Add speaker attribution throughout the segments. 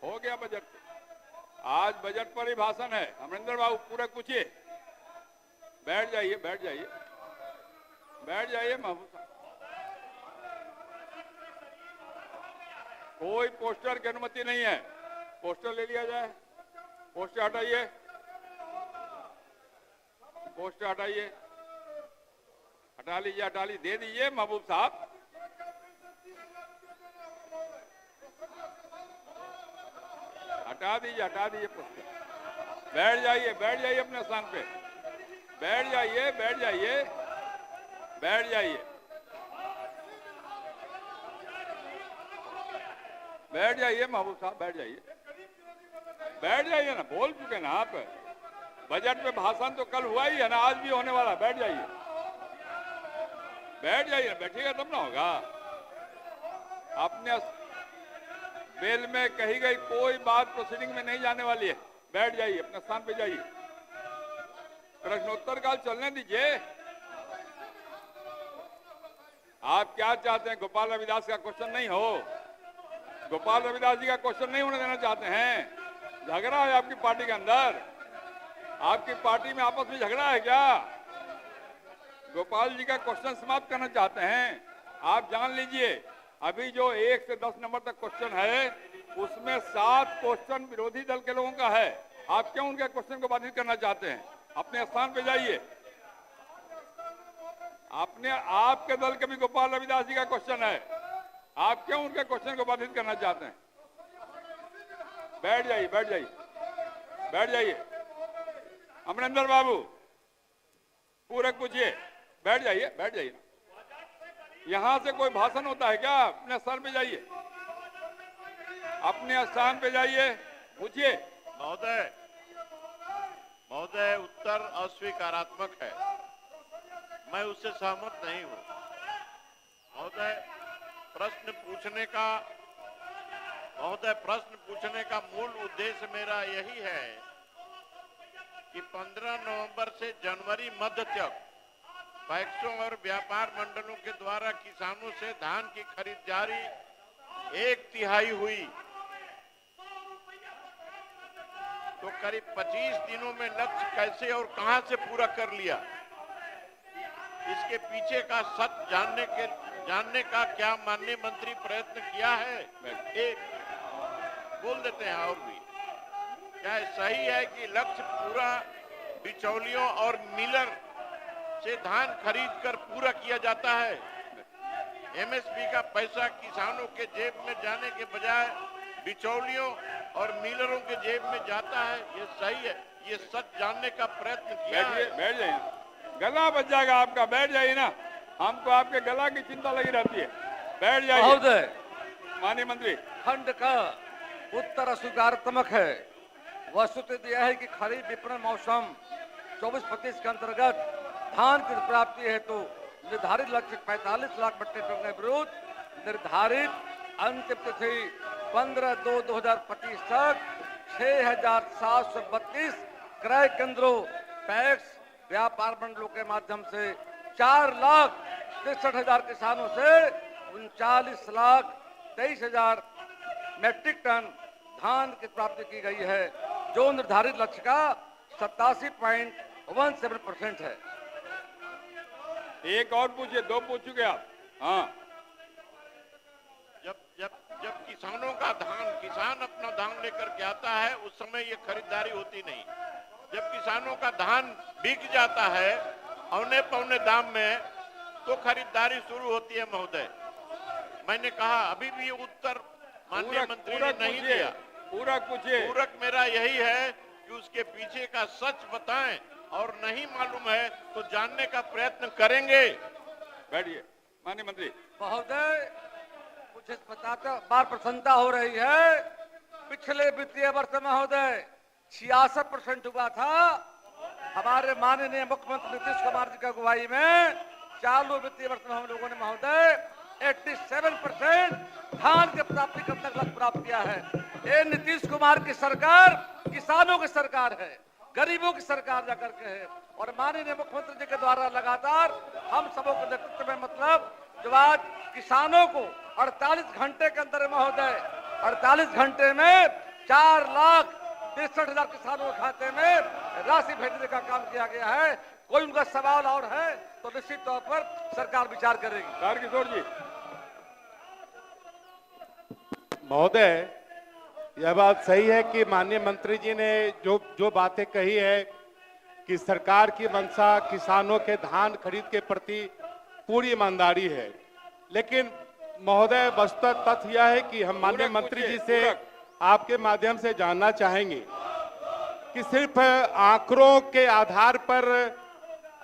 Speaker 1: हो गया बजट। आज बजट पर ही भाषण है। अमरिंदर बाबू पूरा पूछिए। बैठ जाइए, बैठ जाइए, बैठ जाइए महबूब साहब। कोई पोस्टर की अनुमति नहीं है। पोस्टर ले लिया जाए। पोस्टर हटाइए, पोस्टर हटाइए, हटा लीजिए, हटा लीजिए, दे दीजिए महबूब साहब। हटा दीजिए, हटा दीजिए पोस्टर। बैठ जाइए, बैठ जाइए अपने स्थान पे। बैठ जाइए, बैठ जाइए, बैठ जाइए, बैठ जाइए महबूब साहब, बैठ जाइए, बैठ जाइए ना। बोल चुके ना आप। बजट पे भाषण तो कल हुआ ही है ना, आज भी होने वाला। बैठ जाइए, बैठ जाइए, बैठिएगा तब ना होगा। अपने बेल में कही गई कोई बात प्रोसीडिंग में नहीं जाने वाली है। बैठ जाइए, अपने स्थान पे जाइए। प्रश्नोत्तर काल चलने दीजिए। आप क्या चाहते हैं? गोपाल रविदास का क्वेश्चन नहीं हो? गोपाल रविदास जी का क्वेश्चन नहीं होने देना चाहते हैं? झगड़ा है आपकी पार्टी के अंदर? आपकी पार्टी में आपस में झगड़ा है क्या? गोपाल जी का क्वेश्चन समाप्त करना चाहते हैं? आप जान लीजिए, अभी जो 1 से 10 नंबर तक क्वेश्चन है, उसमें 7 क्वेश्चन विरोधी दल के लोगों का है। आप क्यों उनके क्वेश्चन को बाधित करना चाहते हैं? अपने स्थान पे जाइए। अपने आपके दल के भी गोपाल रविदास जी का क्वेश्चन है। आप क्यों उनके क्वेश्चन को बाधित करना चाहते हैं? बैठ जाइए, बैठ जाइए, बैठ जाइए। अमरिंदर बाबू पूरक पूछिए। बैठ जाइए, बैठ जाइए। यहां से कोई भाषण होता है क्या? अपने स्थान पे जाइए, अपने स्थान पे जाइए, पूछिए।
Speaker 2: महोदय, महोदय उत्तर अस्वीकारात्मक है, मैं उससे सहमत नहीं हूं। महोदय प्रश्न पूछने का मूल उद्देश्य मेरा यही है कि 15 नवंबर से जनवरी मध्य तक पैक्सों और व्यापार मंडलों के द्वारा किसानों से धान की खरीद जारी 1/3 हुई, तो करीब 25 दिनों में लक्ष्य कैसे और कहां से पूरा कर लिया? इसके पीछे का सच जानने का क्या माननीय मंत्री प्रयत्न किया है? एक बोल देते हैं। और भी क्या सही है कि लक्ष्य पूरा बिचौलियों और मिलर से धान खरीद कर पूरा किया जाता है? एमएसपी का पैसा किसानों के जेब में जाने के बजाय बिचौलियों और मिलरों के जेब में जाता है, ये सही है? ये सच जानने का प्रयत्न किया है?
Speaker 1: बैठ जाइए, गला बच जाएगा आपका। बैठ जाइए ना, हमको आपके गला की चिंता लगी रहती है। बैठ जाइए।
Speaker 3: महोदय,
Speaker 1: माननीय मंत्री,
Speaker 3: खंड का उत्तर अस्वीकारात्मक है। वस्तुतः यह है कि खरीफ विपणन मौसम 24-25 के अंतर्गत धान की प्राप्ति हेतु निर्धारित लक्ष्य 45 लाख मीट्रिक टन के विरुद्ध निर्धारित अंतिम तिथि 15/2/2025 तक 6,732 क्रय केंद्रों, पैक्स, व्यापार मंडलों के माध्यम से 4,63,000 किसानों से 39,23,000 मीट्रिक टन धान की प्राप्ति की गई है, जो निर्धारित लक्ष्य का 87.17% है।
Speaker 1: एक और पूछिए, 2 पूछ चुके आप। हाँ,
Speaker 2: जब किसानों का किसान अपना धान लेकर के आता है, उस समय ये खरीदारी होती नहीं। जब किसानों का धान बिक जाता है औने पौने दाम में, तो खरीदारी शुरू होती है। महोदय, मैंने कहा अभी भी उत्तर माननीय मंत्री ने नहीं दिया।
Speaker 1: पूरक पूछिए।
Speaker 2: पूरक मेरा यही है कि उसके पीछे का सच बताएं, और नहीं मालूम है तो जानने का प्रयत्न करेंगे।
Speaker 1: बैठिए माननीय मंत्री।
Speaker 3: महोदय, कुछ इस बार प्रसन्नता हो रही है। पिछले वित्तीय वर्ष महोदय 66% हुआ था। हमारे माननीय मुख्यमंत्री नीतीश कुमार जी की अगुवाई में चालू वित्तीय वर्ष में हम लोगों ने महोदय 87% धान के प्राप्ति कब तक लक्ष्य प्राप्त किया है। ये नीतीश कुमार की सरकार किसानों की सरकार है, गरीबों की सरकार जाकर के है। और माननीय मुख्यमंत्री जी के द्वारा लगातार हम सबों के नेतृत्व में, मतलब जो आज किसानों को 48 घंटे के अंदर महोदय 48 घंटे में 4,63,000 किसानों के खाते में राशि भेजने का काम किया गया है। कोई उनका सवाल और है तो निश्चित तौर पर सरकार विचार करेगी।
Speaker 1: तारकिशोर जी।
Speaker 4: महोदय, यह बात सही है कि माननीय मंत्री जी ने जो बातें कही है कि सरकार की मंशा किसानों के धान खरीद के प्रति पूरी ईमानदारी है, लेकिन महोदय वस्तुतः तथ्य यह है कि हम माननीय मंत्री जी से आपके माध्यम से जानना चाहेंगे कि सिर्फ आंकड़ों के आधार पर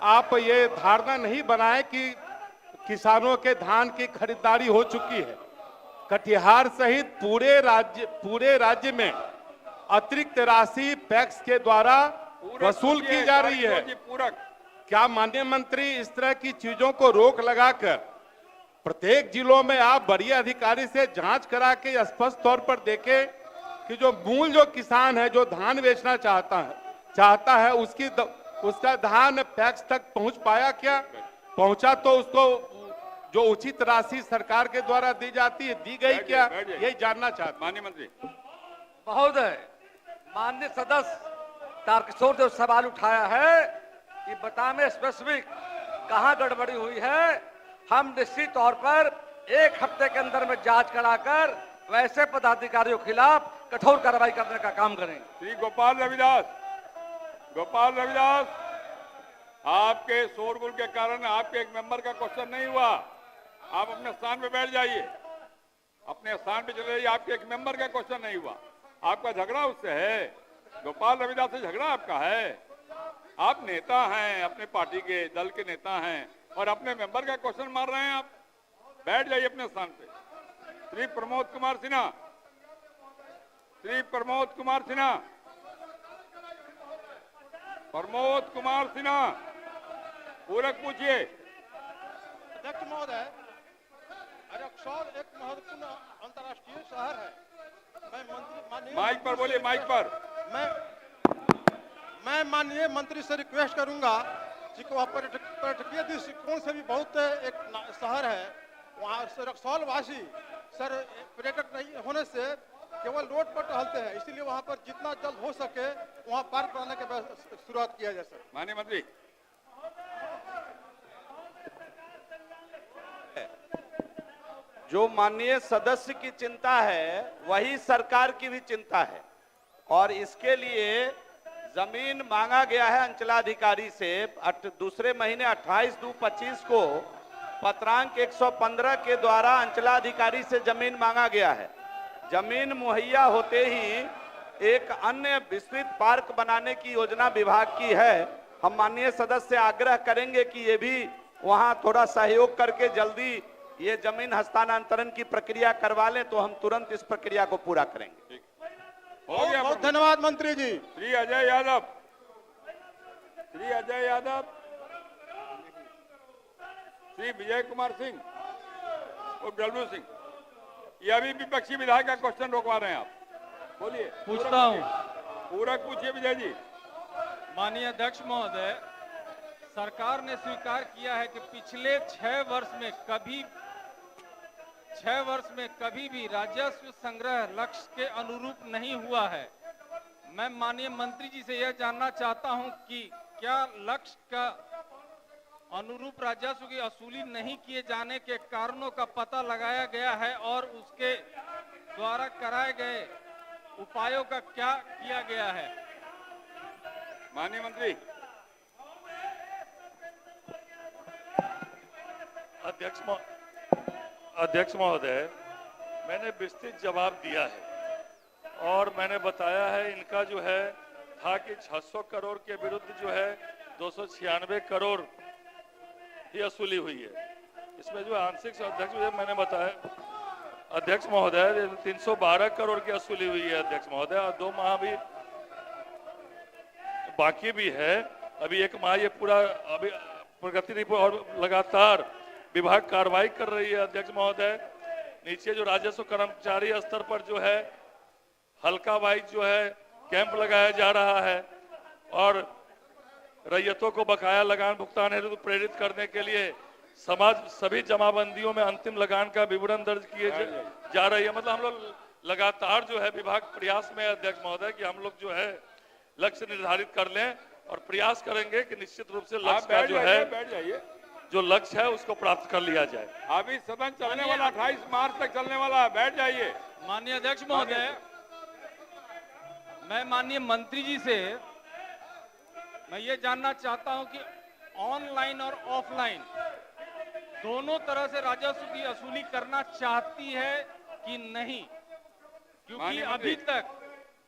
Speaker 4: आप ये धारणा नहीं बनाएं कि किसानों के धान की खरीदारी हो चुकी है। कटिहार सहित पूरे राज्य में अतिरिक्त राशि पैक्स के द्वारा वसूल की जा रही है। क्या माननीय मंत्री इस तरह की चीजों को रोक लगाकर प्रत्येक जिलों में आप बड़ी अधिकारी से जांच करा के स्पष्ट तौर पर देखें कि जो किसान है जो धान बेचना चाहता है उसका धान पैक्स तक पहुंच पाया क्या? पहुंचा तो उसको जो उचित राशि सरकार के द्वारा दी जाती है दी गई क्या? यही जानना चाहते।
Speaker 1: माननीय मंत्री
Speaker 3: महोदय, माननीय सदस्य तारकिशोर जो सवाल उठाया है कि बता में स्पेसिफिक कहां गड़बड़ी हुई है, हम निश्चित तौर पर 1 हफ्ते के अंदर में जांच कराकर वैसे पदाधिकारियों के खिलाफ कठोर कार्रवाई करने का काम करेंगे।
Speaker 1: श्री गोपाल रविदास, आपके शोरगुल के कारण आपके एक मेंबर का क्वेश्चन नहीं हुआ। आप अपने स्थान पे बैठ जाइए, अपने स्थान पे चले जाइए। आपके एक मेंबर का क्वेश्चन नहीं हुआ। आपका झगड़ा उससे है, गोपाल रविदास से झगड़ा आपका है। आप नेता हैं, अपने पार्टी के दल के नेता हैं और अपने मेंबर का क्वेश्चन मार रहे हैं। आप बैठ जाइए अपने स्थान पे। श्री प्रमोद कुमार सिन्हा, पूरक पूछिए।
Speaker 5: अध्यक्ष महोदय, रक्सौल एक महत्वपूर्ण अंतर्राष्ट्रीय शहर है। मैं मंत्री
Speaker 1: माइक पर बोलिए, माइक पर।
Speaker 5: मैं माननीय मंत्री से रिक्वेस्ट करूंगा कि पर्यटकीय दृष्टिकोण से भी बहुत एक शहर है, वहाँ से रक्सौल वासी सर पर्यटक नहीं होने से केवल रोड पर टहलते हैं, इसीलिए वहाँ पर जितना जल्द हो सके वहाँ पार्क बनाने की शुरुआत किया जाए। सर
Speaker 1: माननीय मंत्री,
Speaker 6: जो माननीय सदस्य की चिंता है वही सरकार की भी चिंता है और इसके लिए जमीन मांगा गया है अंचलाधिकारी से। दूसरे महीने 28/2/25 को पत्रांक 115 के द्वारा अंचलाधिकारी से जमीन मांगा गया है। जमीन मुहैया होते ही एक अन्य विस्तृत पार्क बनाने की योजना विभाग की है। हम माननीय सदस्य से आग्रह करेंगे कि ये भी वहां थोड़ा सहयोग करके जल्दी ये जमीन हस्तांतरण की प्रक्रिया करवा लें तो हम तुरंत इस प्रक्रिया को पूरा करेंगे।
Speaker 1: हो गया।
Speaker 5: बहुत धन्यवाद मंत्री जी।
Speaker 1: श्री अजय यादव, श्री विजय कुमार सिंह और डब्ल्यू सिंह, ये अभी विपक्षी विधायक का क्वेश्चन रोकवा रहे हैं। आप बोलिए।
Speaker 7: पूछता हूं।
Speaker 1: पूरक पूछिए विजय जी।
Speaker 7: माननीय अध्यक्ष महोदय, सरकार ने स्वीकार किया है कि पिछले 6 वर्ष में कभी भी राजस्व संग्रह लक्ष्य के अनुरूप नहीं हुआ है। मैं माननीय मंत्री जी से यह जानना चाहता हूं कि क्या लक्ष्य का अनुरूप राजस्व की वसूली नहीं किए जाने के कारणों का पता लगाया गया है और उसके द्वारा कराए गए उपायों का क्या किया गया है?
Speaker 1: माननीय मंत्री।
Speaker 8: अध्यक्ष महोदय, मैंने विस्तृत जवाब दिया है और मैंने बताया है इनका जो है था कि 600 करोड़ के विरुद्ध जो है 296 करोड़ ही वसूली हुई है। इसमें जो आंशिक अध्यक्ष मैंने बताया अध्यक्ष महोदय 312 करोड़ की वसूली हुई है अध्यक्ष महोदय, और 2 माह भी बाकी भी है। अभी 1 माह ये पूरा अभी प्रगति रिपोर्ट और लगातार विभाग कार्रवाई कर रही है अध्यक्ष महोदय। नीचे जो राजस्व कर्मचारी स्तर पर जो है हल्का वाइज जो है कैंप लगाया जा रहा है और रैयतों को बकाया लगान भुगतान हेतु प्रेरित करने के लिए सभी जमाबंदियों में अंतिम लगान का विवरण दर्ज किए जा रही है। मतलब हम लोग लगातार जो है विभाग प्रयास में है अध्यक्ष महोदय कि हम लोग जो है लक्ष्य निर्धारित कर लें और प्रयास करेंगे कि निश्चित रूप से
Speaker 1: आप
Speaker 8: लक्ष्य का
Speaker 1: बैठ
Speaker 8: जो
Speaker 1: जाइए,
Speaker 8: है
Speaker 1: बैठ जाइए।
Speaker 8: जो लक्ष्य है उसको प्राप्त कर लिया जाए।
Speaker 1: अभी सदन चलने वाला 28 मार्च तक चलने वाला है, बैठ जाइए।
Speaker 7: माननीय अध्यक्ष महोदय, मैं माननीय मंत्री जी से मैं ये जानना चाहता हूं कि ऑनलाइन और ऑफलाइन दोनों तरह से राजस्व की वसूली करना चाहती है कि नहीं, क्योंकि
Speaker 1: माननीय
Speaker 7: अभी
Speaker 1: मंत्री।
Speaker 7: तक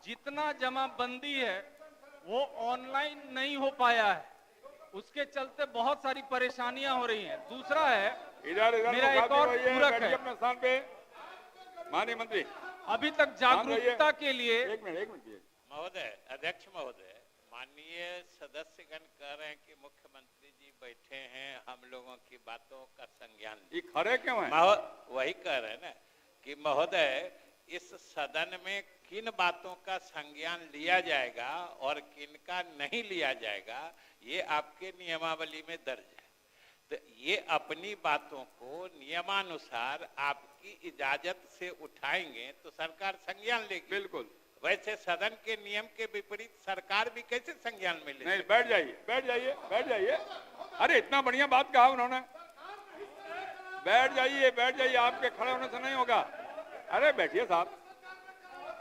Speaker 7: जितना जमाबंदी है वो ऑनलाइन नहीं हो पाया है, उसके चलते बहुत सारी परेशानियां हो रही हैं। दूसरा है,
Speaker 1: इधर इधर
Speaker 7: मेरा एक और पूरक
Speaker 1: बैठिए
Speaker 7: है।
Speaker 1: अपने स्थान पे। माननीय मंत्री,
Speaker 7: अभी तक जागरूकता के लिए
Speaker 1: एक मिनट।
Speaker 2: महोदय, अध्यक्ष महोदय, माननीय सदस्यगण कह रहे हैं कि मुख्यमंत्री जी बैठे हैं, हम लोगों की बातों का संज्ञान
Speaker 1: ये खड़े क्यों हैं?
Speaker 2: वही कह रहे हैं ना कि महोदय इस सदन में किन बातों का संज्ञान लिया जाएगा और किन का नहीं लिया जाएगा, ये आपके नियमावली में दर्ज है। तो ये अपनी बातों को नियमानुसार आपकी इजाजत से उठाएंगे तो सरकार संज्ञान लेगी।
Speaker 1: बिल्कुल।
Speaker 2: वैसे सदन के नियम के विपरीत सरकार भी कैसे संज्ञान में ले?
Speaker 1: नहीं, बैठ जाइए, बैठ जाइए, बैठ जाइए। अरे इतना बढ़िया बात कहा उन्होंने। बैठ जाइए, बैठ जाइए, आपके खड़े होने से नहीं होगा। अरे बैठिए साहब।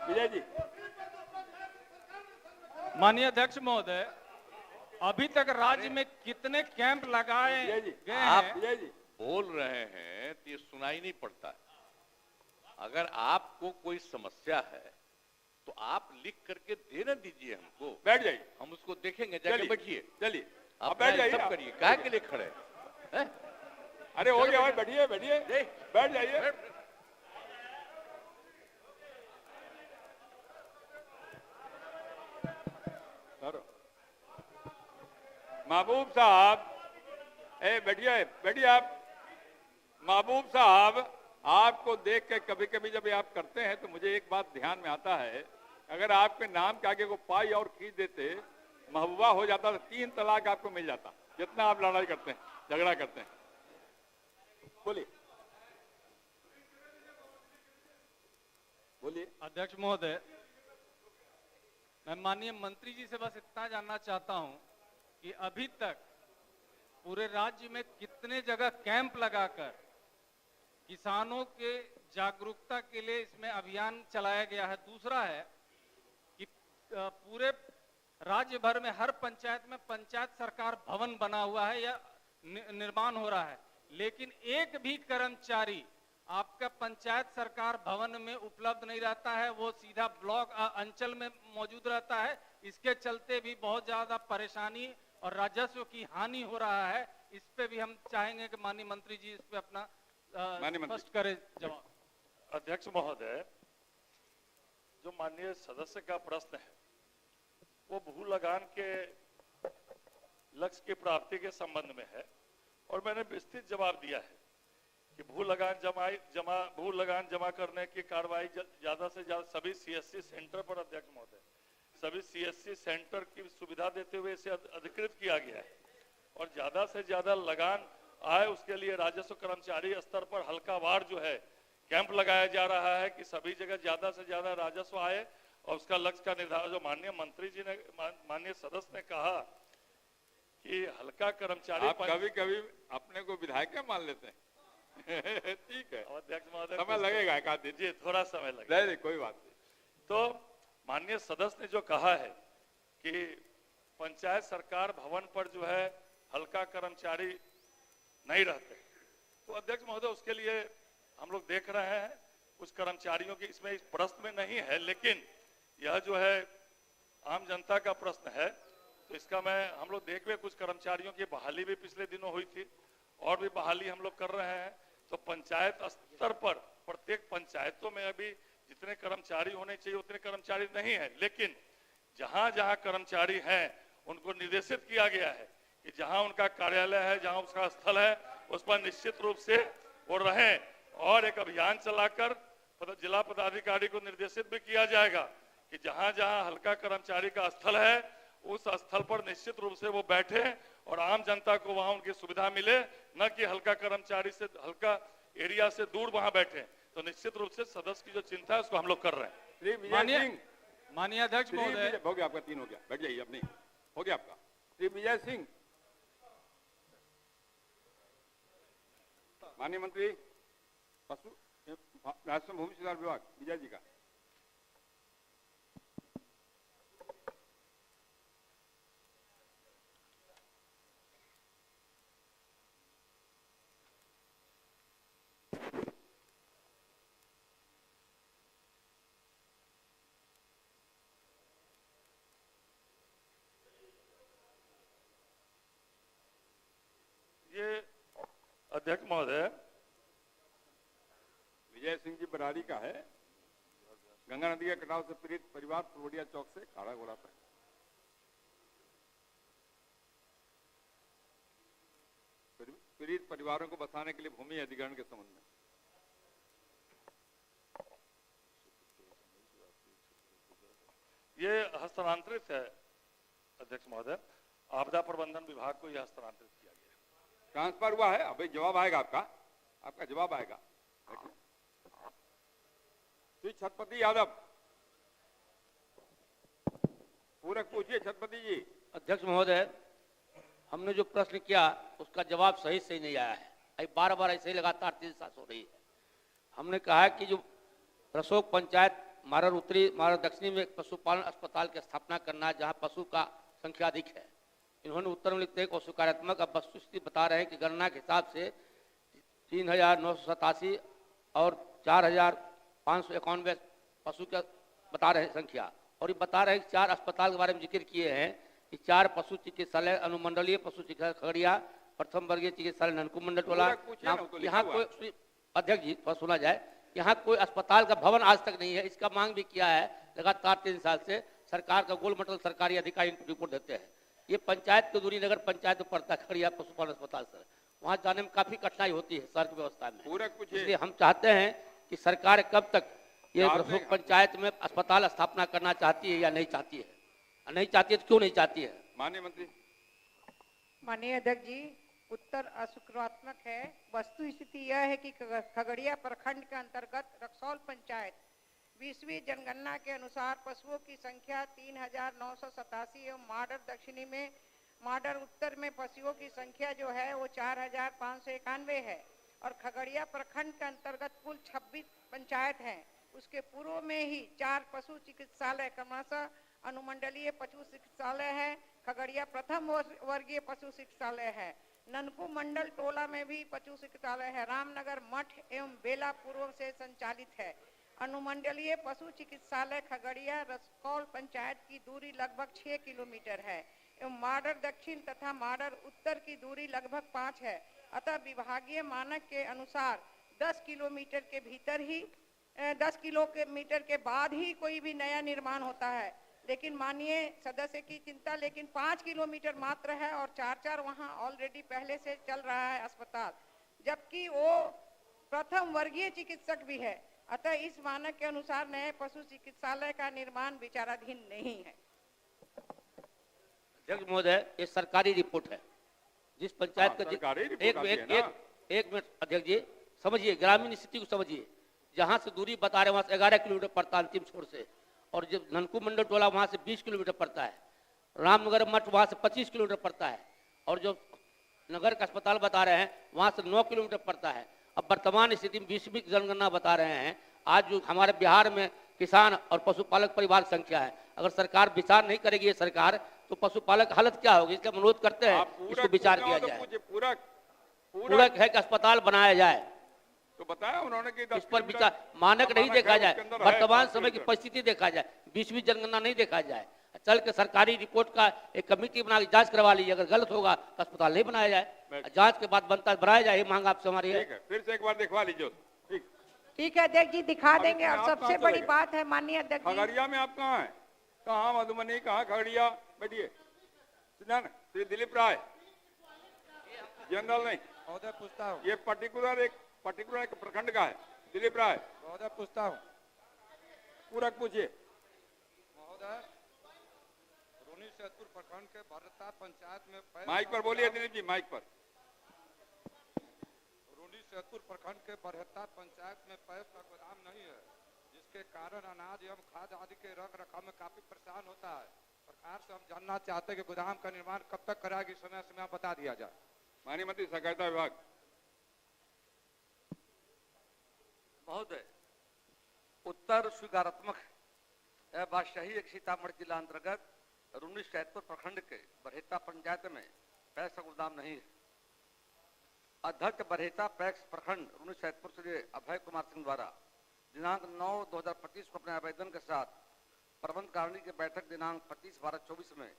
Speaker 1: विजय जी।
Speaker 7: माननीय अध्यक्ष महोदय, अभी तक राज्य में कितने कैंप लगाए
Speaker 1: विजय जी,
Speaker 7: गए
Speaker 2: आप
Speaker 7: हैं?
Speaker 1: विजय जी,
Speaker 2: बोल रहे हैं तो ये सुनाई नहीं पड़ता है। अगर आपको कोई समस्या है तो आप लिख करके देना दीजिए हमको,
Speaker 1: बैठ जाइए।
Speaker 2: हम उसको देखेंगे। जाके
Speaker 1: चलिए,
Speaker 2: बैठिए,
Speaker 1: चलिए,
Speaker 2: आप
Speaker 1: आप बैठ जाइए।
Speaker 2: सब करिए, काहे के लिए खड़े हैं?
Speaker 1: अरे हो गया भाई, बैठिए, बैठिए, बैठ जाइए। करो। महबूब साहब, बैठिए, बैठिए आप। महबूब साहब, आपको देख के कभी कभी जब आप करते हैं तो मुझे एक बात ध्यान में आता है, अगर आपके नाम के आगे को पाई और खींच देते, महबूबा हो जाता तो 3 तलाक आपको मिल जाता, जितना आप लड़ाई करते हैं, झगड़ा करते हैं। बोलिए, बोलिए।
Speaker 7: अध्यक्ष महोदय, मैं माननीय मंत्री जी से बस इतना जानना चाहता हूं कि अभी तक पूरे राज्य में कितने जगह कैंप लगाकर किसानों के जागरूकता के लिए इसमें अभियान चलाया गया है। दूसरा है कि पूरे राज्य भर में हर पंचायत में पंचायत सरकार भवन बना हुआ है या निर्माण हो रहा है, लेकिन एक भी कर्मचारी आपका पंचायत सरकार भवन में उपलब्ध नहीं रहता है, वो सीधा ब्लॉक अंचल में मौजूद रहता है। इसके चलते भी बहुत ज्यादा परेशानी और राजस्व की हानि हो रहा है। इस पे भी हम चाहेंगे कि माननीय मंत्री जी इस पे अपना स्पष्ट करें जवाब।
Speaker 8: अध्यक्ष महोदय, जो माननीय सदस्य का प्रश्न है वो भू लगान के लक्ष्य की प्राप्ति के संबंध में है और मैंने विस्तृत जवाब दिया है कि भू लगान जमा करने की कार्रवाई ज्यादा से ज्यादा सभी सीएससी सेंटर पर, अध्यक्ष महोदय, सभी सीएससी सेंटर की सुविधा देते हुए इसे अधिकृत किया गया है और ज्यादा से ज्यादा लगान आए उसके लिए राजस्व कर्मचारी स्तर पर हल्कावार जो है कैंप लगाया जा रहा है कि सभी जगह ज्यादा से ज्यादा राजस्व आए और उसका लक्ष्य का निर्धारण, जो माननीय मंत्री जी ने, माननीय सदस्य ने कहा कि हल्का कर्मचारी,
Speaker 1: आप कभी कभी अपने को विधायक मान लेते हैं। ठीक है
Speaker 8: अध्यक्ष महोदय,
Speaker 1: समय लगेगा एक आध दिन।
Speaker 8: जी थोड़ा समय लगेगा,
Speaker 1: नहीं, कोई बात नहीं।
Speaker 8: तो माननीय सदस्य ने जो कहा है कि पंचायत सरकार भवन पर जो है हल्का कर्मचारी नहीं रहते, तो अध्यक्ष महोदय उसके लिए हम लोग देख रहे हैं कुछ कर्मचारियों की, इसमें इस प्रश्न में नहीं है लेकिन यह जो है आम जनता का प्रश्न है, तो इसका हम लोग देख रहे, कुछ कर्मचारियों की बहाली भी पिछले दिनों हुई थी और भी बहाली हम लोग कर रहे हैं। तो पंचायत स्तर पर प्रत्येक पंचायतों में अभी जितने कर्मचारी होने चाहिए उतने कर्मचारी नहीं है, लेकिन जहां जहां कर्मचारी हैं उनको निर्देशित किया गया है कि जहां उनका कार्यालय है, जहां उसका स्थल है, उस पर निश्चित रूप से वो रहें और एक अभियान चलाकर जिला पदाधिकारी को निर्देशित भी किया जाएगा कि जहां जहां हल्का कर्मचारी का स्थल है उस स्थल पर निश्चित रूप से वो बैठे और आम जनता को वहां उनकी सुविधा मिले, न कि हल्का कर्मचारी से, हल्का एरिया से दूर वहां बैठे। तो निश्चित रूप से सदस्य की जो चिंता है उसको हम लोग कर रहे हैं।
Speaker 1: श्री विजय
Speaker 7: माननीय
Speaker 1: सिंह,
Speaker 7: माननीय अध्यक्ष
Speaker 1: श्री
Speaker 7: महोदय,
Speaker 1: विजय- हो गया आपका, 3 हो गया, बैठ जाइए अपनी, हो गया आपका। श्री विजय सिंह, माननीय मंत्री पशु राजस्व भूमि सुधार विभाग, विजय जी का।
Speaker 8: ये अध्यक्ष महोदय,
Speaker 1: विजय सिंह जी बरारी का है। गंगा नदी के कटाव से पीड़ित परिवार पुरवड़िया चौक से खाड़ा घोड़ा तक। पीड़ित परिवारों को बसाने के लिए भूमि अधिग्रहण के संबंध में।
Speaker 8: ये हस्तांतरित है अध्यक्ष महोदय, आपदा प्रबंधन विभाग को यह हस्तांतरित किया गया है।
Speaker 1: ट्रांसफर हुआ है, अभी जवाब आएगा आपका, आपका जवाब आएगा। श्री छत्रपति यादव, पूरक पूछिए छत्रपति जी।
Speaker 9: अध्यक्ष महोदय, हमने जो प्रश्न किया उसका जवाब सही से नहीं आया है। अभी बार बार ऐसे ही लगातार 3 साल हो रही है। हमने कहा है कि जो रसोग पंचायत मारर उत्तरी मारर दक्षिणी में एक पशुपालन अस्पताल की स्थापना करना है जहां पशु का संख्या अधिक है। इन्होंने उत्तर में लिखते हैं कि स्वीकारात्मक अब वस्तुस्थिति बता रहे हैं कि गणना के हिसाब से 3,987 और 4,591 पशु का बता रहे हैं संख्या, और ये बता रहे हैं कि 4 अस्पताल के बारे में जिक्र किए हैं कि 4 पशु चिकित्सालय, अनुमंडलीय पशु चिकित्सालय खगड़िया, प्रथम वर्गीय चिकित्सालय ननकू मंडल टोला। यहाँ कोई, अध्यक्ष जी थोड़ा सुना जाए, यहाँ कोई अस्पताल का भवन आज तक नहीं है। इसका मांग भी किया है लगातार 3 साल से। सरकार का गोल मटल सरकारी अधिकारी रिपोर्ट देते हैं। ये पंचायत की दूरी नगर पंचायत में पड़ता है खगड़िया पशुपालन अस्पताल से, वहाँ जाने में काफी कठिनाई होती है सड़क व्यवस्था में।
Speaker 1: पूरक पूछिए।
Speaker 9: इसलिए हम चाहते हैं कि सरकार कब तक ये रसोग पंचायत में अस्पताल स्थापना करना चाहती है या नहीं चाहती है, नहीं चाहती है तो क्यों नहीं चाहती है?
Speaker 1: माननीय मंत्री।
Speaker 10: माननीय अध्यक्ष जी, उत्तर असकारात्मक है। वस्तु स्थिति यह है कि खगड़िया प्रखंड के अंतर्गत रक्सौल पंचायत 20वीं जनगणना के अनुसार पशुओं की संख्या 3,987 एवं माडर दक्षिणी में, माडर उत्तर में पशुओं की संख्या जो है वो 4,591 है। और खगड़िया प्रखंड के अंतर्गत कुल 26 पंचायत हैं। उसके पूर्व में ही 4 पशु चिकित्सालय क्रमशः अनुमंडलीय पशु चिकित्सालय है, खगड़िया प्रथम वर्गीय पशु चिकित्सालय है, ननकू मंडल टोला में भी पशु चिकित्सालय है, रामनगर मठ एवं बेला पूर्व से संचालित है। अनुमंडलीय पशु चिकित्सालय खगड़िया रसकौल पंचायत की दूरी लगभग 6 किलोमीटर है एवं माडर दक्षिण तथा माडर उत्तर की दूरी लगभग 5 है। अतः विभागीय मानक के अनुसार 10 किलोमीटर के भीतर ही 10 किलोमीटर के बाद ही कोई भी नया निर्माण होता है। लेकिन माननीय सदस्य की चिंता, लेकिन 5 किलोमीटर मात्र है और 4 वहाँ ऑलरेडी पहले से चल रहा है अस्पताल, जबकि वो प्रथम वर्गीय चिकित्सक भी है। अतः इस मानक के अनुसार नए पशु चिकित्सालय का निर्माण विचाराधीन नहीं है।
Speaker 9: अध्यक्ष महोदय, ये सरकारी रिपोर्ट है। जिस पंचायत का
Speaker 1: सरकारी रिपोर्ट
Speaker 9: एक
Speaker 1: आती है ना।
Speaker 9: एक मिनट अध्यक्ष जी, समझिए ग्रामीण स्थिति को समझिए। जहाँ से दूरी बता रहे वहाँ से 11 किलोमीटर पड़ता है अंतिम छोर से, और जब ननकू मंडल टोला वहाँ से 20 किलोमीटर पड़ता है, रामनगर मठ वहाँ से 25 किलोमीटर पड़ता है, और जो नगर का अस्पताल बता रहे हैं वहाँ से 9 किलोमीटर पड़ता है। अब वर्तमान स्थिति में 20वीं जनगणना बता रहे हैं। आज जो हमारे बिहार में किसान और पशुपालक परिवार संख्या है, अगर सरकार विचार नहीं करेगी ये सरकार, तो पशुपालक हालत क्या होगी? इसका अनुरोध करते हैं इसको विचार किया जाए। पूरक है कि अस्पताल बनाया जाए,
Speaker 1: तो बताया उन्होंने कि
Speaker 9: इस पर विचार मानक नहीं देखा जाए, वर्तमान समय की परिस्थिति देखा जाए, 20वीं जनगणना नहीं देखा जाए। चल के सरकारी रिपोर्ट का एक कमेटी बना के जांच करवा लीजिए, अगर गलत होगा तो अस्पताल नहीं बनाया जाए, जांच के बाद बनता बनाया जाए। ये मांग आपसे हमारी है।
Speaker 1: फिर से एक बार दिखवा लीजिए।
Speaker 10: ठीक है अध्यक्ष जी, दिखा देंगे। और
Speaker 1: आप
Speaker 10: सबसे
Speaker 1: कहाँ
Speaker 10: बड़ी
Speaker 1: चले गए?
Speaker 10: बात है माननीय अध्यक्ष जी,
Speaker 1: खगड़िया में आप कहाँ हैं? कहाँ मधुबनी, कहाँ खगड़िया? बैठिए। श्री दिलीप राय, जनरल नहीं
Speaker 11: महोदय पूछता हूँ,
Speaker 1: ये पर्टिकुलर एक प्रखंड का है। दिलीप राय,
Speaker 11: महोदय पूछता हूँ,
Speaker 1: पूरक पूछिए।
Speaker 11: महोदय रूनी सैदपुर प्रखंड के भरता पंचायत में
Speaker 1: माइक पर बोलिए दिलीप जी, माइक पर।
Speaker 11: रूनी सैदपुर प्रखंड के बरहत्ता पंचायत में पैप का गोदाम नहीं है, जिसके कारण अनाज एवं खाद्य आदि के रख रखाव में काफी परेशान होता है। सरकार से हम जानना चाहते हैं कि गोदाम का निर्माण कब तक कराएगी, समय समय बता दिया जाए।
Speaker 1: माननीय मंत्री सहकारिता विभाग।
Speaker 3: महोदय, उत्तर स्वीकारात्मक है। यह बात सही है कि सीतामढ़ी जिला अंतर्गत रूनी सैदपुर प्रखंड के बरहेता पंचायत में पैक्स का गोदाम नहीं है। अध्यक्ष बरहेता पैक्स प्रखंड रूनी सैदपुर से अभय कुमार सिंह द्वारा दिनांक 9/2025 को अपने आवेदन के साथ प्रबंध कारिणी की बैठक दिनांक 25/12/24 में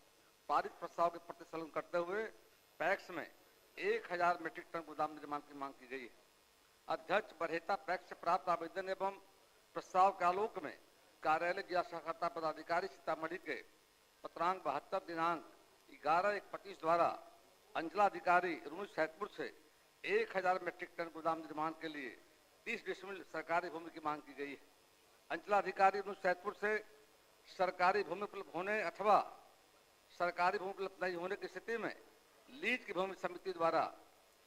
Speaker 3: पारित प्रस्ताव के प्रति संकलन करते हुए पैक्स में 1000 मीट्रिक टन गोदाम निर्माण की मांग की गई है। अध्यक्ष बरहेता पैक्स से प्राप्त आवेदन एवं प्रस्ताव के आलोक में कार्यालय जिला सहकारिता पदाधिकारी सीतामढ़ी के पत्रांक 72 दिनांक 11/1/25 द्वारा अंचलाधिकारी रूनी सैदपुर से 1000 मीट्रिक टन गोदाम निर्माण के लिए 30 डिसमिल सरकारी भूमि की मांग की गई है। अंचलाधिकारी रूनी सैदपुर से सरकारी भूमि उपलब्ध होने अथवा सरकारी भूमि उपलब्ध नहीं होने की स्थिति में लीज की भूमि समिति द्वारा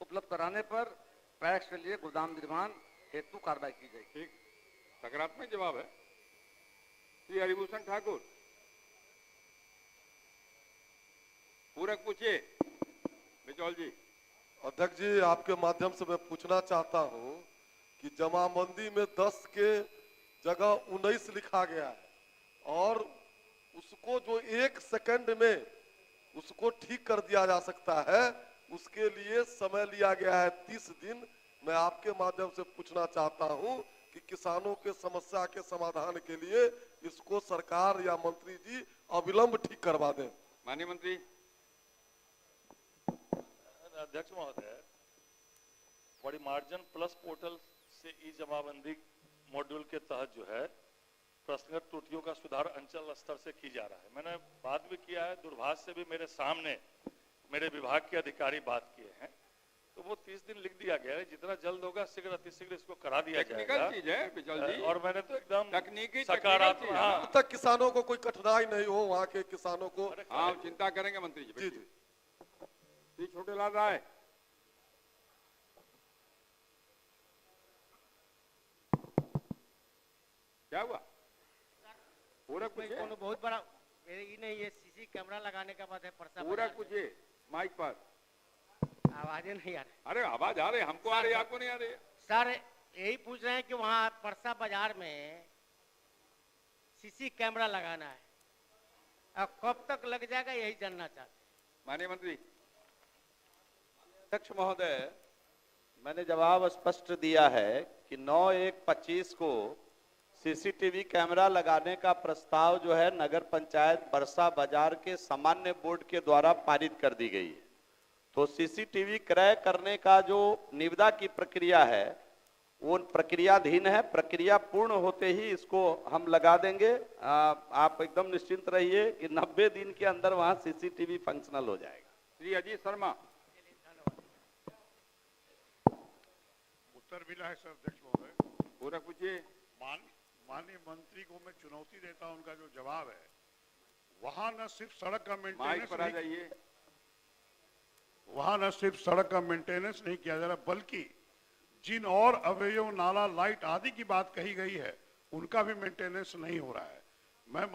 Speaker 3: उपलब्ध कराने पर पैक्स के लिए गोदाम निर्माण हेतु कार्रवाई की जाएगी।
Speaker 1: ठीक, सकारात्मक जवाब है। श्री हरिभूषण ठाकुर, पूरक पूछिए। बिचौल जी।
Speaker 12: अध्यक्ष जी, आपके माध्यम से मैं पूछना चाहता हूं कि जमाबंदी में 10 के जगह 19 लिखा गया है और उसको जो 1 सेकंड में उसको ठीक कर दिया जा सकता है, उसके लिए समय लिया गया है 30 दिन। मैं आपके माध्यम से पूछना चाहता हूं कि किसानों के समस्या के समाधान के लिए इसको सरकार या मंत्री जी अविलंब ठीक करवा दें।
Speaker 1: माननीय मंत्री।
Speaker 8: अध्यक्ष महोदय, बड़ी मार्जिन प्लस पोर्टल से ई जमाबंदी मॉड्यूल के तहत जो है प्रश्नगत त्रुटियों का सुधार अंचल स्तर से की जा रहा है। मैंने बात भी किया है, दूरभाष से भी मेरे सामने मेरे विभाग के अधिकारी बात किए हैं, तो वो 30 दिन लिख दिया गया है। जितना जल्द होगा शीघ्र अतिशीघ्र इसको करा दिया जाएगा।
Speaker 1: टेक्निकल चीज है बिचौल जी,
Speaker 8: और मैंने तो एकदम
Speaker 1: तकनीकी
Speaker 8: सकारात्मक। हाँ,
Speaker 12: अब तक किसानों को कोई कठिनाई नहीं हो, वहाँ के किसानों को।
Speaker 1: हाँ, चिंता करेंगे मंत्री जी।
Speaker 12: जी जी।
Speaker 1: श्री छोटेलाल राय। क्या हुआ? पूरक पूछिए।
Speaker 13: बहुत बड़ा नहीं, ये सीसी कैमरा लगाने का बात है।
Speaker 1: पूरक पूछिए माइक पर।
Speaker 13: आवाजें नहीं आ रही।
Speaker 1: अरे आवाज आ रही, हमको आ रही, आपको नहीं आ रही।
Speaker 13: सर यही पूछ रहे हैं कि वहाँ परसा बाजार में सीसी कैमरा लगाना है, अब कब तक लग जाएगा यही जानना चाहते हैं।
Speaker 1: माननीय मंत्री।
Speaker 6: अध्यक्ष महोदय, मैंने जवाब स्पष्ट दिया है कि 9/1/25 को सीसीटीवी कैमरा लगाने का प्रस्ताव जो है नगर पंचायत बरसा बाजार के सामान्य बोर्ड के द्वारा पारित कर दी गई है। तो सीसीटीवी क्रय करने का जो निविदा की प्रक्रिया है वो प्रक्रियाधीन है। प्रक्रिया पूर्ण होते ही इसको हम लगा देंगे। आप एकदम निश्चिंत रहिए कि 90 दिन के अंदर वहां सीसीटीवी फंक्शनल हो जाएगा।
Speaker 1: श्री अजीत शर्मा।
Speaker 14: उत्तर मिला है सर अध्यक्ष महोदय।
Speaker 1: पूरक पूछिए।
Speaker 14: माननीय मंत्री को मैं चुनौती देता हूं, उनका जो जवाब है वहां न सिर्फ सड़क का
Speaker 1: माइक
Speaker 14: मेंटेनेंस
Speaker 1: पर आ जाइए।
Speaker 14: वहां न सिर्फ सड़क का मेंटेनेंस नहीं किया जा रहा, बल्कि जिन और अवयव, नाला, लाइट आदि की बात कही गई है उनका भी मेंटेनेंस नहीं हो रहा है। मैं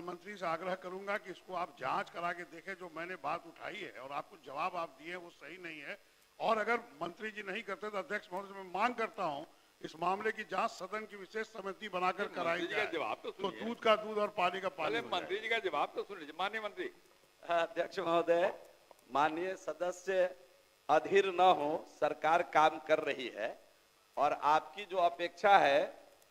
Speaker 14: मंत्री से आग्रह करूंगा कि इसको आप जांच करा के देखें। जो मैंने बात उठाई है और आपको जवाब आप दिए वो सही नहीं है, और अगर मंत्री जी नहीं करते तो अध्यक्ष महोदय मैं मांग करता हूं इस मामले की जांच सदन की विशेष समिति बनाकर कराई जाए।
Speaker 1: जवाब तो
Speaker 14: दूध का दूध और पानी का पानी।
Speaker 1: मंत्री जी का जवाब तो सुन लीजिए। माननीय मंत्री।
Speaker 6: अध्यक्ष महोदय, माननीय सदस्य अधीर न हो, सरकार काम कर रही है और आपकी जो अपेक्षा है,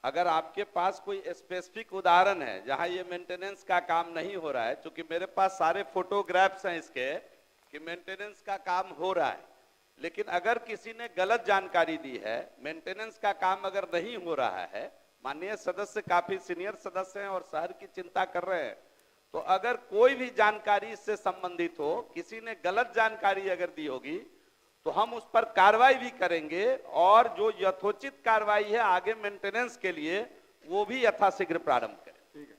Speaker 6: अगर आपके पास कोई स्पेसिफिक उदाहरण है जहां ये मेंटेनेंस का काम नहीं हो रहा है, क्योंकि मेरे पास सारे फोटोग्राफ्स हैं इसके कि मेंटेनेंस का काम हो रहा है, लेकिन अगर किसी ने गलत जानकारी दी है, मेंटेनेंस का काम अगर नहीं हो रहा है, माननीय सदस्य काफी सीनियर सदस्य हैं और शहर की चिंता कर रहे हैं, तो अगर कोई भी जानकारी इससे संबंधित हो, किसी ने गलत जानकारी अगर दी होगी तो हम उस पर कार्रवाई भी करेंगे और जो यथोचित कार्रवाई है आगे मेंटेनेंस के लिए वो भी यथाशीघ्र प्रारंभ करें।
Speaker 1: ठीक है।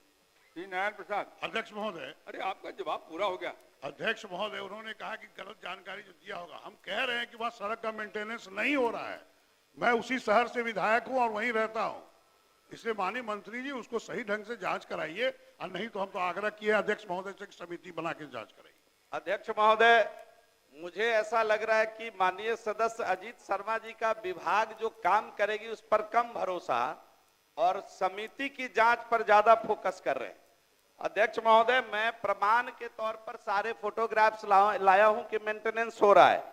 Speaker 1: श्री नारायण प्रसाद।
Speaker 14: अध्यक्ष महोदय।
Speaker 1: अरे आपका जवाब पूरा हो गया।
Speaker 14: अध्यक्ष महोदय, उन्होंने कहा कि गलत जानकारी जो दिया होगा, हम कह रहे हैं कि वहां सड़क का मेंटेनेंस नहीं हो रहा है। मैं उसी शहर से विधायक हूं और वहीं रहता हूं, इसलिए माननीय मंत्री जी उसको सही ढंग से जांच कराइए, और नहीं तो हम तो आग्रह किए अध्यक्ष महोदय से समिति बना के जांच कराइए।
Speaker 6: अध्यक्ष महोदय, मुझे ऐसा लग रहा है कि माननीय सदस्य अजीत शर्मा जी का विभाग जो काम करेगी उस पर कम भरोसा और समिति की जांच पर ज्यादा फोकस कर रहे हैं। अध्यक्ष महोदय, मैं प्रमाण के तौर पर सारे फोटोग्राफ्स लाया हूं कि मेंटेनेंस हो रहा है।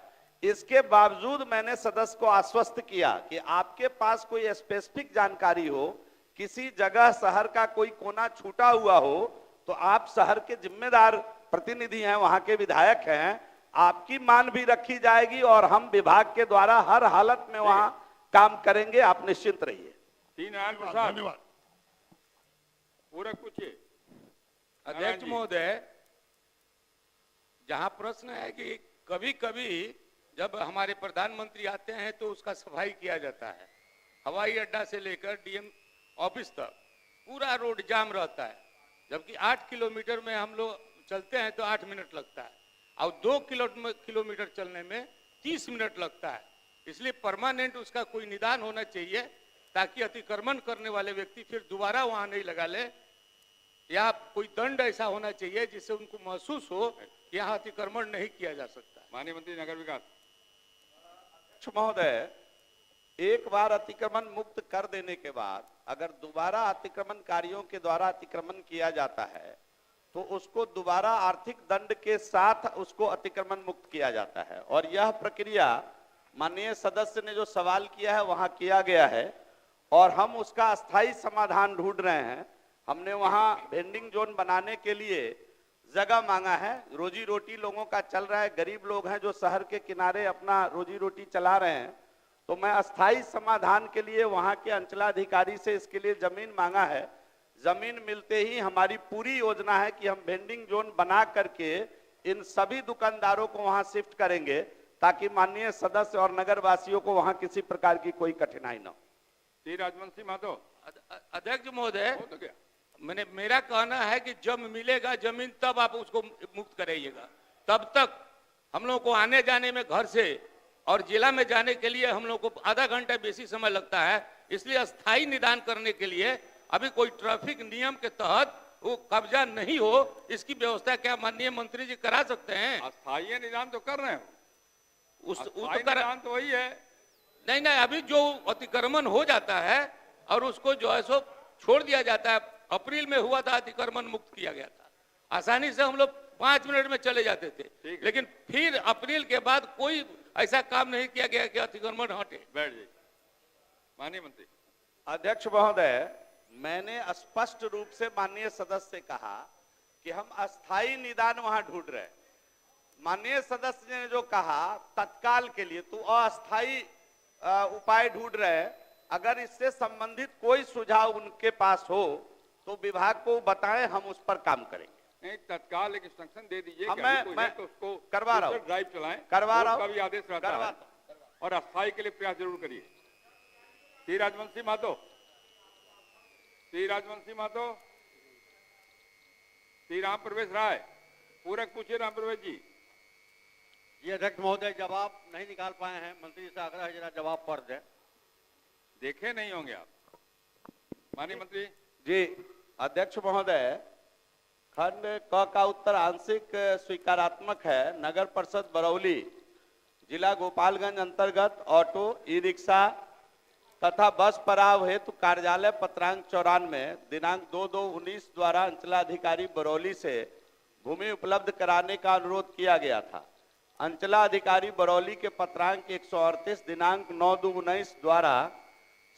Speaker 6: इसके बावजूद मैंने सदस्य को आश्वस्त किया कि आपके पास कोई स्पेसिफिक जानकारी हो, किसी जगह शहर का कोई कोना छूटा हुआ हो, तो आप शहर के जिम्मेदार प्रतिनिधि हैं, वहां के विधायक हैं, आपकी मान भी रखी जाएगी और हम विभाग के द्वारा हर हालत में वहां काम करेंगे, आप निश्चिंत रहिए।
Speaker 14: धन्यवाद।
Speaker 1: पूरक पूछिए।
Speaker 15: अध्यक्ष महोदय, जहां प्रश्न है कि कभी कभी जब हमारे प्रधानमंत्री आते हैं तो उसका सफाई किया जाता है, हवाई अड्डा से लेकर डीएम ऑफिस तक पूरा रोड जाम रहता है, जबकि 8 किलोमीटर में हम लोग चलते हैं तो 8 मिनट लगता है और 2 किलोमीटर चलने में 30 मिनट लगता है। इसलिए परमानेंट उसका कोई निदान होना चाहिए ताकि अतिक्रमण करने वाले व्यक्ति फिर दोबारा वहां नहीं लगा ले, या कोई दंड ऐसा होना चाहिए जिससे उनको महसूस हो कि यहाँ अतिक्रमण नहीं किया जा सकता।
Speaker 1: माननीय मंत्री नगर विकास।
Speaker 6: महोदय, एक बार अतिक्रमण मुक्त कर देने के बाद अगर दोबारा अतिक्रमणकारियों के द्वारा अतिक्रमण किया जाता है तो उसको दोबारा आर्थिक दंड के साथ उसको अतिक्रमण मुक्त किया जाता है, और यह प्रक्रिया माननीय सदस्य ने जो सवाल किया है वहां किया गया है और हम उसका अस्थायी समाधान ढूंढ रहे हैं। हमने वहां वेंडिंग जोन बनाने के लिए जगह मांगा है, रोजी रोटी लोगों का चल रहा है, गरीब लोग हैं जो शहर के किनारे अपना रोजी रोटी चला रहे हैं, तो मैं अस्थायी समाधान के लिए वहां के अंचलाधिकारी से इसके लिए जमीन मांगा है। जमीन मिलते ही हमारी पूरी योजना है कि हम वेंडिंग जोन बना करके इन सभी दुकानदारों को वहां शिफ्ट करेंगे ताकि माननीय सदस्य और नगर वासियों को वहां किसी प्रकार की कोई कठिनाई न हो।
Speaker 1: श्री राजवंशी महतो।
Speaker 15: अध्यक्ष महोदय, मेरा कहना है कि जब मिलेगा जमीन तब आप उसको मुक्त कराइएगा, तब तक हम लोग को आने जाने में घर से और जिला में जाने के लिए हम लोग को आधा घंटा बेसी समय लगता है। इसलिए अस्थायी निदान करने के लिए अभी कोई ट्रैफिक नियम के तहत वो कब्जा नहीं हो, इसकी व्यवस्था क्या माननीय मंत्री जी करा सकते हैं?
Speaker 1: अस्थायी निदान तो कर रहे हैं,
Speaker 15: निदान
Speaker 1: तो वही है।
Speaker 15: नहीं, अभी जो अतिक्रमण हो जाता है और उसको जो है सो छोड़ दिया जाता है। अप्रैल में हुआ था, अतिक्रमण मुक्त किया गया था, आसानी से हम लोग 5 मिनट में चले जाते थे, लेकिन फिर अप्रैल के बाद कोई ऐसा काम नहीं किया गया कि अतिक्रमण हटे।
Speaker 1: बैठ जाइए। माननीय मंत्री।
Speaker 6: अध्यक्ष महोदय, मैंने स्पष्ट रूप से माननीय सदस्य से कहा कि हम अस्थायी निदान वहां ढूंढ रहे हैं। माननीय सदस्य ने जो कहा तत्काल के लिए, तो अस्थायी उपाय ढूंढ रहे हैं। अगर इससे संबंधित कोई सुझाव उनके पास हो तो विभाग को बताएं, हम उस पर काम करेंगे।
Speaker 1: नहीं, तत्काल एक इंस्ट्रक्शन दे दीजिए कि
Speaker 6: मैं
Speaker 1: तो उसको
Speaker 6: करवा रहा हूं,
Speaker 1: ड्राइव चलाएं,
Speaker 6: करवा रहा हूं,
Speaker 1: उसका भी आदेश रहता है, और अस्थायी के लिए प्रयास जरूर करिए। श्री राजवंशी महतो। श्री राजवंशी महतो। श्री राम प्रवेश राय। पूरक पूछिए राम प्रवेश जी।
Speaker 16: ये अध्यक्ष महोदय, जवाब नहीं निकाल पाए हैं, मंत्री से आग्रह है जरा जवाब पढ़ दें।
Speaker 1: देखे नहीं होंगे आप। माननीय मंत्री
Speaker 6: जी। अध्यक्ष महोदय, खंड क का उत्तर आंशिक स्वीकारात्मक है। नगर परिषद बरौली, जिला गोपालगंज अंतर्गत ऑटो, ई रिक्शा तथा बस पड़ाव हेतु कार्यालय पत्रांक 94 दिनांक 2/2/19 द्वारा अंचलाधिकारी बरौली से भूमि उपलब्ध कराने का अनुरोध किया गया था। अंचलाधिकारी बरौली के पत्रांक 138 दिनांक 9/2/19 द्वारा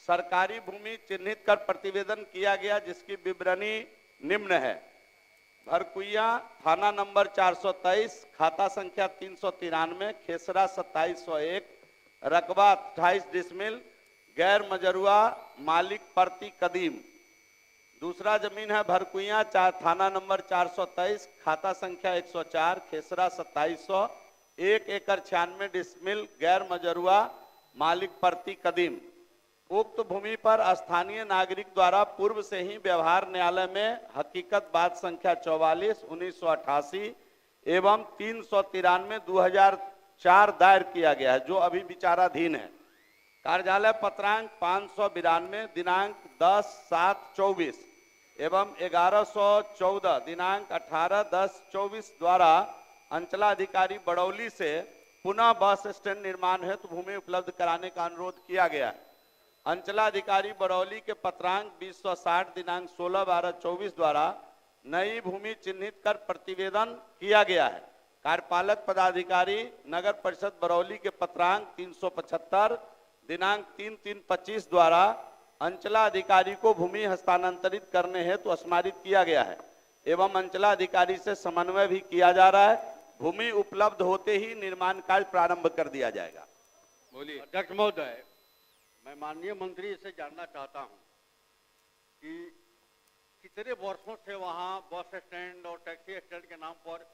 Speaker 6: सरकारी भूमि चिन्हित कर प्रतिवेदन किया गया, जिसकी विवरणी निम्न है। भरकुइया, थाना नंबर 423, खाता संख्या 393, खेसरा 2701, रकबा 28 डिसमिल, गैर मजरुआ, मालिक प्रति कदीम। दूसरा जमीन है भरकुइया, थाना नंबर 423, खाता संख्या 104, खेसरा 2700, 1 एकड़ 96 डिसमिल, गैर मजरुआ, मालिक प्रति कदीम। उक्त भूमि पर स्थानीय नागरिक द्वारा पूर्व से ही व्यवहार न्यायालय में हकीकत बात संख्या 44/1988 एवं 393/2004 दायर किया गया है, जो अभी विचाराधीन है। कार्यालय पत्रांक 592 दिनांक 10/7/24 एवं 1114 दिनांक 18/10/24 द्वारा अंचलाधिकारी बड़ौली से पुनः बस स्टैंड निर्माण हेतु भूमि उपलब्ध कराने का अनुरोध किया गया है। अंचलाधिकारी बड़ौली के पत्रांक 2060 दिनांक 16/12/24 द्वारा नई भूमि चिन्हित कर प्रतिवेदन किया गया है। कार्यपालक पदाधिकारी नगर परिषद बरौली के पत्रांक 375 दिनांक 3/3/25 द्वारा अंचलाधिकारी को भूमि हस्तांतरित करने हेतु स्मारित किया गया है एवं अंचलाधिकारी से समन्वय भी किया जा रहा है। भूमि उपलब्ध होते ही निर्माण कार्य प्रारंभ कर दिया जाएगा।
Speaker 16: बोलिए। अध्यक्ष महोदय, मैं माननीय मंत्री से जानना चाहता हूं कि कितने वर्षों से वहां बस स्टैंड और टैक्सी स्टैंड के नाम पर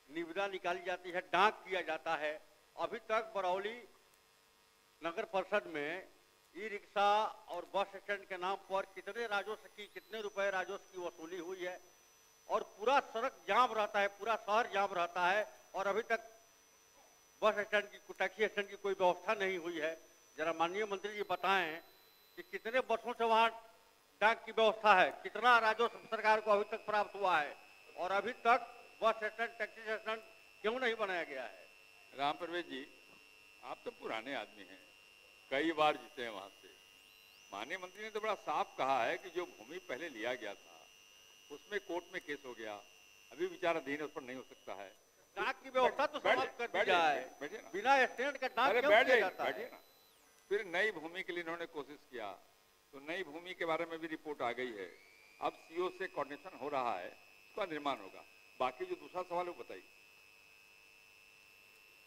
Speaker 16: निविदा निकाली जाती है, डाक किया जाता है। अभी तक बरौली नगर परिषद में ई रिक्शा और बस स्टैंड के नाम पर कितने राजस्व की, कितने रुपए राजस्व की वसूली हुई है और पूरा सड़क जाम रहता है, पूरा शहर जाम रहता है और अभी तक बस स्टैंड की, टैक्सी स्टैंड की कोई व्यवस्था नहीं हुई है। जरा माननीय मंत्री जी बताएं कि कितने वर्षों से वहां डाक की व्यवस्था है, कितना राजस्व सरकार को अभी तक प्राप्त हुआ है और अभी तक बस स्टैंड, टैक्सी स्टैंड क्यों नहीं बनाया गया है?
Speaker 1: राम प्रवेश जी, आप तो पुराने आदमी हैं, कई बार जीते हैं वहां से। माननीय मंत्री ने तो बड़ा साफ कहा है कि जो भूमि पहले लिया गया था उसमें कोर्ट में केस हो गया, अभी विचाराधीन है, उस पर नहीं हो सकता है।
Speaker 16: डाक की व्यवस्था तो समाप्त कर दी जाए, बिना स्टैंड का डाक क्यों किया जाता है?
Speaker 1: फिर नई भूमि के लिए इन्होंने कोशिश किया तो नई भूमि के बारे में भी रिपोर्ट आ गई है। अब सीओ से कोऑर्डिनेशन हो रहा है, उसका निर्माण होगा। बाकी जो दूसरा सवाल है वो बताइए।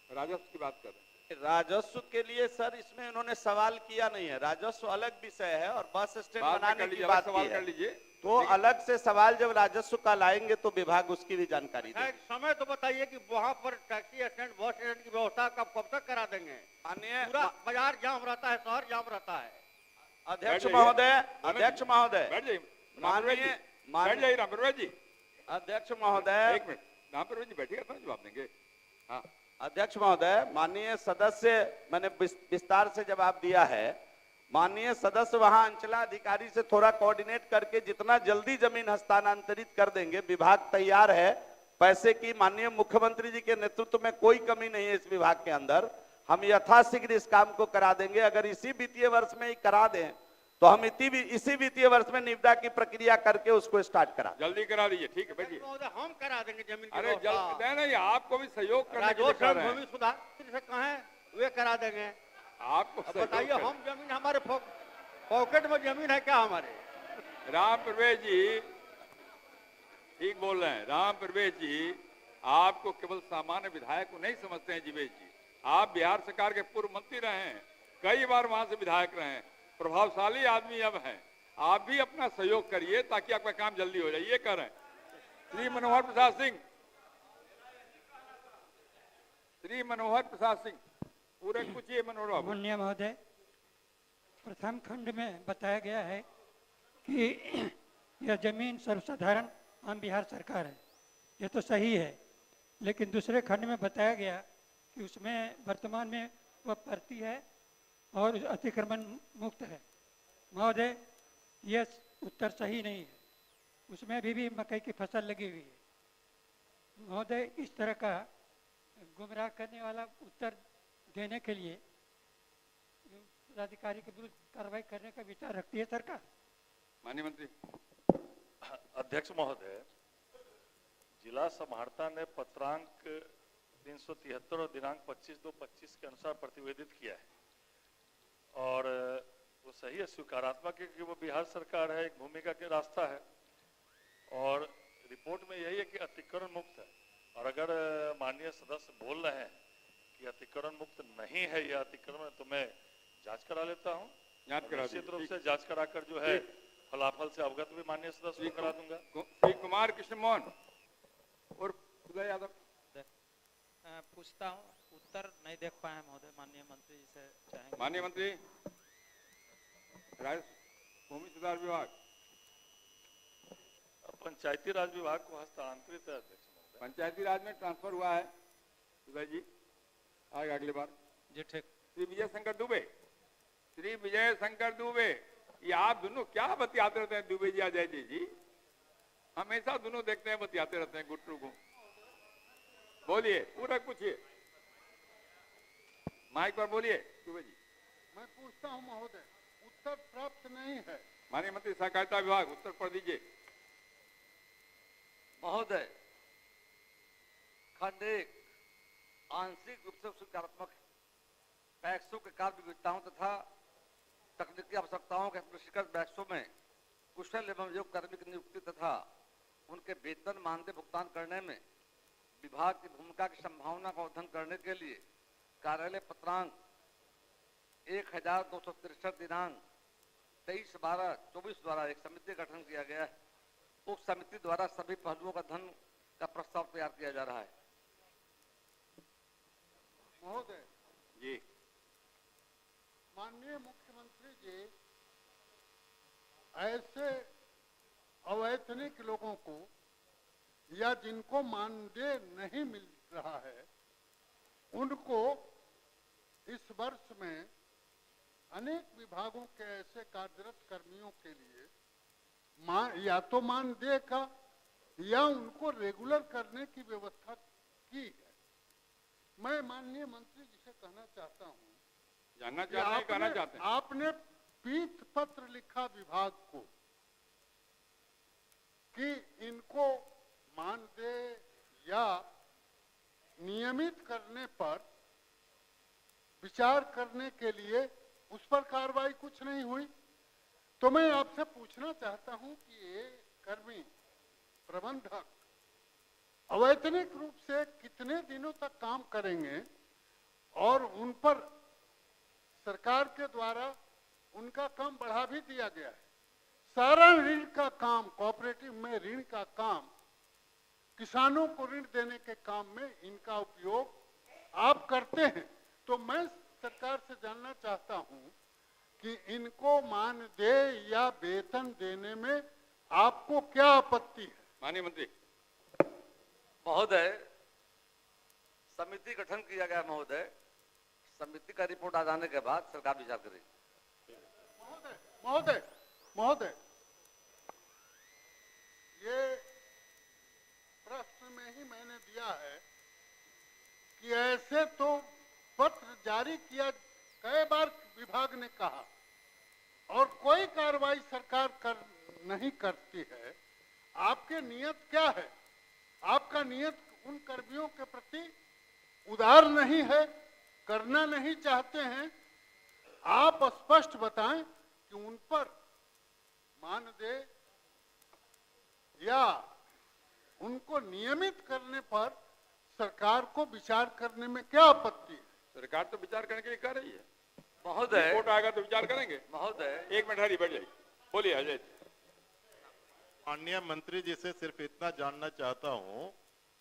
Speaker 1: राजस्व की बात कर रहे हैं।
Speaker 6: राजस्व के लिए सर इसमें उन्होंने सवाल किया नहीं है, राजस्व अलग विषय है और बस स्टैंड बनाने की बात
Speaker 1: सवाल कर लीजिए
Speaker 6: तो अलग से सवाल जब राजस्व का लाएंगे तो विभाग उसकी भी जानकारी देगा।
Speaker 16: समय तो बताइए कि वहाँ पर टैक्सी स्टैंड, बस स्टैंड की व्यवस्था कब तक करा देंगे? पूरा बाजार जाम रहता है, शहर जाम रहता है।
Speaker 6: अध्यक्ष महोदय, अध्यक्ष महोदय,
Speaker 1: माननीय रामप्रवेश जी,
Speaker 6: अध्यक्ष महोदय,
Speaker 1: एक मिनट, रामप्रवेश जी बैठिएगा तो जवाब देंगे। हाँ
Speaker 6: अध्यक्ष महोदय, माननीय सदस्य, मैंने विस्तार से जवाब दिया है। माननीय सदस्य वहां अंचलाधिकारी से थोड़ा कोऑर्डिनेट करके जितना जल्दी जमीन हस्तांतरित कर देंगे, विभाग तैयार है। पैसे की माननीय मुख्यमंत्री जी के नेतृत्व में कोई कमी नहीं है इस विभाग के अंदर। हम यथाशीघ्र इस काम को करा देंगे। अगर इसी वित्तीय वर्ष में ही करा दें तो हम इसी वित्तीय वर्ष में निविदा की प्रक्रिया करके उसको स्टार्ट करा,
Speaker 1: जल्दी करा दीजिए। ठीक है बैठिए।
Speaker 16: हम करा देंगे जमीन।
Speaker 1: अरे जल्दी नहीं, आपको भी सहयोग करने के लिए कह रहे हैं।
Speaker 16: भूमि सुधार से कहाँ है, वे करा देंगे।
Speaker 1: आपको
Speaker 16: बताइए, हम जमीन, हमारे पॉकेट में जमीन है क्या हमारे?
Speaker 1: राम प्रवेश जी ठीक बोल रहे हैं। राम प्रवेश जी आपको केवल सामान्य विधायक को नहीं समझते हैं। जीवेश जी, आप बिहार सरकार के पूर्व मंत्री रहे हैं, कई बार वहां से विधायक रहे हैं, प्रभावशाली आदमी अब हैं। आप भी अपना सहयोग करिए ताकि आपका काम जल्दी हो जाए, ये कह रहे हैं। श्री मनोहर प्रसाद सिंह, श्री मनोहर प्रसाद सिंह, पूरे पूछिए। मनोहर बाबू।
Speaker 17: माननीय महोदय, प्रथम खंड में बताया गया है कि यह जमीन सर्वसाधारण आम बिहार सरकार है, यह तो सही है। लेकिन दूसरे खंड में बताया गया कि उसमें वर्तमान में वह परती है और अतिक्रमण मुक्त है। महोदय, यह उत्तर सही नहीं है, उसमें भी मकई की फसल लगी हुई है। महोदय, इस तरह का गुमराह करने वाला उत्तर देने के लिए अधिकारी के विरुद्ध कार्रवाई करने का विचार रखती है सरकार?
Speaker 1: माननीय मंत्री।
Speaker 8: अध्यक्ष महोदय, जिला समाहर्ता ने पत्रांक 373 और दिनांक 25/2/25 के अनुसार प्रतिवेदित किया है और वो सही है, स्वीकारात्मक है कि वो बिहार सरकार है, एक भूमिका के रास्ता है और रिपोर्ट में यही है कि अतिक्रमण मुक्त है। और अगर माननीय सदस्य बोल रहे हैं कि अतिक्रमण मुक्त नहीं है या अतिक्रमण, तो मैं जांच करा लेता हूं।
Speaker 1: जांच करा
Speaker 8: निश्चित रूप से जांच कराकर जो है फलाफल से अवगत भी माननीय सदस्य को करा दूंगा।
Speaker 1: श्री कुमार कृष्ण मोहन और उदय यादव।
Speaker 7: पूछता हूँ, उत्तर नहीं देख पाए महोदय, माननीय मंत्री जी से चाहेंगे।
Speaker 1: माननीय मंत्री, भूमि सुधार विभाग,
Speaker 8: पंचायती राज विभाग को हस्तांतरित है अध्यक्ष महोदय।
Speaker 1: पंचायती राज में ट्रांसफर हुआ है। उदय जी आएगा अगली बार।
Speaker 7: जी ठीक।
Speaker 1: श्री विजय शंकर दुबे, श्री विजय शंकर दुबे, ये आप दोनों क्या बतियाते रहते हैं? दुबे जी, अजय जी हमेशा दोनों देखते हैं, बतियाते रहते हैं गुट्टू को। बोलिए, पूरा पूछिए, माइक पर बोलिए दुबे जी।
Speaker 14: मैं पूछता हूं महोदय, उत्तर प्राप्त नहीं है।
Speaker 1: माननीय मंत्री सहकारिता विभाग, उत्तर पर दीजिए।
Speaker 3: महोदय, खंड 1 आंशिक रूप से स्वीकारात्मक पैक्सों के कार्य विविधताओं तथा तकनीकी आवश्यकताओं के दृष्टिगत पैक्सों में कुशल एवं योग्य कर्मी की नियुक्ति तथा उनके वेतन मानदेय भुगतान करने में विभाग की भूमिका की संभावना का अध्ययन करने के लिए कार्यालय पत्रांक 1263 दिनांक 23/12/24 द्वारा एक समिति का गठन किया गया है। उस समिति द्वारा सभी पहलुओं का अध्ययन का प्रस्ताव तैयार किया जा रहा है।
Speaker 14: महोदय
Speaker 1: जी,
Speaker 14: माननीय मुख्यमंत्री जी ऐसे अवैतनिक लोगों को या जिनको मानदेय नहीं मिल रहा है उनको इस वर्ष में अनेक विभागों के ऐसे कार्यरत कर्मियों के लिए या तो मानदेय का या उनको रेगुलर करने की व्यवस्था की है। मैं माननीय मंत्री जी से कहना चाहता हूं,
Speaker 1: जानना चाहते हैं, कहना चाहते हैं।
Speaker 14: आपने पीठ पत्र लिखा विभाग को कि इनको मानदेय या नियमित करने पर विचार करने के लिए उस पर कार्रवाई कुछ नहीं हुई। तो मैं आपसे पूछना चाहता हूं कि ये कर्मी प्रबंधक अवैतनिक रूप से कितने दिनों तक काम करेंगे और उन पर सरकार के द्वारा उनका काम बढ़ा भी दिया गया है। सारा ऋण का काम, कोऑपरेटिव में ऋण का काम, किसानों को ऋण देने के काम में इनका उपयोग आप करते हैं। तो मैं सरकार से जानना चाहता हूं कि इनको मानदेय या वेतन देने में आपको क्या आपत्ति है?
Speaker 1: माननीय मंत्री
Speaker 3: महोदय, समिति गठन किया गया महोदय, समिति का रिपोर्ट आ जाने के बाद सरकार विचार करेगी।
Speaker 14: महोदय महोदय, ये प्रश्न में ही मैंने दिया है कि ऐसे तो पत्र जारी किया कई बार विभाग ने कहा और कोई कार्रवाई सरकार नहीं करती है। आपके नियत क्या है? आपका नियत उन कर्मियों के प्रति उदार नहीं है, करना नहीं चाहते हैं? आप स्पष्ट बताएं कि उन पर मानदेय या उनको नियमित करने पर सरकार को विचार करने में क्या आपत्ति है?
Speaker 1: सरकार तो विचार करने के लिए कर रही है
Speaker 3: महोदय।
Speaker 1: रिपोर्ट आएगा तो विचार करेंगे
Speaker 3: महोदय,
Speaker 1: एक मिनट हरी, बैठ जाइए। बोलिए अजय।
Speaker 2: माननीय मंत्री जी से सिर्फ इतना जानना चाहता हूं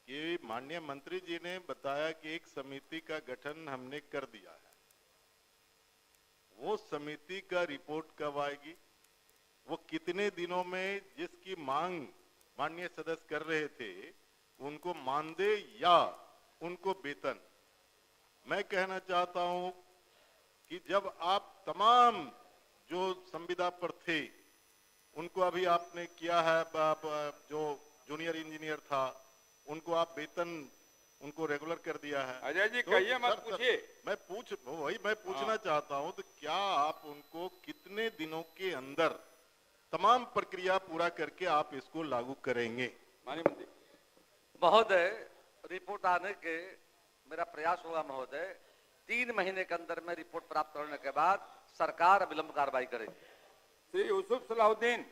Speaker 2: कि माननीय मंत्री जी ने बताया कि एक समिति का गठन हमने कर दिया है। वो समिति का रिपोर्ट कब आएगी? वो कितने दिनों में जिसकी मांग माननीय सदस्य कर रहे थे उनको मानदेय या उनको वेतन? मैं कहना चाहता हूं कि जब आप तमाम जो संविदा पर थे उनको अभी आपने किया है, जो जूनियर इंजीनियर था उनको आप वेतन उनको रेगुलर कर दिया है।
Speaker 1: अजय जी
Speaker 2: तो
Speaker 1: कहिए, मत पूछिए।
Speaker 2: मैं पूछना चाहता हूं तो क्या आप उनको कितने दिनों के अंदर तमाम प्रक्रिया पूरा करके आप इसको लागू करेंगे?
Speaker 1: माननीय मंत्री
Speaker 3: महोदय, रिपोर्ट आने के मेरा प्रयास होगा महोदय। 3 महीने के अंदर में रिपोर्ट प्राप्त करने के बाद सरकार अविलंब कार्रवाई करेगी।
Speaker 1: श्री यूसुफ सलाहुद्दीन,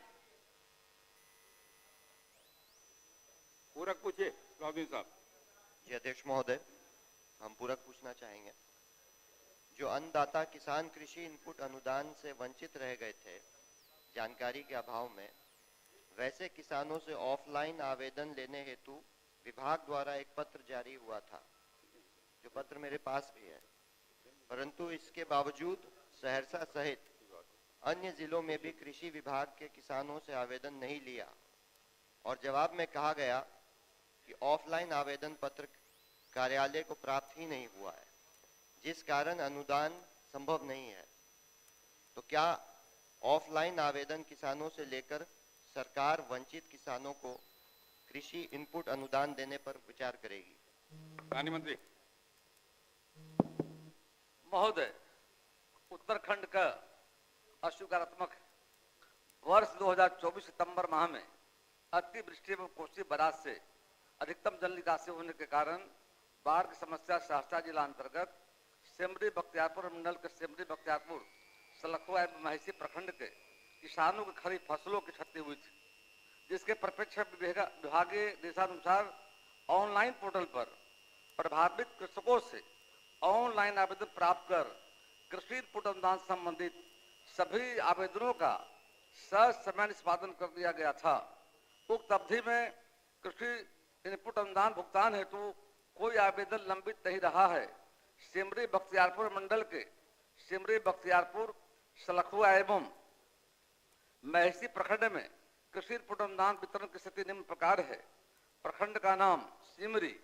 Speaker 1: पूरक पूछिए। सलाहुद्दीन साहब।
Speaker 18: जी अध्यक्ष महोदय, हम पूरक पूछना चाहेंगे। जो अन्नदाता किसान कृषि इनपुट अनुदान से वंचित रह गए थे जानकारी के अभाव में, वैसे किसानों से ऑफलाइन आवेदन लेने हेतु विभाग द्वारा एक पत्र जारी हुआ था, जो पत्र मेरे पास भी है, परंतु इसके बावजूद सहरसा सहित अन्य जिलों में भी कृषि विभाग के किसानों से आवेदन नहीं लिया और जवाब में कहा गया कि ऑफलाइन आवेदन पत्र कार्यालय को प्राप्त ही नहीं हुआ है, जिस कारण अनुदान संभव नहीं है, तो क्या ऑफलाइन आवेदन किसानों से लेकर सरकार वंचित किसानों को कृषि इनपुट अनुदान देने पर विचार करेगी?
Speaker 1: माननीय मंत्री।
Speaker 3: महोदय, उत्तराखंड का अस्वीकारात्मक है। वर्ष 2024 सितंबर माह में अतिवृष्टि एवं कोसी बराज से अधिकतम जल निकासी होने के कारण बाढ़ की समस्या सहरसा जिला अंतर्गत सिमरी बख्तियारपुर मंडल के सिमरी बख्तियारपुर सलखुआ एवं महिषी प्रखंड के किसानों की खरीफ फसलों की क्षति हुई थी, जिसके परिप्रेक्ष्य विभागीय दिशानुसार ऑनलाइन पोर्टल पर प्रभावित कृषकों से ऑनलाइन आवेदन प्राप्त कर कृषि इनपुट अनुदान संबंधित सभी आवेदनों का ससमय निष्पादन कर दिया गया था। उक्त अवधि में कृषि इनपुट अनुदान भुगतान हेतु कोई आवेदन लंबित नहीं रहा है। सिमरी बख्तियारपुर मंडल के सिमरी बख्तियारपुर सलखुआ एवं महिषी प्रखंड में कृषि इनपुट अनुदान वितरण की स्थिति निम्न प्रकार है। प्रखंड का नाम सिमरी,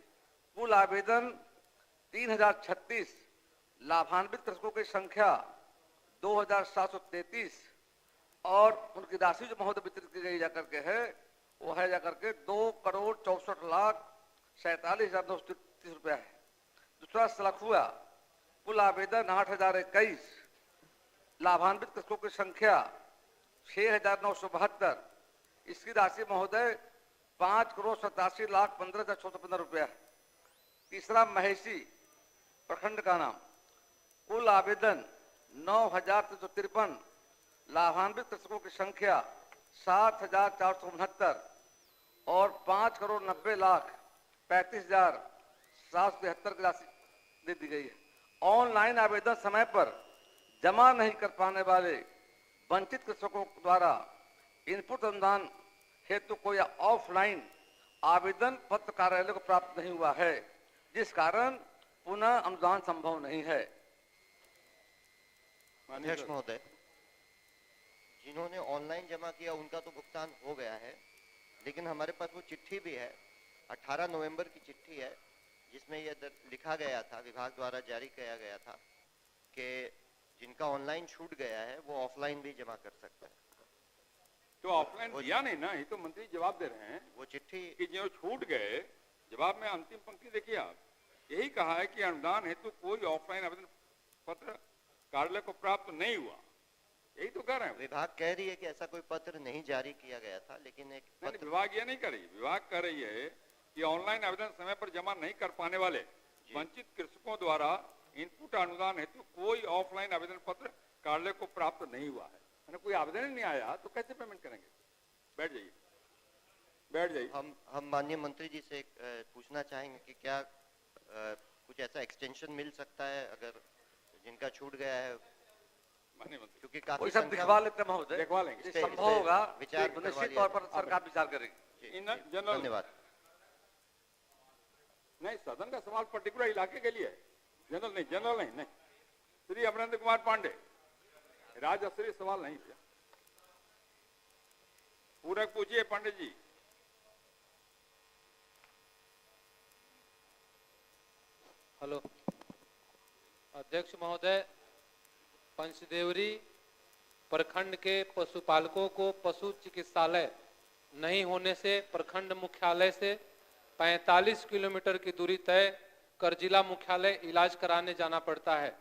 Speaker 3: कुल आवेदन 3036, लाभान्वित कृषकों की संख्या 2733 और उनकी राशि जो महोदय वितरित की गई जाकर के है वो है जाकर के 2,64,47,930 रुपया है। दूसरा सलखुआ, कुल आवेदन 8,021, लाभान्वित कृषकों की संख्या 6,972, इसकी राशि महोदय 5,87,15,615 रुपया है। तीसरा महिषी प्रखंड का नाम, कुल आवेदन 9,353, लाभान्वित कृषकों की संख्या 7,469 और 5,90,35,773 की राशि दे दी गई है। ऑनलाइन आवेदन समय पर जमा नहीं कर पाने वाले वंचित कृषकों द्वारा इनपुट अनुदान हेतु कोई ऑफलाइन आवेदन पत्र कार्यालय को प्राप्त नहीं हुआ है, जिस कारण पुनः अनुदान संभव नहीं है।
Speaker 18: अध्यक्ष महोदय, जिन्होंने ऑनलाइन जमा किया उनका तो भुगतान हो गया है, लेकिन हमारे पास वो चिट्ठी भी है, 18 नवंबर की चिट्ठी है, जिसमें यह लिखा गया था, विभाग द्वारा जारी किया गया था कि जिनका ऑनलाइन छूट गया है वो ऑफलाइन भी जमा कर सकता है।
Speaker 1: तो ऑफलाइन दिया नहीं ना, ये तो मंत्री जवाब दे रहे हैं।
Speaker 18: वो चिट्ठी
Speaker 1: कि जो छूट गए, जवाब में अंतिम पंक्ति देखिए आप, यही कहा है कि अनुदान हेतु कोई ऑफलाइन आवेदन पत्र कार्यालय को प्राप्त नहीं हुआ, यही तो कह रहे हैं।
Speaker 18: विभाग कह रही है कि ऐसा कोई पत्र नहीं जारी किया गया था, लेकिन एक
Speaker 1: नहीं, विभाग ये नहीं कर रही, विभाग कह रही है कि ऑनलाइन आवेदन समय पर जमा नहीं कर पाने वाले वंचित कृषकों द्वारा इनपुट अनुदान हेतु कोई ऑफलाइन आवेदन पत्र कार्यालय को प्राप्त नहीं हुआ है। मैंने कोई आवेदन ही नहीं आया तो कैसे पेमेंट करेंगे? बैठ जाइए, बैठ जाइए।
Speaker 18: हम माननीय मंत्री जी से पूछना चाहेंगे कि क्या कुछ ऐसा एक्सटेंशन मिल सकता है अगर जिनका छूट गया है, क्योंकि काफी
Speaker 3: सब दिखवा लेते हैं महोदय,
Speaker 1: दिखवा लेंगे,
Speaker 3: संभव होगा
Speaker 18: विचार
Speaker 3: निश्चित तौर पर सरकार विचार करेगी।
Speaker 18: धन्यवाद।
Speaker 1: नहीं, सदन का सवाल पर्टिकुलर इलाके के लिए है, जनरल नहीं, जनरल नहीं। श्री अमरेंद्र कुमार पांडे, राजस्त्रीय सवाल नहीं किया, पूरक पूछिए पांडे जी।
Speaker 19: हेलो अध्यक्ष महोदय, पंचदेवरी प्रखंड के पशुपालकों को पशु चिकित्सालय नहीं होने से प्रखंड मुख्यालय से 45 किलोमीटर की दूरी तय कर जिला मुख्यालय इलाज कराने जाना पड़ता है।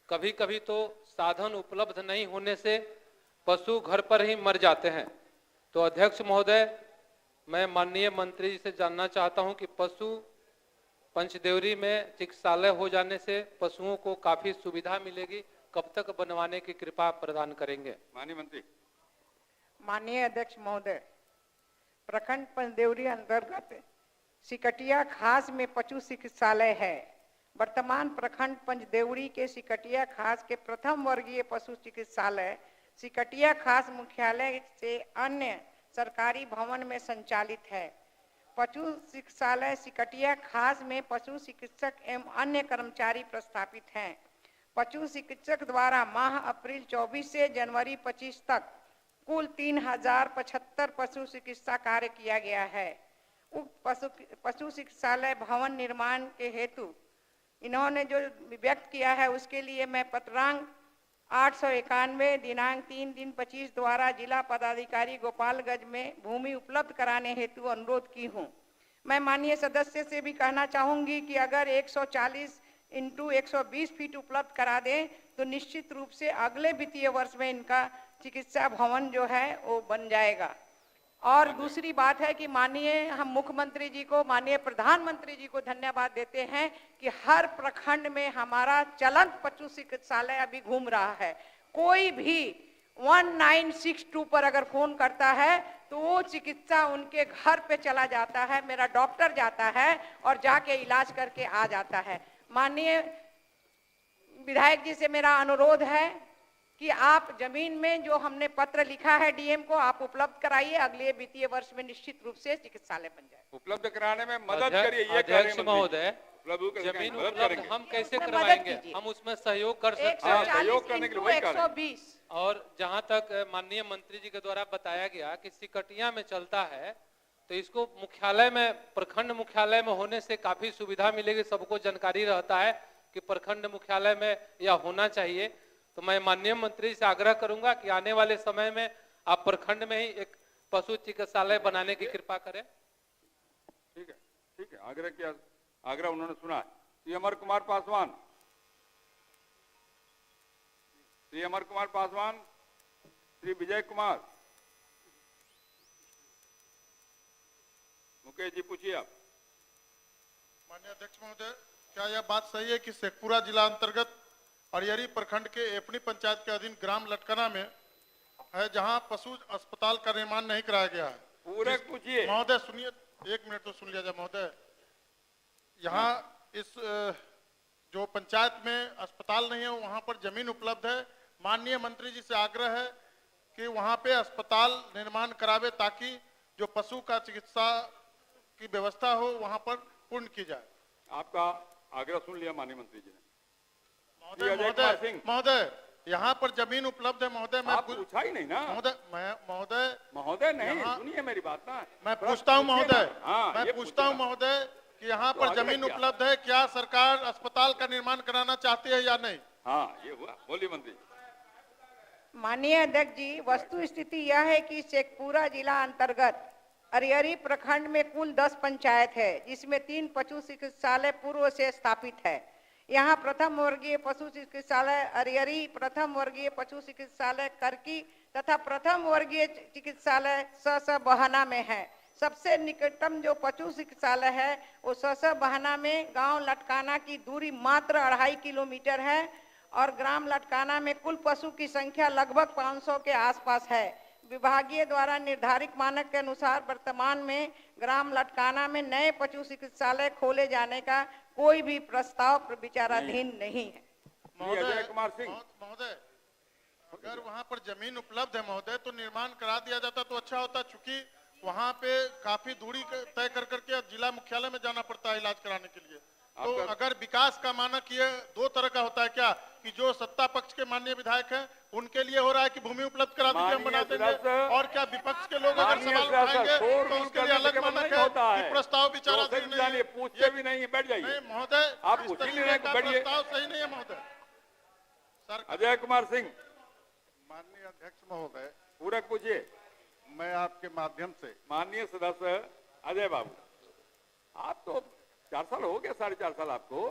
Speaker 19: कभी कभी तो साधन उपलब्ध नहीं होने से पशु घर पर ही मर जाते हैं। तो अध्यक्ष महोदय, मैं माननीय मंत्री जी से जानना चाहता हूं कि पशु पंचदेवरी में चिकित्सालय हो जाने से पशुओं को काफी सुविधा मिलेगी, कब तक बनवाने की कृपा प्रदान करेंगे?
Speaker 1: माननीय मंत्री।
Speaker 10: माननीय अध्यक्ष महोदय, प्रखंड पंचदेवरी अंतर्गत सिकटिया खास में पशु चिकित्सालय है। वर्तमान प्रखंड पंचदेवरी के सिकटिया खास के प्रथम वर्गीय पशु चिकित्सालय सिकटिया खास मुख्यालय से अन्य सरकारी भवन में संचालित है। पशु चिकित्सालय सिकटिया खास में पशु चिकित्सक एवं अन्य कर्मचारी प्रस्थापित हैं। पशु चिकित्सक द्वारा माह अप्रैल 24 से जनवरी 25 तक कुल 3075 पशु चिकित्सा कार्य किया गया है। उक्त पशु चिकित्सालय भवन निर्माण के हेतु इन्होंने जो व्यक्त किया है उसके लिए मैं पत्रांक 891 दिनांक 3/3/25 द्वारा जिला पदाधिकारी गोपालगंज में भूमि उपलब्ध कराने हेतु अनुरोध की हूँ। मैं माननीय सदस्य से भी कहना चाहूंगी कि अगर 140 × 120 फीट उपलब्ध करा दें तो निश्चित रूप से अगले वित्तीय वर्ष में इनका चिकित्सा भवन जो है वो बन जाएगा। और दूसरी बात है कि माननीय हम मुख्यमंत्री जी को, माननीय प्रधानमंत्री जी को धन्यवाद देते हैं कि हर प्रखंड में हमारा चलंत पशु चिकित्सालय अभी घूम रहा है। कोई भी 1962 पर अगर फोन करता है तो वो चिकित्सा उनके घर पे चला जाता है, मेरा डॉक्टर जाता है और जाके इलाज करके आ जाता है। माननीय विधायक जी से मेरा अनुरोध है कि आप जमीन में जो हमने पत्र लिखा है डीएम को आप उपलब्ध कराइए, अगले वित्तीय वर्ष में निश्चित रूप से चिकित्सालय बन जाए।
Speaker 1: उपलब्ध कराने में मदद करिए। ये
Speaker 19: अध्यक्ष महोदय, जमीन उपलब्ध हम कैसे करवाएंगे? हम उसमें सहयोग कर सकते हैं।
Speaker 1: सहयोग करने के लिए वही कर रहे हैं।
Speaker 19: और जहां तक माननीय मंत्री जी के द्वारा बताया गया कि सिकटिया में चलता है तो इसको मुख्यालय में, प्रखंड मुख्यालय में होने से काफी सुविधा मिलेगी। सबको जानकारी रहता है कि प्रखंड मुख्यालय में यह होना चाहिए। तो मैं माननीय मंत्री से आग्रह करूंगा कि आने वाले समय में आप प्रखंड में ही एक पशु चिकित्सालय बनाने की कृपा करें।
Speaker 1: ठीक है, ठीक है, आग्रह किया, आग्रह उन्होंने सुना है। श्री अमर कुमार पासवान, श्री अमर कुमार पासवान, श्री विजय कुमार, मुकेश जी पूछिए आप।
Speaker 5: माननीय अध्यक्ष महोदय, क्या यह बात सही है कि शेखपुरा जिला अंतर्गत अरियरी प्रखंड के एपनी पंचायत के अधीन ग्राम लटकना में है जहां पशु अस्पताल का निर्माण नहीं कराया गया है?
Speaker 1: पूरे पूछिए
Speaker 5: महोदय, सुनिए, 1 मिनट तो सुन लिया जाए महोदय। यहाँ इस जो पंचायत में अस्पताल नहीं है वहां पर जमीन उपलब्ध है। माननीय मंत्री जी से आग्रह है कि वहां पे अस्पताल निर्माण करावे ताकि जो पशु का चिकित्सा की व्यवस्था हो वहां पर पूर्ण की जाए।
Speaker 1: आपका आग्रह सुन लिया माननीय मंत्री जी ने।
Speaker 5: महोदय, यहाँ पर जमीन उपलब्ध है महोदय। मैं
Speaker 1: पूछा ही नहीं ना
Speaker 5: महोदय
Speaker 1: नहीं, सुनिए मेरी बात ना।
Speaker 5: मैं पूछता हूँ महोदय, मैं पूछता हूँ महोदय कि यहाँ पर जमीन उपलब्ध है, क्या सरकार अस्पताल का निर्माण कराना चाहती है या नहीं?
Speaker 1: हाँ, ये हुआ। बोलिए मंत्री।
Speaker 10: माननीय अध्यक्ष जी, वस्तु स्थिति यह है कि शेखपुरा जिला अंतर्गत अरियरी प्रखंड में कुल 10 पंचायत है जिसमें 3 पशु चिकित्सालय पूर्व से स्थापित है। यहाँ प्रथम वर्गीय पशु चिकित्सालय अरियरी, प्रथम वर्गीय पशु चिकित्सालय करकी तथा प्रथम वर्गीय चिकित्सालय स बहाना में है। सबसे निकटतम जो पशु चिकित्सालय है वो स बहाना में गांव लटकाना की दूरी मात्र 2.5 किलोमीटर है और ग्राम लटकाना में कुल पशु की संख्या लगभग 500 के आसपास है। विभागीय द्वारा निर्धारित मानक के अनुसार वर्तमान में ग्राम लटकाना में नए पशु चिकित्सालय खोले जाने का कोई भी प्रस्ताव विचाराधीन नहीं है।
Speaker 5: महोदय, अगर वहां पर जमीन उपलब्ध है महोदय तो निर्माण करा दिया जाता तो अच्छा होता, चूंकि वहां पे काफी दूरी तय कर करके जिला मुख्यालय में जाना पड़ता है इलाज कराने के लिए। तो अगर विकास का मानक ये 2 तरह का होता है क्या कि जो सत्ता पक्ष के माननीय विधायक हैं उनके लिए हो रहा है कि भूमि उपलब्ध करा दीजिए हम बना देंगे, और क्या विपक्ष के लोग अगर सवाल उठाएंगे तो उसके लिए अलग मानक है कि प्रस्ताव विचाराधीन नहीं है?
Speaker 1: पूछते भी नहीं, बैठ जाइए।
Speaker 5: नहीं महोदय,
Speaker 1: आप
Speaker 5: इस
Speaker 1: पूछ ही
Speaker 5: तरीके
Speaker 1: नहीं,
Speaker 5: का
Speaker 1: बैठिए।
Speaker 5: प्रस्ताव सही नहीं है महोदय।
Speaker 1: अजय कुमार सिंह।
Speaker 14: माननीय अध्यक्ष महोदय,
Speaker 1: पूरक पूछिए।
Speaker 14: मैं आपके माध्यम से
Speaker 1: माननीय सदस्य अजय बाबू, आप तो 4 साल हो गया, 4.5 साल, आपको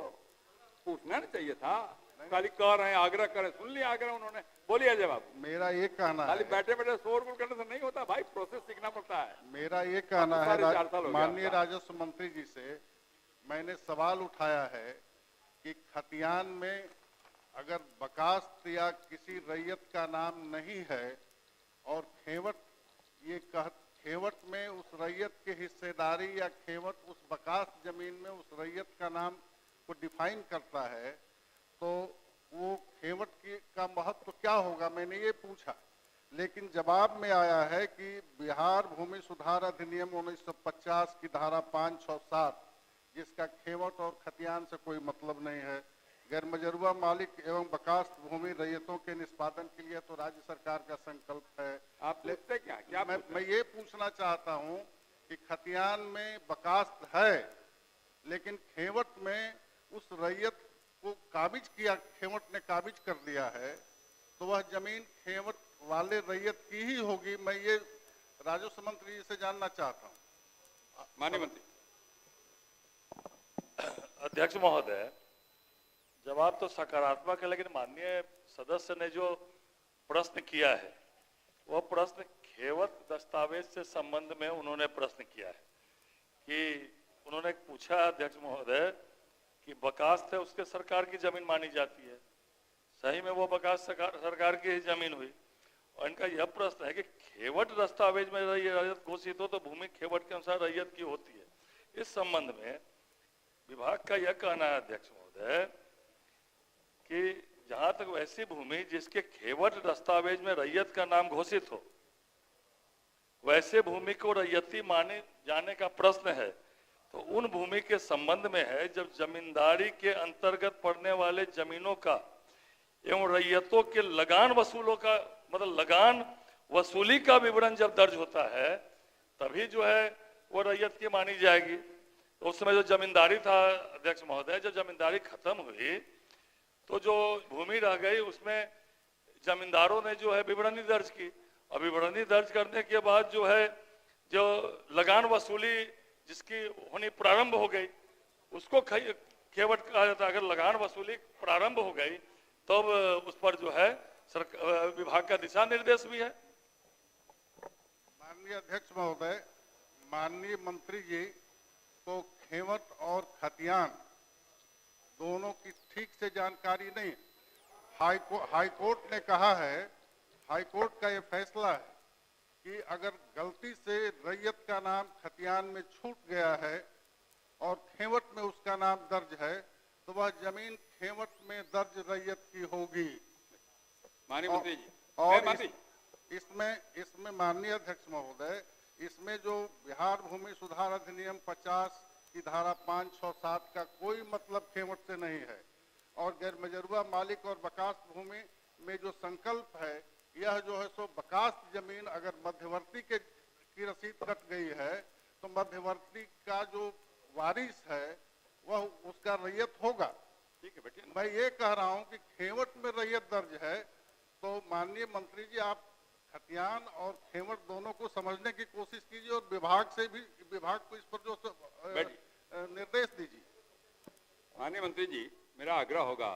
Speaker 1: पूछना नहीं चाहिए था। खाली कह रहे हैं, आग्रह करें, सुन लिया आग्रह उन्होंने। बोलिए अजय बाबू।
Speaker 14: मेरा ये कहना
Speaker 1: खाली
Speaker 14: है,
Speaker 1: बैठे बैठे शोरगुल करने से नहीं होता भाई, प्रोसेस सीखना पड़ता है।
Speaker 14: मेरा ये कहना है,
Speaker 1: 4 साल हो गया।
Speaker 14: माननीय राजस्व मंत्री जी से मैंने सवाल उठाया है कि खतियान में अगर बकास्त या किसी रैयत का नाम नहीं है और खेवट में उस रैयत की हिस्सेदारी या खेवट उस बकास्त जमीन में उस रैयत का नाम को डिफाइन करता है, तो वो खेवट का महत्व क्या होगा, मैंने ये पूछा। लेकिन जवाब में आया है कि बिहार भूमि सुधार अधिनियम 1950 की धारा 5, 6, 7 जिसका खेवट और खतियान से कोई मतलब नहीं है, गैर मजरूआ मालिक एवं बकास्त भूमि रैयतों के निष्पादन के लिए तो राज्य सरकार का संकल्प है।
Speaker 1: आप पूछते क्या
Speaker 14: मैं ये पूछना चाहता हूँ कि खतियान में बकास्त है लेकिन खेवट में उस रैयत को काबिज किया, खेवट ने काबिज कर दिया है, तो वह जमीन खेवट वाले रैयत की ही होगी। मैं ये राजस्व मंत्री जी से जानना चाहता हूँ।
Speaker 1: माननीय मंत्री।
Speaker 8: अध्यक्ष महोदय, जवाब तो सकारात्मक है, लेकिन माननीय सदस्य ने जो प्रश्न किया है वह प्रश्न खेवट दस्तावेज से संबंध में उन्होंने प्रश्न किया है कि उन्होंने पूछा अध्यक्ष महोदय कि बकास्त है उसके सरकार की जमीन मानी जाती है। सही में वो बकास्त सरकार की ही जमीन हुई। और इनका यह प्रश्न है कि खेवट दस्तावेज में रैयत घोषित हो तो भूमि खेवट के अनुसार रैयत की होती है। इस संबंध में विभाग का यह कहना है अध्यक्ष महोदय कि जहां तक वैसी भूमि जिसके खेवट दस्तावेज में रैयत का नाम घोषित हो, वैसे भूमि को रैयती माने जाने का प्रश्न है, तो उन भूमि के संबंध में है जब जमींदारी के अंतर्गत पड़ने वाले जमीनों का एवं रैयतों के लगान वसूलों का, मतलब लगान वसूली का विवरण जब दर्ज होता है तभी जो है वो रैयत की मानी जाएगी। तो उस समय जो जमींदारी था अध्यक्ष महोदय, जब जमींदारी खत्म हुई तो जो भूमि रह गई उसमें जमींदारों ने जो है विवरणी दर्ज की, और विवरणी दर्ज करने के बाद जो है जो लगान वसूली जिसकी होनी प्रारंभ हो गई उसको खेवट कहा जाता है। अगर लगान वसूली प्रारंभ हो गई तब उस पर जो है विभाग का दिशा निर्देश भी है।
Speaker 14: माननीय अध्यक्ष महोदय, माननीय मंत्री जी को खेवट और खतियान दोनों की ठीक से जानकारी नहीं। हाईकोर्ट ने कहा है, हाईकोर्ट का ये फैसला है कि अगर गलती से रैयत का नाम खतियान में छूट गया है और खेवट में उसका नाम दर्ज है तो वह जमीन खेवट में दर्ज रैयत की होगी।
Speaker 1: माननीय मंत्री जी,
Speaker 14: और इसमें माननीय अध्यक्ष महोदय, इसमें जो बिहार भूमि सुधार अधिनियम 50 की धारा 5, 6, 7 का कोई मतलब खेवट से नहीं है। और गैर मजरूआ मालिक और बकास्त भूमि में जो संकल्प है, यह जो है सो बकास्त जमीन अगर मध्यवर्ती की रसीद कट गई है तो मध्यवर्ती का जो वारिस है वह उसका रैयत होगा।
Speaker 1: ठीक है बेटे,
Speaker 14: मैं ये कह रहा हूं कि खेवट में रैयत दर्ज है, तो माननीय मंत्री जी आप खतियान और खेवट दोनों को समझने की कोशिश कीजिए और विभाग को इस पर जो निर्देश दीजिए।
Speaker 1: माननीय मंत्री जी, मेरा आग्रह होगा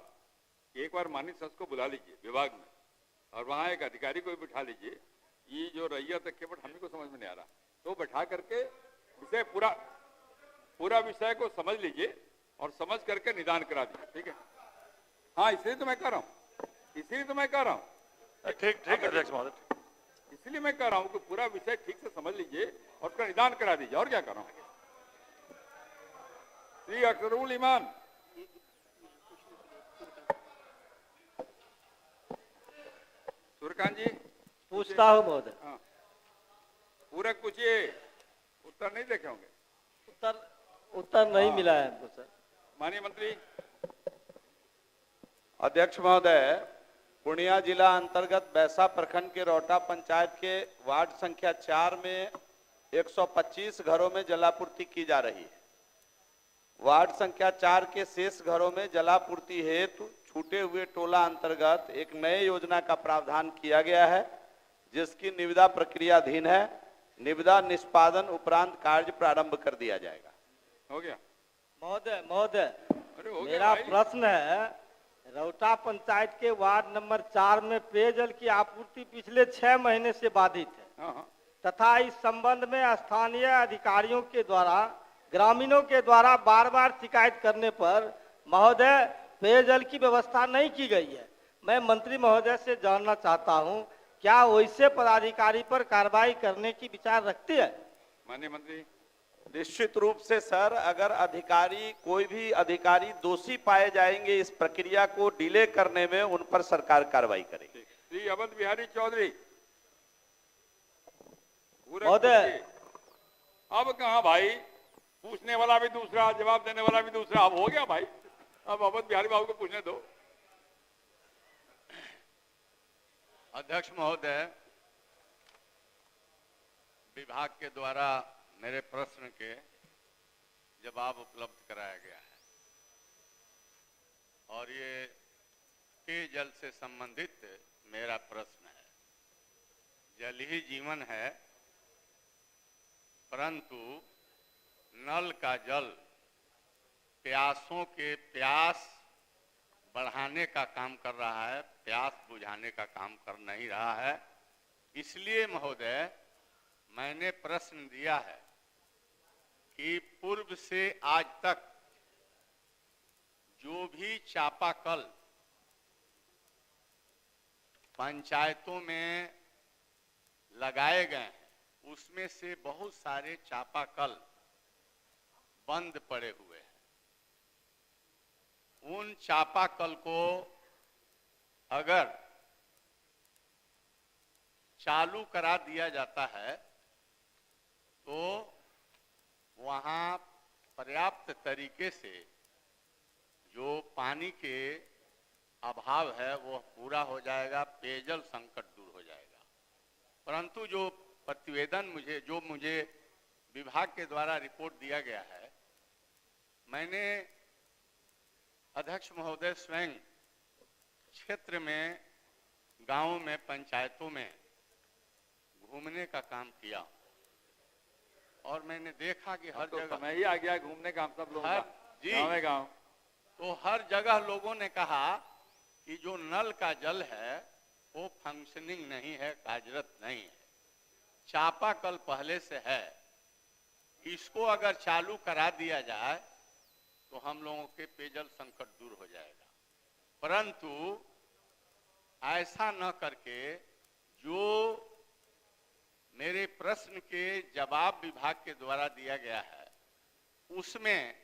Speaker 1: कि एक बार माननीय सदस्य को बुला लीजिए विभाग में और वहाँ एक अधिकारी को भी बिठा लीजिए। ये जो रैयत है खेवट हमें को समझ में नहीं आ रहा, तो बैठा करके विषय पूरा विषय को समझ लीजिए और समझ करके निदान करा दीजिए। ठीक है? हाँ, इसलिए तो मैं कह रहा हूँ,
Speaker 8: ठीक अध्यक्ष महोदय,
Speaker 1: इसलिए मैं कह रहा हूँ कि पूरा विषय ठीक से समझ लीजिए और उसका निदान करा दीजिए। और क्या कर रहा हूँ? श्री अख्तरुल ईमान, सूर्यकांत जी
Speaker 20: पूछता हूँ महोदय।
Speaker 1: हाँ, पूरक पूछिए, उत्तर नहीं देखे होंगे।
Speaker 20: उत्तर नहीं मिला है हमको सर।
Speaker 1: माननीय मंत्री।
Speaker 6: अध्यक्ष महोदय, पूर्णिया जिला अंतर्गत बैसा प्रखंड के रौटा पंचायत के वार्ड संख्या 4 में 125 घरों में जलापूर्ति की जा रही है। वार्ड संख्या 4 के शेष घरों में जलापूर्ति हेतु छूटे हुए टोला अंतर्गत एक नए योजना का प्रावधान किया गया है, जिसकी निविदा प्रक्रियाधीन है। निविदा निष्पादन उपरांत कार्य प्रारंभ कर दिया जाएगा।
Speaker 1: हो गया
Speaker 20: महोदय, मेरा प्रश्न है, रौटा पंचायत के वार्ड नंबर 4 में पेयजल की आपूर्ति पिछले 6 महीने से बाधित है तथा इस संबंध में स्थानीय अधिकारियों के द्वारा ग्रामीणों के द्वारा बार-बार शिकायत करने पर महोदय पेयजल की व्यवस्था नहीं की गई है। मैं मंत्री महोदय से जानना चाहता हूं, क्या वैसे पदाधिकारी पर कार्रवाई करने की विचार रखते हैं?
Speaker 1: माननीय मंत्री।
Speaker 6: निश्चित रूप से सर, अगर कोई भी अधिकारी दोषी पाए जाएंगे इस प्रक्रिया को डिले करने में, उन पर सरकार कार्रवाई करेगी।
Speaker 1: श्री अवध बिहारी चौधरी।
Speaker 20: महोदय,
Speaker 1: अब कहाँ भाई, पूछने वाला भी दूसरा, जवाब देने वाला भी दूसरा, अब हो गया भाई। अब अवध बिहारी बाबू को पूछने दो।
Speaker 2: अध्यक्ष महोदय, विभाग के द्वारा मेरे प्रश्न के जवाब उपलब्ध कराया गया है।
Speaker 15: और ये पेयजल से संबंधित मेरा प्रश्न है। जल ही जीवन है, परंतु नल का जल प्यासों के प्यास बढ़ाने का काम कर रहा है, प्यास बुझाने का काम कर नहीं रहा है। इसलिए महोदय मैंने प्रश्न दिया है कि पूर्व से आज तक जो भी चापाकल पंचायतों में लगाए गए हैं उसमें से बहुत सारे चापाकल बंद पड़े हुए हैं। उन चापाकल को अगर चालू करा दिया जाता है तो वहाँ पर्याप्त तरीके से जो पानी के अभाव है वो पूरा हो जाएगा, पेयजल संकट दूर हो जाएगा। परंतु जो प्रतिवेदन मुझे विभाग के द्वारा रिपोर्ट दिया गया है, मैंने अध्यक्ष महोदय स्वयं क्षेत्र में, गांवों में, पंचायतों में घूमने का काम किया और मैंने देखा कि हर जगह
Speaker 1: समय ही आ गया घूमने का, हम सब लोग
Speaker 15: गाँव तो हर जगह लोगों ने कहा कि जो नल का जल है वो फंक्शनिंग नहीं है, कार्यरत नहीं है। चापाकल पहले से है, इसको अगर चालू करा दिया जाए तो हम लोगों के पेयजल संकट दूर हो जाएगा। परंतु ऐसा न करके जो मेरे प्रश्न के जवाब विभाग के द्वारा दिया गया है उसमें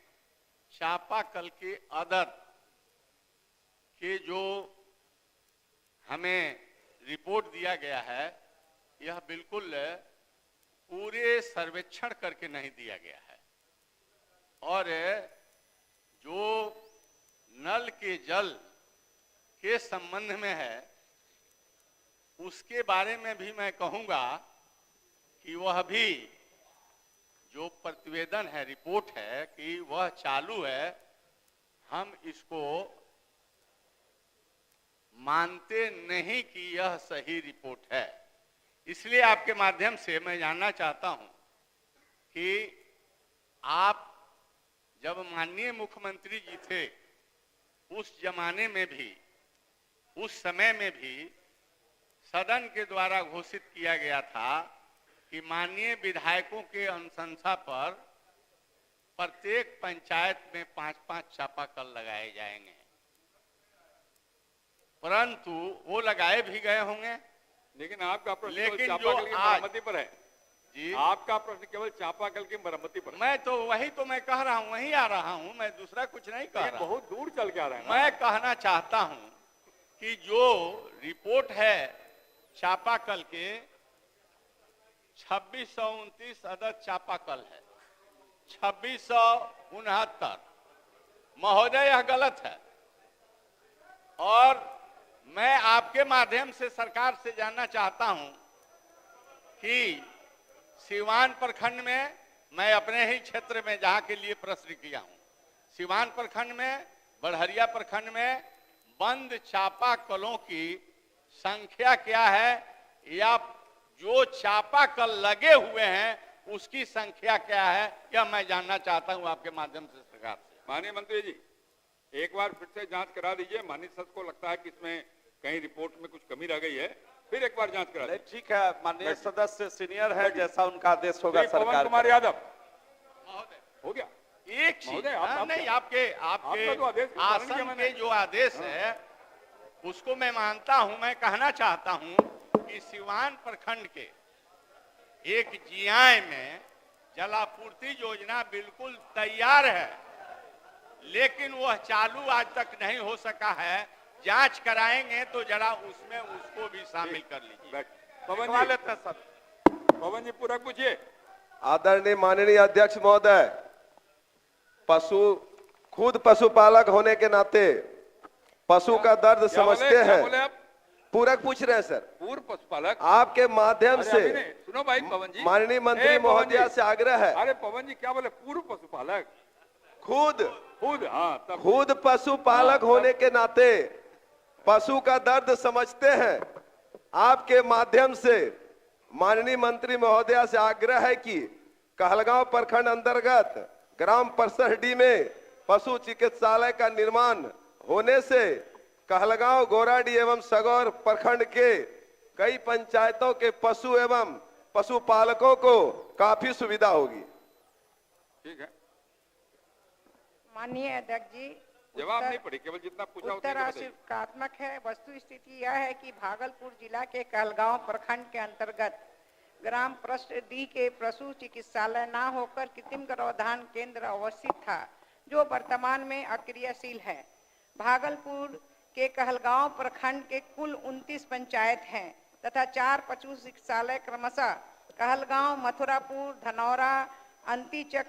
Speaker 15: चापाकल के अदर के जो हमें रिपोर्ट दिया गया है यह बिल्कुल पूरे सर्वेक्षण करके नहीं दिया गया है। और जो नल के जल के संबंध में है उसके बारे में भी मैं कहूंगा कि वह भी जो प्रतिवेदन है, रिपोर्ट है कि वह चालू है, हम इसको मानते नहीं कि यह सही रिपोर्ट है। इसलिए आपके माध्यम से मैं जानना चाहता हूं कि आप जब माननीय मुख्यमंत्री जी थे उस जमाने में भी, उस समय में भी सदन के द्वारा घोषित किया गया था कि माननीय विधायकों के अनुशंसा पर प्रत्येक पंचायत में 5-5 चापाकल लगाए जाएंगे। परंतु वो लगाए भी गए होंगे,
Speaker 1: लेकिन आपका प्रश्न
Speaker 15: लेकिन
Speaker 1: चापाकल की मरम्मति पर है
Speaker 15: जी,
Speaker 1: आपका प्रश्न केवल चापाकल की मरम्मति पर।
Speaker 15: मैं तो वही तो मैं कह रहा हूँ, वही आ रहा हूँ, मैं दूसरा कुछ नहीं कह रहा।
Speaker 1: बहुत दूर चल के आ रहा है।
Speaker 15: मैं कहना चाहता हूँ कि जो रिपोर्ट है चापाकल के 2629 अदर चापाकल है, 2669 महोदय यह गलत है। और मैं आपके माध्यम से सरकार से जानना चाहता हूं कि सिवान प्रखंड में, मैं अपने ही क्षेत्र में जहां के लिए प्रश्न किया हूं, सिवान प्रखंड में, बड़हरिया प्रखंड में बंद चापाकलों की संख्या क्या है या जो चापाकल लगे हुए हैं उसकी संख्या क्या है, यह मैं जानना चाहता हूं आपके माध्यम से सरकार से।
Speaker 1: माननीय मंत्री जी, एक बार फिर से जांच करा दीजिए। माननीय सदस्य को लगता है कि इसमें कहीं रिपोर्ट में कुछ कमी रह गई है, फिर एक बार जांच करा दीजिए।
Speaker 6: ठीक है, माननीय सदस्य सीनियर है, जैसा उनका आदेश होगा सरकार।
Speaker 1: पवन कुमार यादव हो गया।
Speaker 15: एक चीज नहीं, आपके आसन के जो आदेश है उसको मैं मानता हूं। मैं कहना चाहता हूं कि सिवान प्रखंड के एक जियाय में जलापूर्ति योजना बिल्कुल तैयार है, लेकिन वह चालू आज तक नहीं हो सका है। जांच कराएंगे तो जरा उसमें उसको भी शामिल कर लीजिए।
Speaker 1: पवन जी पूरा पूछिए।
Speaker 21: आदरणीय माननीय अध्यक्ष महोदय, खुद पशुपालक होने के नाते पशु का दर्द समझते हैं। पूरक पूछ रहे हैं सर।
Speaker 1: पूर्व पशुपालक
Speaker 21: आपके माध्यम से
Speaker 1: सुनो भाई पवन जी,
Speaker 21: माननीय मंत्री महोदया से आग्रह है।
Speaker 1: अरे पवन जी क्या बोले, पूर्व पशुपालक
Speaker 21: खुद पशुपालक होने के नाते पशु का दर्द समझते हैं। आपके माध्यम से माननीय मंत्री महोदया से आग्रह है कि कहलगांव प्रखंड अंतर्गत ग्राम परसहडी में पशु चिकित्सालय का निर्माण होने से कहलगांव, गोराडी एवं सगौर प्रखंड के कई पंचायतों के पशु एवं पशुपालकों को काफी सुविधा होगी।
Speaker 1: ठीक है,
Speaker 10: माननीय अध्यक्ष जी,
Speaker 1: जवाब नहीं पड़ी, केवल जितना पूछा
Speaker 10: उत्तर आशंकात्मक है। वस्तु स्थिति यह है कि भागलपुर जिला के कहलगांव प्रखंड के अंतर्गत ग्राम परसडी के पशु चिकित्सालय न होकर कृत्रिम गर्भाधान केंद्र अवस्थित था, जो वर्तमान में अक्रियाशील है। भागलपुर के कहलगांव प्रखंड के कुल 29 पंचायत हैं तथा 4 पशु चिकित्सालय क्रमशः कहलगांव, मथुरापुर, धनौरा, अंतिचक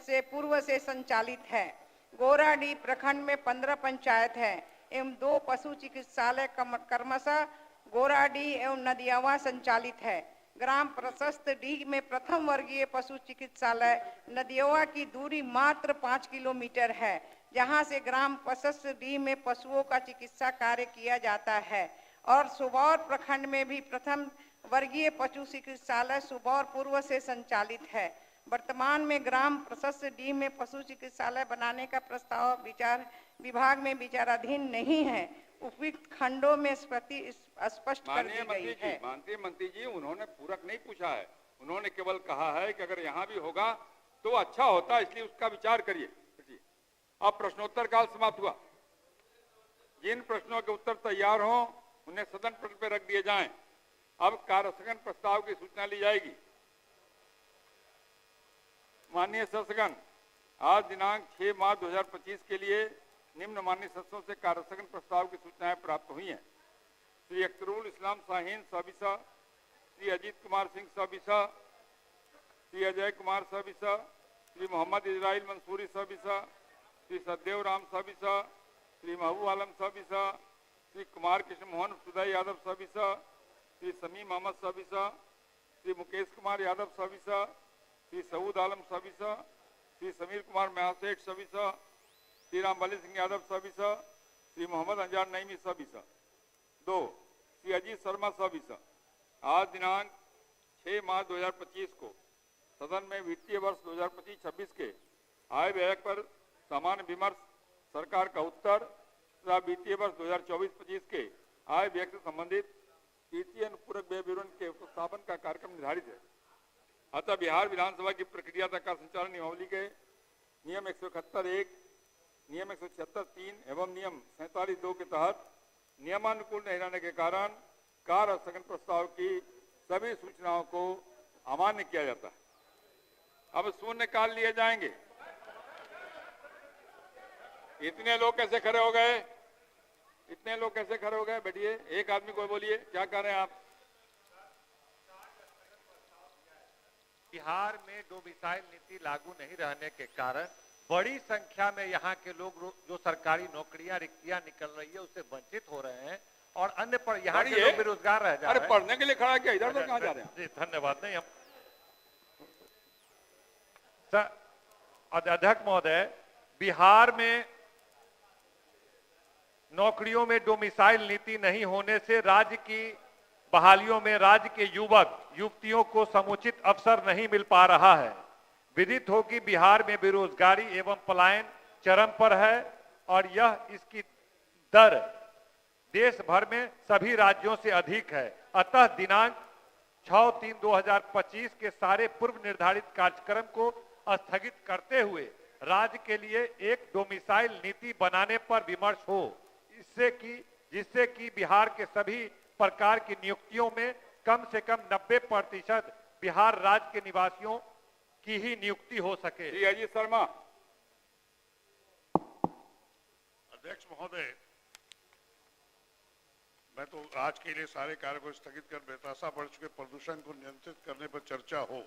Speaker 10: से पूर्व से संचालित है। गोराडी प्रखंड में 15 पंचायत है एवं 2 पशु चिकित्सालय क्रमशः गोराडी एवं नदियावा संचालित है। ग्राम प्रशस्त डी में प्रथम वर्गीय पशु चिकित्सालय नदियावा की दूरी मात्र 5 किलोमीटर है, जहां से ग्राम प्रशस्त डी में पशुओं का चिकित्सा कार्य किया जाता है। और सुबौर प्रखंड में भी प्रथम वर्गीय पशु चिकित्सालय सुबौर पूर्व से संचालित है। वर्तमान में ग्राम प्रशस्त डी में पशु चिकित्सालय बनाने का प्रस्ताव विभाग में विचाराधीन नहीं है। उपयुक्त खंडों में स्पष्ट कर दी गई है।
Speaker 1: माननीय मंत्री जी, उन्होंने पूरक नहीं पूछा है, उन्होंने केवल कहा है कि अगर यहाँ भी होगा तो अच्छा होता, इसलिए उसका विचार करिए। अब प्रश्नोत्तर काल समाप्त हुआ। जिन प्रश्नों के उत्तर तैयार हों उन्हें सदन पटल पर रख दिए जाएं। अब कार्यस्थगन प्रस्ताव की सूचना ली जाएगी। माननीय सदस्यगण, आज दिनांक 6 मार्च 2025 के लिए निम्न माननीय सदस्यों से कार्यस्थगन प्रस्ताव की सूचनाएं प्राप्त हुई हैं। श्री अख्तरुल इस्लाम शाहीन साबिसा, श्री अजीत कुमार सिंह साबिसा, श्री अजय कुमार साबिसा, श्री मोहम्मद इजराइल मंसूरी साबिसा, श्री सदेव राम साबिसा, श्री महबूब आलम साबिसा, श्री कुमार कृष्ण मोहन सुदय यादव साबिसा, श्री समीम अहमद साबिसा, श्री मुकेश कुमार यादव साबिसा, श्री सऊद आलम साबिसा, श्री समीर कुमार महासेठ साबिसा, श्री रामबली सिंह यादव साबिसा, श्री मोहम्मद अंजार नईमी साबिसा। 2, श्री अजीत शर्मा साबिसा। आज दिनांक 6 मार्च 2025 को सदन में वित्तीय वर्ष 2025-26 के आय व्यय पर सामान्य विमर्श, सरकार का उत्तर तथा वित्तीय वर्ष 2024-25 के आय व्यय से संबंधित तृतीय अनुपूरक व्यय विवरण के उपस्थापन का कार्यक्रम निर्धारित है। अतः बिहार विधानसभा की प्रक्रिया का संचालन नियमावली के नियम 171(1), नियम 176(3) एवं नियम 47(2) के तहत नियमानुकूल नहीं रहने के कारण कार्य स्थगन प्रस्ताव की सभी सूचनाओं को अमान्य किया जाता है। अब शून्यकाल लिए जाएंगे। इतने लोग कैसे खड़े हो गए? इतने लोग कैसे खड़े हो गए? बैठिए, एक आदमी को बोलिए, क्या कर रहे हैं आप?
Speaker 4: बिहार में डोमिसाइल नीति लागू नहीं रहने के कारण बड़ी संख्या में यहाँ के लोग जो सरकारी नौकरियां रिक्तियां निकल रही है उससे वंचित हो रहे हैं और अन्य पर यहाँ के लोग बेरोजगार रह जा रहे हैं।
Speaker 1: अरे पढ़ने के लिए खड़ा किया, इधर उधर कहाँ जा रहे हैं?
Speaker 4: जी धन्यवाद। नहीं हम सर अध्यक्ष महोदय, बिहार में नौकरियों में डोमिसाइल नीति नहीं होने से राज्य की बहालियों में राज्य के युवक युवतियों को समुचित अवसर नहीं मिल पा रहा है। विदित हो कि बिहार में बेरोजगारी एवं पलायन चरम पर है और यह इसकी दर देश भर में सभी राज्यों से अधिक है। अतः दिनांक 6/3/2025 के सारे पूर्व निर्धारित कार्यक्रम को स्थगित करते हुए राज्य के लिए एक डोमिसाइल नीति बनाने पर विमर्श हो, जिससे कि बिहार के सभी प्रकार की नियुक्तियों में कम से कम 90% बिहार राज्य के निवासियों की ही नियुक्ति हो सके।
Speaker 1: अजीत शर्मा।
Speaker 14: अध्यक्ष महोदय, मैं तो आज के लिए सारे कार्य को स्थगित कर बेतहाशा बढ़ चुके प्रदूषण को नियंत्रित करने पर चर्चा हो।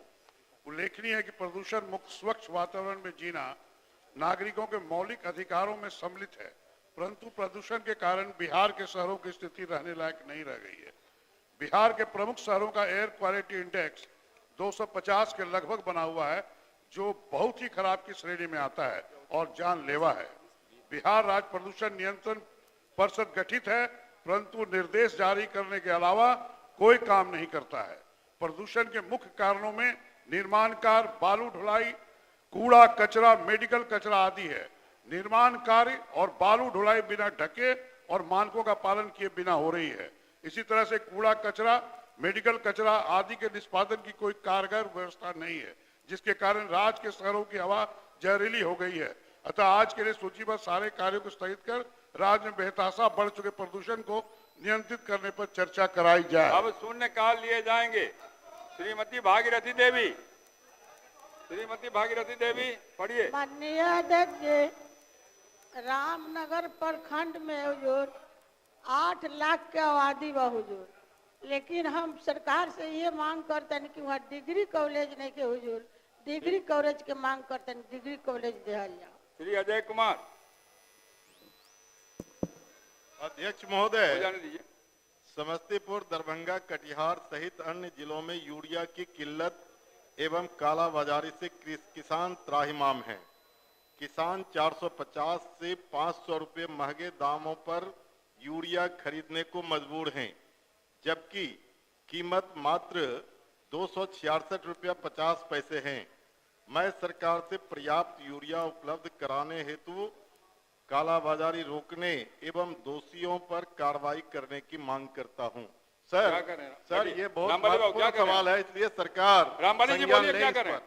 Speaker 14: उल्लेखनीय है कि प्रदूषण मुक्त स्वच्छ वातावरण में जीना नागरिकों के मौलिक अधिकारों में सम्मिलित है, परंतु प्रदूषण के कारण बिहार के शहरों की स्थिति रहने लायक नहीं रह गई है। बिहार के प्रमुख शहरों का एयर क्वालिटी इंडेक्स 250 के लगभग बना हुआ है, जो बहुत ही खराब की श्रेणी में आता है। और जानलेवा है। बिहार राज्य प्रदूषण नियंत्रण परिषद गठित है, परंतु निर्देश जारी करने के अलावा कोई काम नहीं करता है। प्रदूषण के मुख्य कारणों में निर्माण कार्य, बालू ढुलाई, कूड़ा कचरा, मेडिकल कचरा आदि है। निर्माण कार्य और बालू ढुलाई बिना ढके और मानकों का पालन किए बिना हो रही है। इसी तरह से कूड़ा कचरा, मेडिकल कचरा आदि के निष्पादन की कोई कारगर व्यवस्था नहीं है, जिसके कारण राज्य के शहरों की हवा जहरीली हो गई है। अतः आज के लिए सूचीबद्ध सारे कार्यों को स्थगित कर राज्य में बेतहाशा बढ़ चुके प्रदूषण को नियंत्रित करने पर चर्चा कराई जाए।
Speaker 1: अब शून्यकाल लिए जाएंगे। श्रीमती भागीरथी देवी, श्रीमती भागीरथी देवी पढ़िए।
Speaker 9: माननीय अध्यक्ष जी, रामनगर प्रखंड में हुजूर 8 लाख के आबादी बा हुजूर, लेकिन हम सरकार से ये मांग करते हैं कि वहाँ डिग्री कॉलेज नहीं के हुजूर, डिग्री कॉलेज के मांग करते हैं, डिग्री कॉलेज दिया जाए।
Speaker 1: श्री अजय कुमार।
Speaker 22: अध्यक्ष महोदय,
Speaker 1: जाने दीजिए।
Speaker 22: समस्तीपुर, दरभंगा, कटिहार सहित अन्य जिलों में यूरिया की किल्लत एवं कालाबाजारी से किसान त्राहिमाम हैं। किसान 450 से 500 रुपये महंगे दामों पर यूरिया खरीदने को मजबूर हैं, जबकि कीमत मात्र 266 रुपया 50 पैसे हैं। मैं सरकार से पर्याप्त यूरिया उपलब्ध कराने हेतु कालाबाजारी रोकने एवं दोषियों पर कार्रवाई करने की मांग करता हूं। सर, ये बहुत महत्वपूर्ण सवाल है, इसलिए सरकार
Speaker 1: रामबाली जी बोलिए, क्या करें?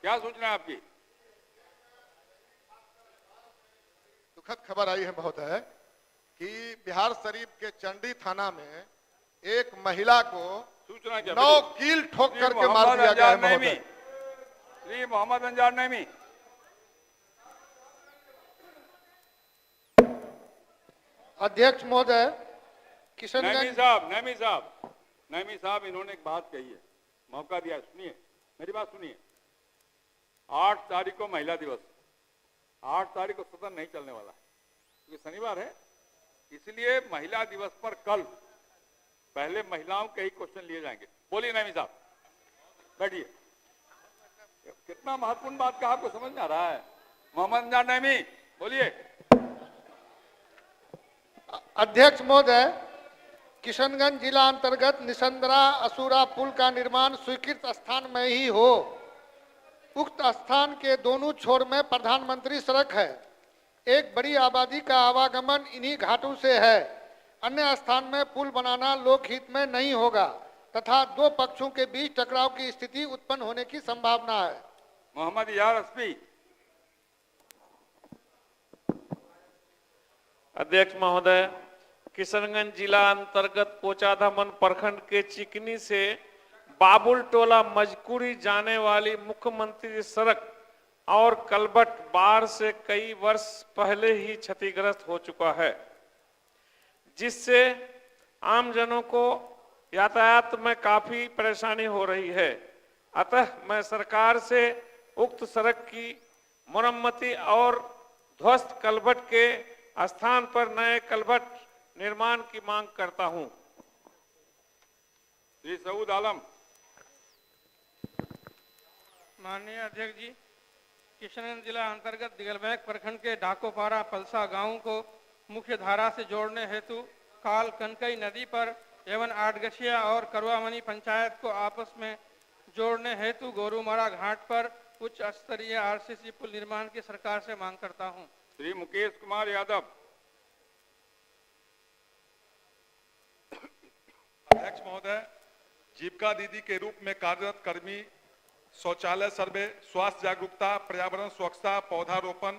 Speaker 1: क्या सूचना है आपकी?
Speaker 23: दुखद खबर आई है महोदय कि बिहार शरीफ के चंडी थाना में एक महिला को
Speaker 1: सूचना
Speaker 23: 9 कील ठोक करके मार दिया गया है महोदय।
Speaker 1: श्री मोहम्मद अंजार नईमी।
Speaker 23: अध्यक्ष महोदय,
Speaker 1: नईमी साहब इन्होंने एक बात कही है, मौका दिया, सुनिए मेरी बात सुनिए। 8 तारीख को महिला दिवस, 8 तारीख को सदन नहीं चलने वाला है क्योंकि शनिवार है, इसलिए महिला दिवस पर कल पहले महिलाओं के ही क्वेश्चन लिए जाएंगे। बोलिए नईमी साहब, बैठिए। कितना महत्वपूर्ण बात का आपको समझ में आ रहा है? मोहम्मद अंजार नईमी बोलिए।
Speaker 23: अध्यक्ष महोदय, किशनगंज जिला अंतर्गत निसंदरा असुरा पुल का निर्माण स्वीकृत स्थान में ही हो। उक्त स्थान के दोनों छोर में प्रधानमंत्री सड़क है। एक बड़ी आबादी का आवागमन इन्हीं घाटों से है। अन्य स्थान में पुल बनाना लोकहित में नहीं होगा तथा दो पक्षों के बीच टकराव की स्थिति उत्पन्न होने की संभावना है।
Speaker 1: मोहम्मद यार एसपी।
Speaker 24: अध्यक्ष महोदय, किशनगंज जिला अंतर्गत कोचाधामन प्रखंड के चिकनी से बाबुल टोला मजकुरी जाने वाली मुख्यमंत्री सड़क और कलबट बाढ़ से कई वर्ष पहले ही क्षतिग्रस्त हो चुका है, जिससे आमजनों को यातायात में काफी परेशानी हो रही है। अतः मैं सरकार से उक्त सड़क की मरम्मती और ध्वस्त कलबट के स्थान पर नए कलबट निर्माण की मांग करता हूं।
Speaker 1: श्री सऊद आलम।
Speaker 7: माननीय अध्यक्ष जी, किशनगंज जिला अंतर्गत दिगलबैग प्रखंड के डाकोपारा पलसा गांव को मुख्य धारा से जोड़ने हेतु काल कनकई नदी पर एवं आठगछिया और करवामनी पंचायत को आपस में जोड़ने हेतु गोरूमारा घाट पर उच्च स्तरीय आरसीसी पुल निर्माण की सरकार से मांग करता हूं।
Speaker 1: श्री मुकेश कुमार यादव।
Speaker 25: अध्यक्ष महोदय, जीविका दीदी के रूप में कार्यरत कर्मी शौचालय सर्वे, स्वास्थ्य जागरूकता, पर्यावरण स्वच्छता, पौधारोपण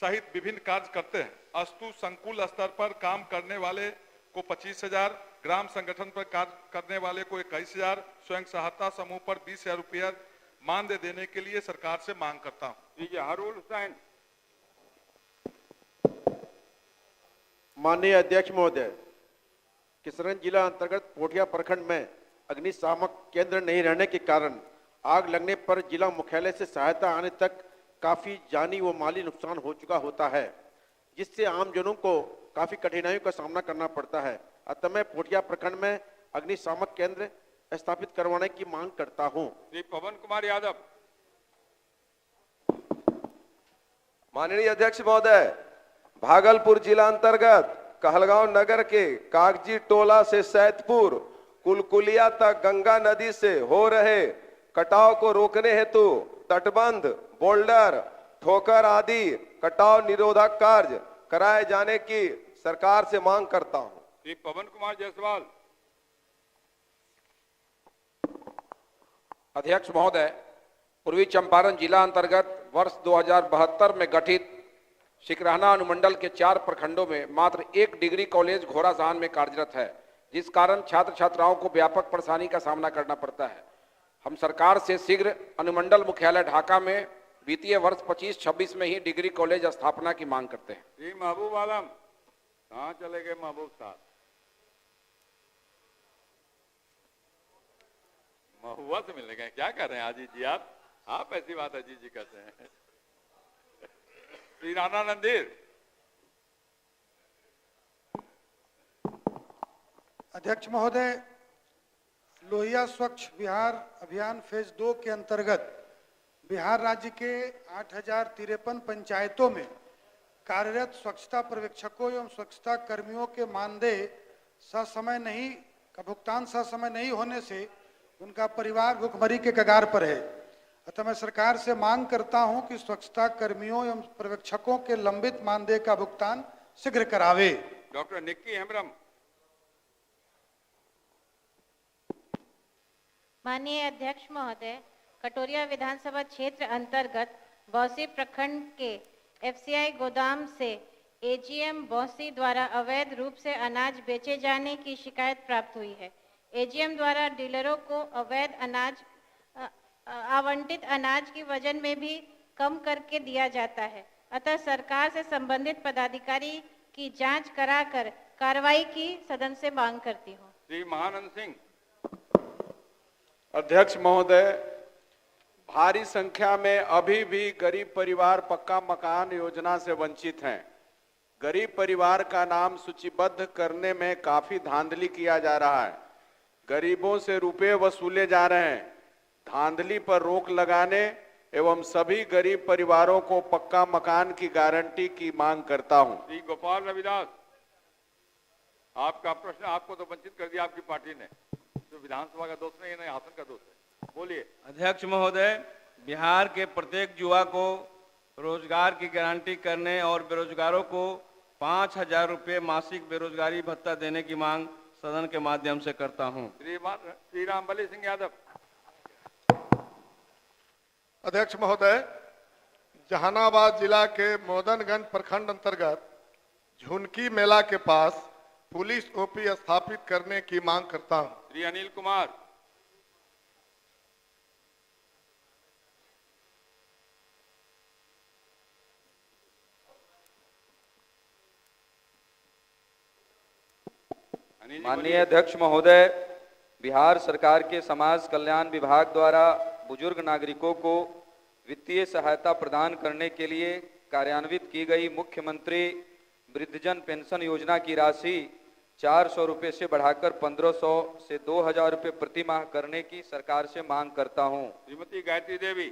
Speaker 25: सहित विभिन्न कार्य करते हैं। अस्तु संकुल स्तर पर काम करने वाले को 25,000, ग्राम संगठन पर कार्य करने वाले को 21,000, स्वयं सहायता समूह पर 20,000 रुपया मानदेय देने के लिए सरकार से मांग करता हूँ।
Speaker 1: हारून हुसैन।
Speaker 26: माननीय अध्यक्ष महोदय, किशनगंज जिला अंतर्गत पोठिया प्रखंड में अग्निशामक केंद्र नहीं रहने के कारण आग लगने पर जिला मुख्यालय से सहायता आने तक काफी जानी व माली नुकसान हो चुका होता है, जिससे आमजनों को काफी कठिनाइयों का सामना करना पड़ता है। अतः मैं पोठिया प्रखंड में अग्निशामक केंद्र स्थापित करवाने की मांग करता हूं।
Speaker 1: श्री पवन कुमार यादव।
Speaker 21: माननीय अध्यक्ष महोदय, भागलपुर जिला अंतर्गत कहलगांव नगर के कागजी टोला से सैदपुर कुलकुलिया तक गंगा नदी से हो रहे कटाव को रोकने हेतु तटबंध, बोल्डर, ठोकर आदि कटाव निरोधक कार्य कराए जाने की सरकार से मांग करता हूं।
Speaker 1: श्री पवन कुमार जायसवाल।
Speaker 3: अध्यक्ष महोदय, पूर्वी चंपारण जिला अंतर्गत वर्ष 2072 में गठित शिकराना अनुमंडल के 4 प्रखंडों में मात्र 1 डिग्री कॉलेज घोड़ासान में कार्यरत है, जिस कारण छात्र छात्राओं को व्यापक परेशानी का सामना करना पड़ता है। हम सरकार से शीघ्र अनुमंडल मुख्यालय ढाका में वित्तीय वर्ष 25-26 में ही डिग्री कॉलेज स्थापना की मांग करते हैं।
Speaker 1: श्री महबूब आलम, कहाँ चले गए महबूब साहब? महुआ से मिलने गए, क्या कर रहे हैं अजीत जी? आप ऐसी बात अजीत जी कहते हैं। श्री राणा नंदीर।
Speaker 23: अध्यक्ष महोदय, लोहिया स्वच्छ बिहार अभियान फेज 2 के अंतर्गत बिहार राज्य के 8053 पंचायतों में कार्यरत स्वच्छता पर्यवेक्षकों एवं स्वच्छता कर्मियों के मानदेय का भुगतान ससमय नहीं होने से उनका परिवार भुखमरी के कगार पर है। अतः मैं सरकार से मांग करता हूं कि स्वच्छता कर्मियों एवं पर्यवेक्षकों के लंबित मानदेय का भुगतान शीघ्र करावे।
Speaker 1: डॉक्टर निक्की हेम्ब्रम।
Speaker 11: माननीय अध्यक्ष महोदय, कटोरिया विधानसभा क्षेत्र अंतर्गत बौसी प्रखंड के एफसीआई गोदाम से एजीएम बौसी द्वारा अवैध रूप से अनाज बेचे जाने की शिकायत प्राप्त हुई है। एजीएम द्वारा डीलरों को अवैध अनाज आवंटित अनाज की वजन में भी कम करके दिया जाता है। अतः सरकार से संबंधित पदाधिकारी की जांच कराकर कार्रवाई की सदन से मांग करती हूँ।
Speaker 1: श्री महानंद सिंह।
Speaker 12: अध्यक्ष महोदय, भारी संख्या में अभी भी गरीब परिवार पक्का मकान योजना से वंचित हैं। गरीब परिवार का नाम सूचीबद्ध करने में काफी धांधली किया जा रहा है। गरीबों से रुपए वसूले जा रहे हैं। धांधली पर रोक लगाने एवं सभी गरीब परिवारों को पक्का मकान की गारंटी की मांग करता हूं।
Speaker 1: श्री गोपाल रविदास, आपका प्रश्न आपको तो वंचित कर दिया आपकी पार्टी ने, तो विधानसभा का दोष नहीं है, आसन का दोष है। बोलिए।
Speaker 13: अध्यक्ष महोदय, बिहार के प्रत्येक युवा को रोजगार की गारंटी करने और बेरोजगारों को 5,000 रुपये मासिक बेरोजगारी भत्ता देने की मांग सदन के माध्यम से करता हूं।
Speaker 1: श्री रामबली सिंह यादव।
Speaker 23: अध्यक्ष महोदय, जहानाबाद जिला के मोदनगंज प्रखंड अंतर्गत झुनकी मेला के पास पुलिस ओपी स्थापित करने की मांग करता हूं।
Speaker 1: श्री अनिल कुमार।
Speaker 16: माननीय अध्यक्ष महोदय, बिहार सरकार के समाज कल्याण विभाग द्वारा बुजुर्ग नागरिकों को वित्तीय सहायता प्रदान करने के लिए कार्यान्वित की गई मुख्यमंत्री वृद्धजन पेंशन योजना की राशि 400 रुपये से बढ़ाकर 1500 से 2000 रुपये प्रति माह करने की सरकार से मांग करता हूं।
Speaker 1: श्रीमती गायत्री देवी।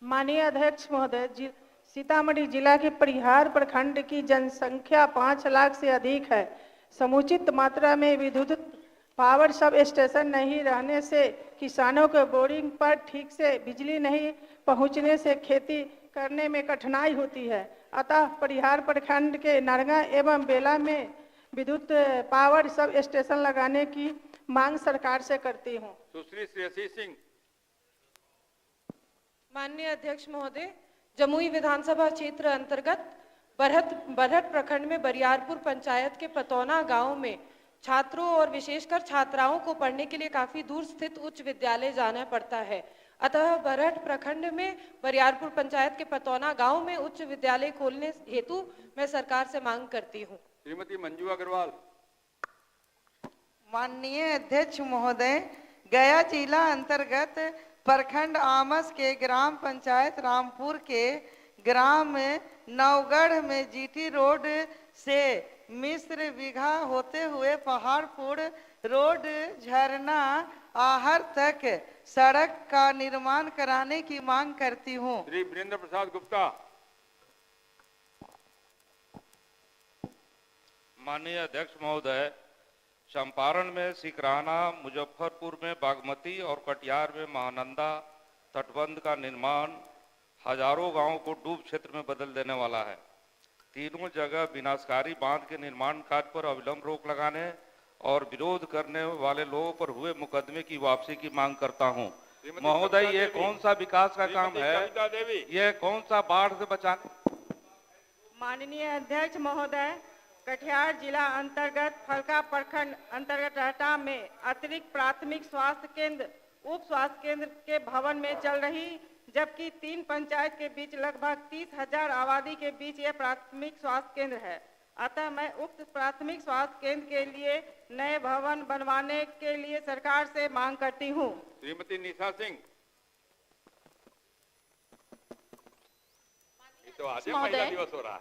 Speaker 9: माननीय अध्यक्ष महोदय, सीतामढ़ी जिला के परिहार प्रखंड की जनसंख्या 5 लाख से अधिक है। समुचित मात्रा में विद्युत पावर सब स्टेशन नहीं रहने से किसानों के बोरिंग पर ठीक से बिजली नहीं पहुंचने से खेती करने में कठिनाई होती है। अतः परिहार प्रखंड के नरगा एवं बेला में विद्युत पावर सब स्टेशन लगाने की मांग सरकार से करती हूं।
Speaker 1: सुश्री श्रेयसी सिंह।
Speaker 17: माननीय अध्यक्ष महोदय, जमुई विधानसभा क्षेत्र अंतर्गत बरहट प्रखंड में बरियारपुर पंचायत के पतौना गांव में छात्रों और विशेषकर छात्राओं को पढ़ने के लिए काफी दूर स्थित उच्च विद्यालय जाना पड़ता है। अतः बरहट प्रखंड में बरियारपुर पंचायत के पतौना गांव में उच्च विद्यालय खोलने हेतु मैं सरकार से मांग करती हूं।
Speaker 1: श्रीमती मंजू अग्रवाल।
Speaker 27: माननीय अध्यक्ष महोदय, गया जिला अंतर्गत प्रखंड आमस के ग्राम पंचायत रामपुर के ग्राम नवगढ़ में जीटी रोड से मिस्र बीघा होते हुए पहाड़पुर रोड झरना आहर तक सड़क का निर्माण कराने की मांग करती हूँ।
Speaker 1: श्री वीरेंद्र प्रसाद गुप्ता।
Speaker 2: माननीय अध्यक्ष महोदय, चंपारण में सिकराना, मुजफ्फरपुर में बागमती और कटिहार में महानंदा तटबंध का निर्माण हजारों गांवों को डूब क्षेत्र में बदल देने वाला है। तीनों जगह विनाशकारी बांध के निर्माण कार्य पर अविलंब रोक लगाने और विरोध करने वाले लोगों पर हुए मुकदमे की वापसी की मांग करता हूं। महोदय, ये कौन सा विकास का काम है? ये कौन सा बाढ़ से बचाने?
Speaker 10: माननीय अध्यक्ष महोदय, कटिहार जिला अंतर्गत फलका प्रखंड अंतर्गत रहटा में अतिरिक्त प्राथमिक स्वास्थ्य केंद्र, उप स्वास्थ्य केंद्र के भवन में चल रही, जबकि 3 पंचायत के बीच लगभग 30,000 आबादी के बीच यह प्राथमिक स्वास्थ्य केंद्र है। अतः मैं उक्त प्राथमिक स्वास्थ्य केंद्र के लिए नए भवन बनवाने के लिए सरकार से मांग करती हूँ।
Speaker 1: श्रीमती निशा सिंह। तो आज महिला दिवस हो रहा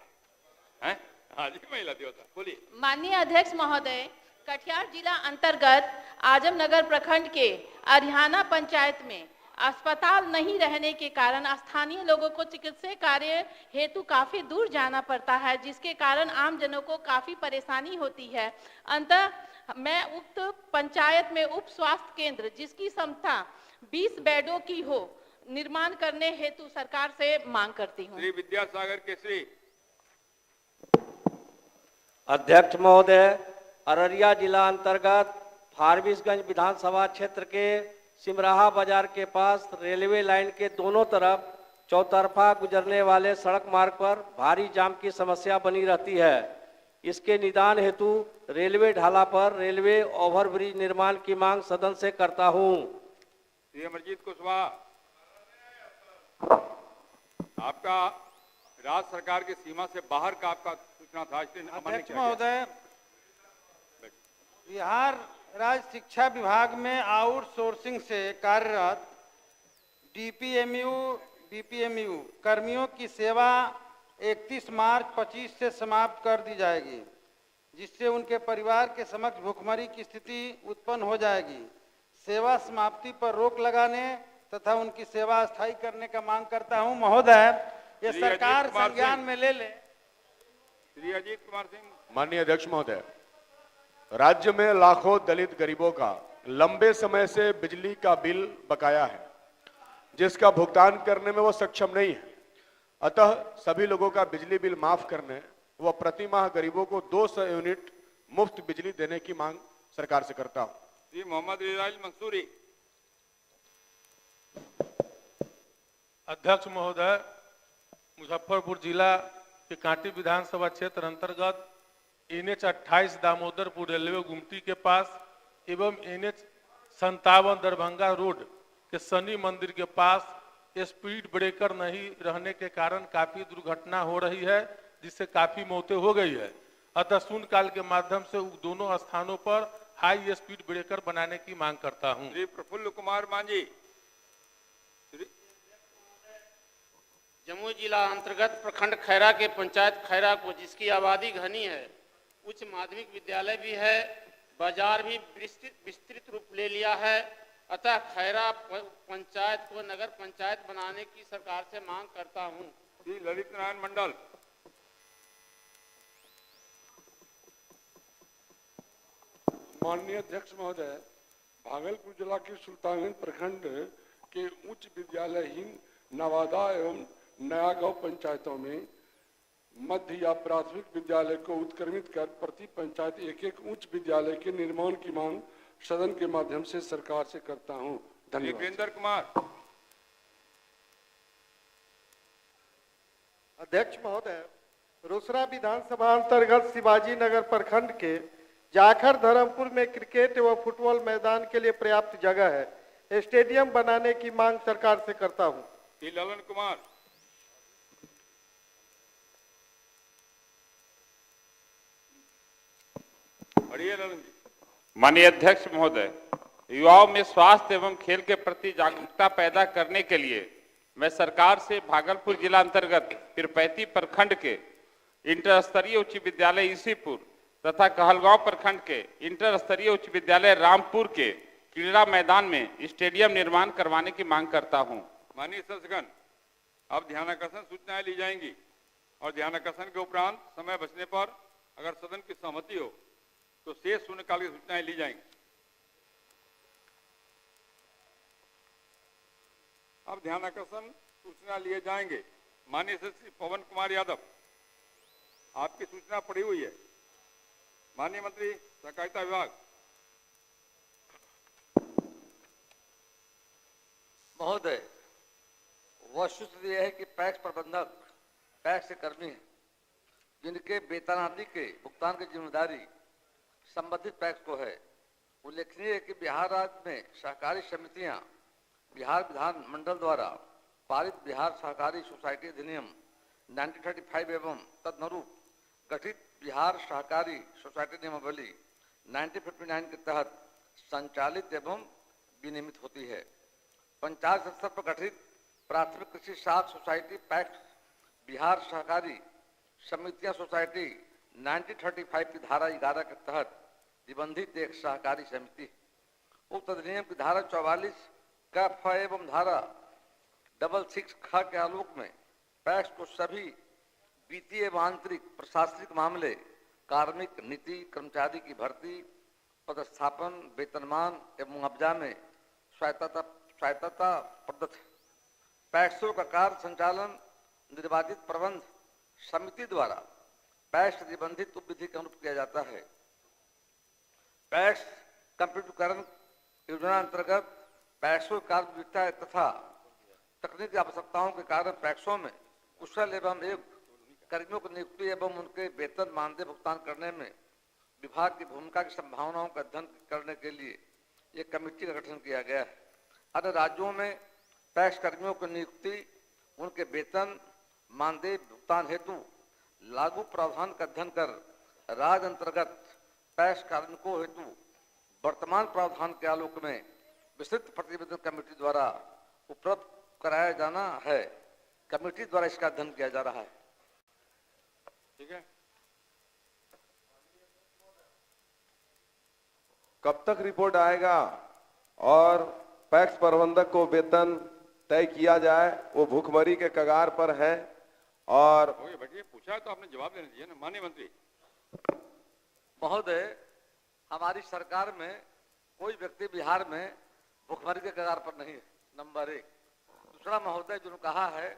Speaker 1: है, आज ही महिला दिवस है, बोलिए।
Speaker 5: माननीय अध्यक्ष महोदय, कटिहार जिला अंतर्गत आजमनगर प्रखंड के अरिहाना पंचायत में अस्पताल नहीं रहने के कारण स्थानीय लोगों को चिकित्सीय कार्य हेतु काफी दूर जाना पड़ता है, जिसके कारण आम जनों को काफी परेशानी होती है। अंतः मैं उक्त पंचायत में उप स्वास्थ्य केंद्र, जिसकी क्षमता 20 बेडों की हो, निर्माण करने हेतु सरकार से मांग करती हूँ।
Speaker 1: श्री विद्यासागर केसरी।
Speaker 6: अध्यक्ष महोदय, अररिया जिला अंतर्गत फारबिसगंज विधानसभा क्षेत्र के सिमराहा बाजार के पास रेलवे लाइन के दोनों तरफ चौतरफा गुजरने वाले सड़क मार्ग पर भारी जाम की समस्या बनी रहती है। इसके निदान हेतु रेलवे ढाला पर रेलवे ओवरब्रिज निर्माण की मांग सदन से करता हूं।
Speaker 1: श्री अमरजीत कुशवाहा। आपका राज्य सरकार की सीमा से बाहर का आपका सूचना था, इसलिए
Speaker 8: अध्यक्ष महोदय, बिहार राज्य शिक्षा विभाग में आउटसोर्सिंग से कार्यरत बीपीएमयू कर्मियों की सेवा 31 मार्च 25 से समाप्त कर दी जाएगी, जिससे उनके परिवार के समक्ष भुखमरी की स्थिति उत्पन्न हो जाएगी। सेवा समाप्ति पर रोक लगाने तथा उनकी सेवा स्थायी करने का मांग करता हूं। महोदय, ये सरकार संज्ञान में ले ले।
Speaker 1: श्री अजीत कुमार सिंह।
Speaker 12: माननीय अध्यक्ष महोदय, राज्य में लाखों दलित गरीबों का लंबे समय से बिजली का बिल बकाया है, जिसका भुगतान करने में वो सक्षम नहीं है। अतः सभी लोगों का बिजली बिल माफ करने व प्रति माह गरीबों को 200 यूनिट मुफ्त बिजली देने की मांग सरकार से करता हूं।
Speaker 1: श्री मोहम्मद रियाज मंसूरी।
Speaker 18: अध्यक्ष महोदय, मुजफ्फरपुर जिला के कांटी विधानसभा क्षेत्र अंतर्गत NH 28 दामोदरपुर रेलवे गुमटी के पास एवं NH 57 दरभंगा रोड के शनि मंदिर के पास स्पीड ब्रेकर नहीं रहने के कारण काफी दुर्घटना हो रही है, जिससे काफी मौतें हो गई है। अतः शून्यकाल के माध्यम से दोनों स्थानों पर हाई स्पीड ब्रेकर बनाने की मांग करता हूं।
Speaker 1: श्री प्रफुल्ल कुमार मांझी।
Speaker 19: जमुई जिला अंतर्गत प्रखंड खैरा के पंचायत खैरा को, जिसकी आबादी घनी है, उच्च माध्यमिक विद्यालय भी है, बाजार भी विस्तृत रूप ले लिया है, अतः खैरा पंचायत को नगर पंचायत बनाने की सरकार से मांग करता हूं।
Speaker 1: श्री ललित नारायण मंडल।
Speaker 20: माननीय अध्यक्ष महोदय, भागलपुर जिला के सुल्तानगंज प्रखंड के उच्च विद्यालयहीन नवादा एवं नया गांव पंचायतों में मध्य या प्राथमिक विद्यालय को उत्क्रमित कर प्रति पंचायत एक उच्च विद्यालय के निर्माण की मांग सदन के माध्यम से सरकार से करता हूं। धन्यवाद।
Speaker 1: वीरेंद्र कुमार।
Speaker 23: अध्यक्ष महोदय, रोसड़ा विधानसभा अंतर्गत शिवाजी नगर प्रखंड के जाखर धर्मपुर में क्रिकेट व फुटबॉल मैदान के लिए पर्याप्त जगह है, स्टेडियम बनाने की मांग सरकार से करता हूं।
Speaker 1: श्री ललन कुमार।
Speaker 28: माननीय अध्यक्ष महोदय, युवाओं में स्वास्थ्य एवं खेल के प्रति जागरूकता पैदा करने के लिए मैं सरकार से भागलपुर जिला अंतर्गत पीरपैती प्रखंड के इंटर स्तरीय उच्च विद्यालय ईसीपुर तथा कहलगांव प्रखंड के इंटर स्तरीय उच्च विद्यालय रामपुर के क्रीड़ा मैदान में स्टेडियम निर्माण करवाने की मांग करता हूं।
Speaker 1: माननीय सदस्यगण, अब ध्यानाकर्षण सूचनाएं ली जाएंगी और ध्यानाकर्षण के उपरांत समय बचने पर अगर सदन की सहमति हो तो शेष शून्यकाल की सूचनाएं ली जाएंगी। अब ध्यानाकर्षण सूचना लिए जाएंगे। माननीय सदस्य पवन कुमार यादव, आपकी सूचना पड़ी हुई है। माननीय मंत्री सहकारिता विभाग।
Speaker 4: महोदय, वस्तुस्थिति यह है कि पैक्स प्रबंधक पैक्स के कर्मी हैं जिनके वेतन आदि के भुगतान की जिम्मेदारी संबंधित पैक्स को है। उल्लेखनीय है कि बिहार राज्य में सहकारी समितियां बिहार विधान मंडल द्वारा पारित बिहार सहकारी सोसाइटी अधिनियम 1935 एवं तदनुरूप गठित बिहार सहकारी सोसाइटी नियमावली 1959 के तहत संचालित एवं विनियमित होती है। पंचायत स्तर पर गठित प्राथमिक कृषि साख सोसाइटी पैक्स बिहार सहकारी समितियां सोसाइटी 1935 की धारा 11 के तहत निबंधित एक सहकारी समिति। उक्त अधिनियम की धारा 44 का फ एवं धारा 66 ख के आलोक में पैक्स को सभी वित्तीय एवं आंतरिक प्रशासनिक मामले, कार्मिक नीति, कर्मचारी की भर्ती, पदस्थापन, वेतनमान एवं मुआवजा में स्वायत्तता प्रदत्त है। पैक्सों का कार्य संचालन निर्वाचित प्रबंध समिति द्वारा पैक्स निबंधित उपविधि के अनुरूप किया जाता है। पैक्स कंप्यूटरीकरण योजना अंतर्गत पैक्सों कार्य विविधता तथा तकनीकी आवश्यकताओं के कारण पैक्सों में कुशल एवं एक कर्मियों की नियुक्ति एवं उनके वेतन मानदेय भुगतान करने में विभाग की भूमिका की संभावनाओं का अध्ययन करने के लिए एक कमेटी का गठन किया गया है। अन्य राज्यों में पैक्स कर्मियों की नियुक्ति, उनके वेतन मानदेय भुगतान हेतु लागू प्रावधान का अध्ययन कर राज्य अंतर्गत पैक्स कार्मिकों हेतु वर्तमान प्रावधान के आलोक में विस्तृत प्रतिवेदन कमेटी द्वारा उपलब्ध कराया जाना है। कमेटी द्वारा इसका अध्ययन किया जा रहा है।
Speaker 1: ठीक है।
Speaker 21: कब तक रिपोर्ट आएगा और पैक्स प्रबंधक को वेतन तय किया जाए? वो भूखमरी के कगार पर है और
Speaker 1: बैठिए, पूछा है तो आपने जवाब देना चाहिए ना। माननीय मंत्री।
Speaker 4: महोदय, हमारी सरकार में कोई व्यक्ति बिहार में भूखमरी के कगार पर नहीं है, नंबर 1। दूसरा महोदय, जो कहा है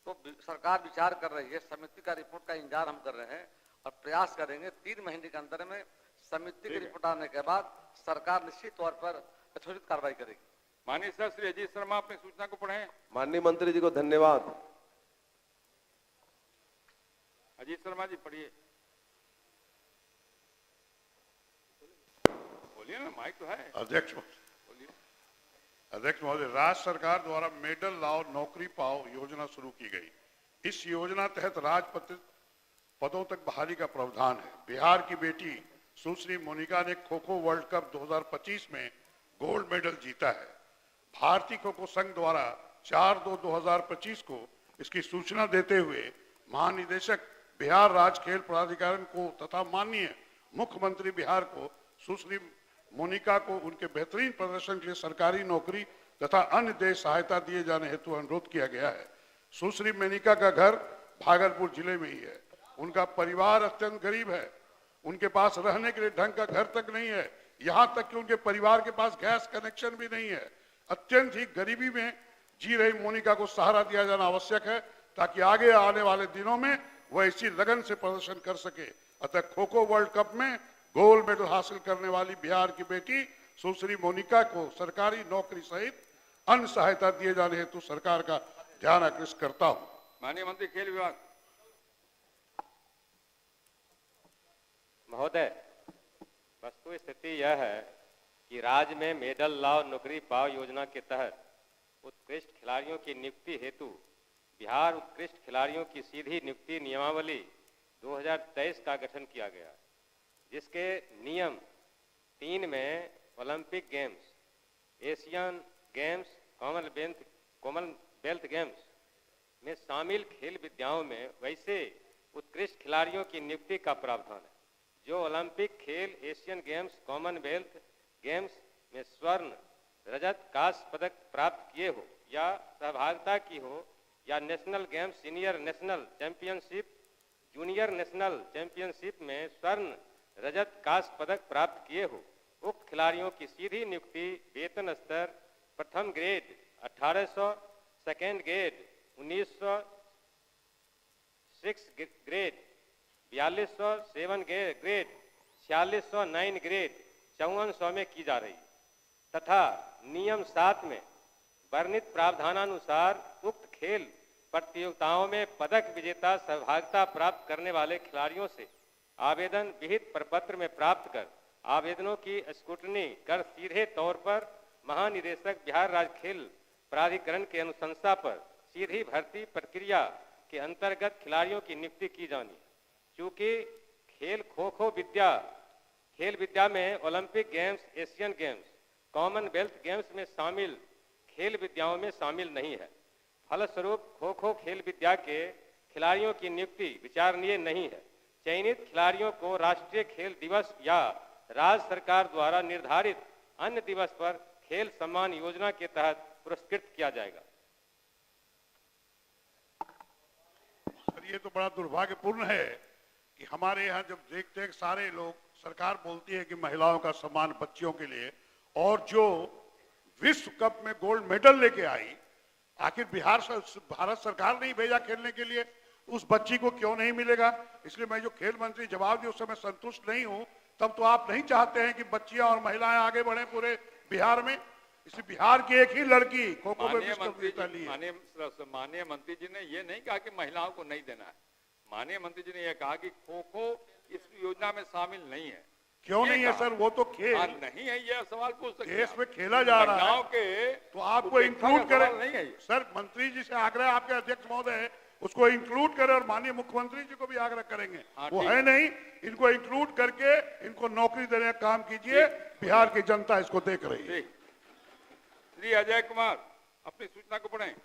Speaker 4: तो सरकार विचार कर रही है, समिति का रिपोर्ट का इंतजार हम कर रहे हैं और प्रयास करेंगे 3 महीने के अंदर में समिति की रिपोर्ट आने के बाद सरकार निश्चित तौर पर यथोचित कार्रवाई करेगी।
Speaker 1: माननीय सर श्री अजीत शर्मा, अपनी सूचना को पढ़ें।
Speaker 21: माननीय मंत्री जी को धन्यवाद।
Speaker 1: अजीत शर्मा जी पढ़िए। बोलिए ना, माइक तो है।
Speaker 7: अध्यक्ष महोदय, राज्य सरकार द्वारा मेडल लाओ नौकरी पाओ योजना शुरू की गई। इस योजना तहत राजपत्रित पदों तक बहाली का प्रावधान है। बिहार की बेटी सुश्री मोनिका ने खो खो वर्ल्ड कप 2025 में गोल्ड मेडल जीता है। भारतीय खो खो संघ द्वारा 4/2/2025 को इसकी सूचना देते हुए महानिदेशक बिहार राज्य खेल प्राधिकरण को तथा माननीय मुख्यमंत्री बिहार को सुश्री मोनिका को उनके बेहतरीन प्रदर्शन के लिए सरकारी नौकरी तथा अन्य देय सहायता दिए जाने हेतु अनुरोध किया गया है। सुश्री मोनिका का घर भागलपुर जिले में ही है। उनका परिवार अत्यंत गरीब है। उनके पास रहने के लिए ढंग का घर तक नहीं है। यहाँ तक कि उनके परिवार के पास गैस कनेक्शन भी नहीं है। अत्यंत ही गरीबी में जी रही मोनिका को सहारा दिया जाना आवश्यक है ताकि आगे आने वाले दिनों में वह इसी लगन से प्रदर्शन कर सके। अतः खो खो वर्ल्ड कप में गोल्ड मेडल हासिल करने वाली बिहार की बेटी सुश्री मोनिका को सरकारी नौकरी सहित अन्य सहायता दिए जाने हेतु सरकार का ध्यान आकृष्ट करता हूं।
Speaker 1: माननीय मंत्री खेल विभाग।
Speaker 14: महोदय, वस्तु स्थिति यह है कि राज्य में मेडल लाओ नौकरी पाओ योजना के तहत उत्कृष्ट खिलाड़ियों की नियुक्ति हेतु बिहार उत्कृष्ट खिलाड़ियों की सीधी नियुक्ति नियमावली 2023 का गठन किया गया, जिसके नियम 3 में Olympic games, Asian games, Commonwealth games में शामिल खेल विद्याओं में वैसे उत्कृष्ट खिलाड़ियों की नियुक्ति का प्रावधान है जो ओलंपिक खेल, एशियन गेम्स, कॉमनवेल्थ गेम्स में स्वर्ण, रजत, कांस्य पदक प्राप्त किए हो या सहभागिता की हो या national games, senior national championship, junior national championship में स्वर्ण, रजत, कांस्य पदक प्राप्त किए हो, उक्त खिलाड़ियों की सीधी नियुक्ति वेतन स्तर प्रथम grade 1800, second grade 1900, 6 grade 4200, 7 grade 4600, 9 grade 5400 में की जा रही तथा नियम 7 में वर्णित प्रावधानानुसार उक्त खेल प्रतियोगिताओं में पदक विजेता सहभागिता प्राप्त करने वाले खिलाड़ियों से आवेदन विहित प्रपत्र में प्राप्त कर आवेदनों की स्क्रूटनी कर सीधे तौर पर महानिदेशक बिहार राज्य खेल प्राधिकरण के अनुशंसा पर सीधी भर्ती प्रक्रिया के अंतर्गत खिलाड़ियों की नियुक्ति की जानी। चूंकि खेल खेल विद्या में Olympic games, Asian games, Commonwealth games में शामिल खेल विद्याओं में शामिल नहीं है, फलस्वरूप खो खो खेल विद्या के खिलाड़ियों की नियुक्ति विचारणीय नहीं है। चयनित खिलाड़ियों को राष्ट्रीय खेल दिवस या राज्य सरकार द्वारा निर्धारित अन्य दिवस पर खेल सम्मान योजना के तहत पुरस्कृत किया जाएगा।
Speaker 7: ये तो बड़ा दुर्भाग्यपूर्ण है कि हमारे यहाँ जब देखते हैं सारे लोग, सरकार बोलती है कि महिलाओं का सम्मान बच्चियों के लिए, और जो विश्व कप में गोल्ड मेडल लेके आई, आखिर भारत सरकार नहीं भेजा खेलने के लिए, उस बच्ची को क्यों नहीं मिलेगा? इसलिए मैं जो खेल मंत्री जवाब दिए उससे मैं संतुष्ट नहीं हूं। तब तो आप नहीं चाहते हैं कि बच्चियां और महिलाएं आगे बढ़े पूरे बिहार में। इसलिए बिहार की एक ही लड़की खो खो में विश्व कप जीता ली है।
Speaker 1: माननीय मंत्री जी ने ये नहीं कहा कि महिलाओं को नहीं देना है, माननीय मंत्री जी ने यह कहा कि खो खो इस योजना में शामिल नहीं है।
Speaker 7: क्यों नहीं है सर? वो तो खेल
Speaker 1: नहीं है, ये सवाल पूछ सकते हैं।
Speaker 7: देश में खेला जा रहा है
Speaker 1: के
Speaker 7: तो आपको इंक्लूड करें।
Speaker 1: नहीं है
Speaker 7: सर, मंत्री जी से आग्रह, आपके अध्यक्ष महोदय उसको इंक्लूड करें, और माननीय मुख्यमंत्री जी को भी आग्रह करेंगे। वो है नहीं, इनको इंक्लूड करके इनको नौकरी देने का काम कीजिए। बिहार की जनता इसको देख रही है।
Speaker 1: श्री अजय कुमार अपनी सूचना को पढ़ें।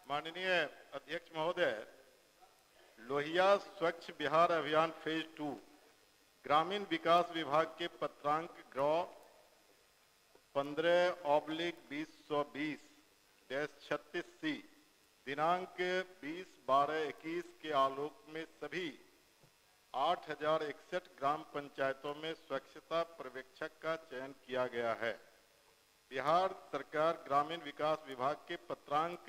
Speaker 3: माननीय अध्यक्ष महोदय, लोहिया स्वच्छ बिहार अभियान फेज 2 ग्रामीण विकास विभाग के पत्रांक ग्रह 15/2020-36C दिनांक 20/12-21 के आलोक में सभी 8061 ग्राम पंचायतों में स्वच्छता पर्यवेक्षक का चयन किया गया है। बिहार सरकार ग्रामीण विकास विभाग के पत्रांक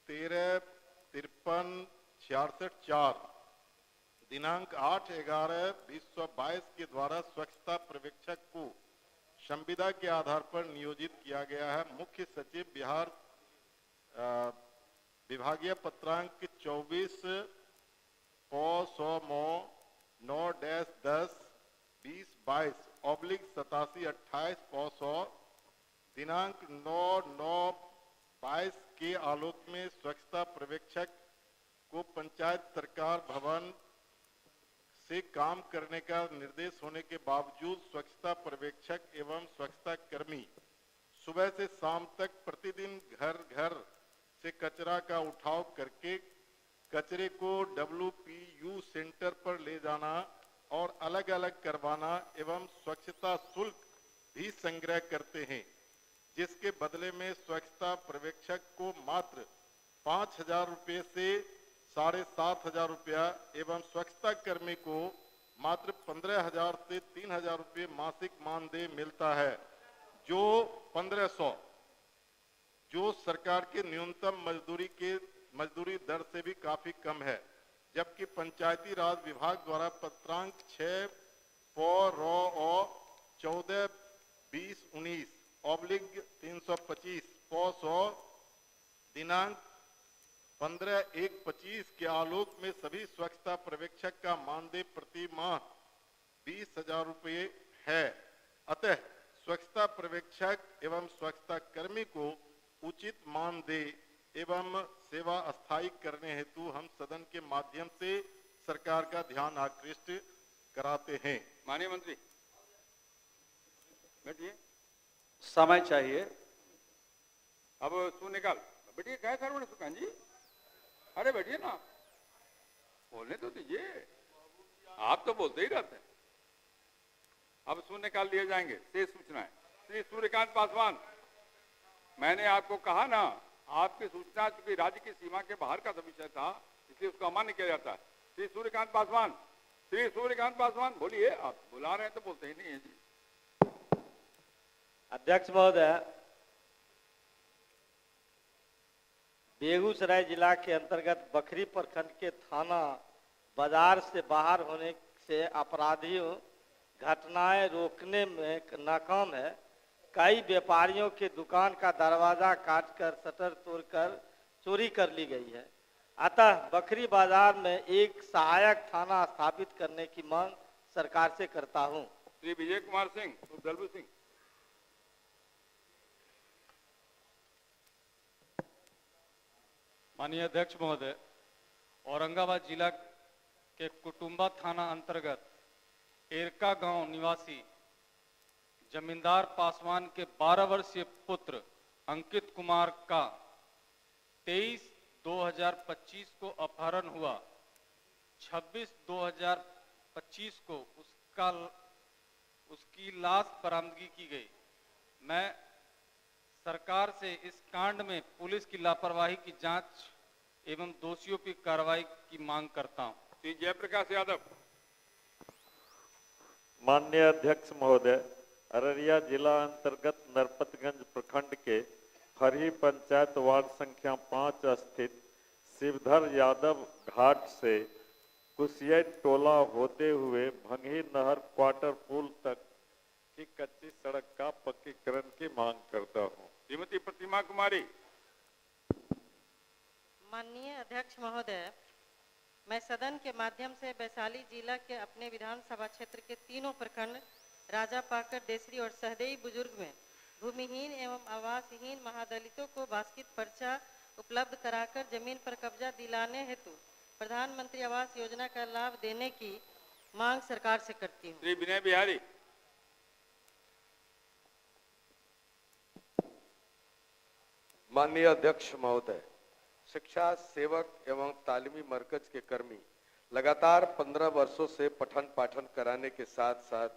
Speaker 3: 13-53-66-4 दिनांक 8/11-2022 के द्वारा स्वच्छता पर्यवेक्षक को संविदा के आधार पर नियोजित किया गया है। मुख्य सचिव बिहार विभागीय पत्रांक 24/9-10-2022/8728 दिनांक 9/9/22 के आलोक में स्वच्छता पर्यवेक्षक को पंचायत सरकार भवन से काम करने का निर्देश होने के बावजूद स्वच्छता पर्यवेक्षक एवं स्वच्छता कर्मी सुबह से शाम तक प्रतिदिन घर घर से कचरा का उठाव करके कचरे को WPU सेंटर पर ले जाना और अलग अलग करवाना एवं स्वच्छता शुल्क भी संग्रह करते हैं, जिसके बदले में स्वच्छता पर्यवेक्षक को मात्र 5,000 रुपये से 7,500 रुपया एवं स्वच्छता कर्मी को मात्र 15,000 से 3,000 रुपये मासिक मानदेय मिलता है, जो 1500 जो सरकार के न्यूनतम मजदूरी दर से भी काफी कम है। जबकि पंचायती राज विभाग द्वारा पत्रांक 6/14/2019/325 दिनांक 15/1/25 के आलोक में सभी स्वच्छता पर्यवेक्षक का मानदेय प्रति माह 20,000 रुपये है। अतः स्वच्छता पर्यवेक्षक एवं स्वच्छता कर्मी को उचित मानदेय एवं सेवा अस्थायी करने हेतु हम सदन के माध्यम से सरकार का ध्यान आकृष्ट कराते हैं।
Speaker 1: माननीय मंत्री बैठिए।
Speaker 6: समय चाहिए।
Speaker 1: अब तू निकाल बैठिए। क्या कर सुकान जी? अरे बैठिए ना, बोलने तो दीजिए, आप तो बोलते ही रहते हैं। अब शून्यकाल लिए जाएंगे। शेष सूचनाएं। श्री सूर्यकांत पासवान, मैंने आपको कहा ना, आपकी सूचना चूंकि राज्य की सीमा के बाहर का विषय था, इसलिए उसको अमान्य किया जाता है। श्री सूर्यकांत पासवान, श्री सूर्यकांत पासवान बोलिए। आप बुला रहे हैं तो बोलते ही नहीं है जी।
Speaker 6: अध्यक्ष महोदय, बेगूसराय जिला के अंतर्गत बखरी प्रखंड के थाना बाजार से बाहर होने से अपराधियों घटनाएं रोकने में नाकाम है। कई व्यापारियों के दुकान का दरवाजा काटकर शटर तोड़कर चोरी कर ली गई है। अतः बखरी बाजार में एक सहायक थाना स्थापित करने की मांग सरकार से करता हूं।
Speaker 1: श्री विजय कुमार सिंह उर्फ दलबू सिंह।
Speaker 11: माननीय अध्यक्ष महोदय, औरंगाबाद जिला के कुटुंबा थाना अंतर्गत एरका गांव निवासी जमींदार पासवान के 12 वर्षीय पुत्र अंकित कुमार का 23/2025 को अपहरण हुआ। 26/2025 को उसकी लाश बरामदगी की गई। मैं सरकार से इस कांड में पुलिस की लापरवाही की जांच एवं दोषियों की कार्रवाई की मांग करता हूं।
Speaker 1: श्री जयप्रकाश यादव।
Speaker 13: माननीय अध्यक्ष महोदय, अररिया जिला अंतर्गत नरपतगंज प्रखंड के फरही पंचायत वार्ड संख्या 5 स्थित शिवधर यादव घाट से कुसियट टोला होते हुए भंगी नहर क्वार्टर पुल तक की कच्ची सड़क का पक्कीकरण की मांग करता हूं।
Speaker 1: श्रीमती प्रतिमा कुमारी।
Speaker 15: माननीय अध्यक्ष महोदय, मैं सदन के माध्यम से वैशाली जिला के अपने विधानसभा क्षेत्र के तीनों प्रखंड राजापाकर, देसरी और सहदेई बुजुर्ग में भूमिहीन एवं आवासहीन महादलितों को वार्षिक पर्चा उपलब्ध कराकर जमीन पर कब्जा दिलाने हेतु प्रधानमंत्री आवास योजना का लाभ देने की मांग सरकार से करती हूँ।
Speaker 1: श्री विनय बिहारी।
Speaker 16: माननीय अध्यक्ष महोदय, शिक्षा सेवक एवं तालीमी मरकज के कर्मी लगातार 15 वर्षों से पठन पाठन कराने के साथ साथ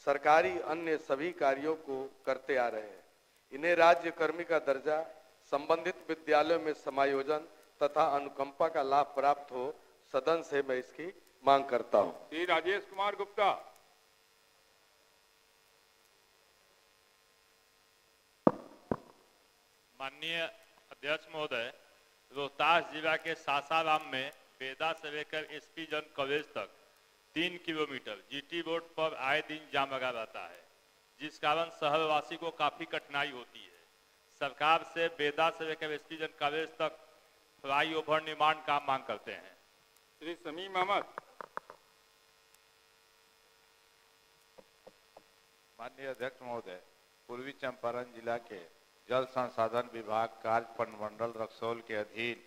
Speaker 16: सरकारी अन्य सभी कार्यों को करते आ रहे हैं। इन्हें राज्य कर्मी का दर्जा, संबंधित विद्यालयों में समायोजन तथा अनुकंपा का लाभ प्राप्त हो, सदन से मैं इसकी मांग करता हूं।
Speaker 1: श्री राजेश कुमार गुप्ता।
Speaker 22: माननीय अध्यक्ष महोदय, रोहतास जिला के सासाराम में बेदा से लेकर एसपी जन कॉलेज तक 3 किलोमीटर जीटी रोड पर आए दिन जाम लगा रहता है, जिस कारण शहरवासी को काफी कठिनाई होती है। सरकार से बेदा से लेकर एसपी जन कॉलेज तक फ्लाईओवर निर्माण का मांग करते हैं।
Speaker 1: श्री समीम अहमद।
Speaker 2: माननीय अध्यक्ष महोदय, पूर्वी चंपारण जिला के जल संसाधन विभाग कार्य मंडल रक्सौल के अधीन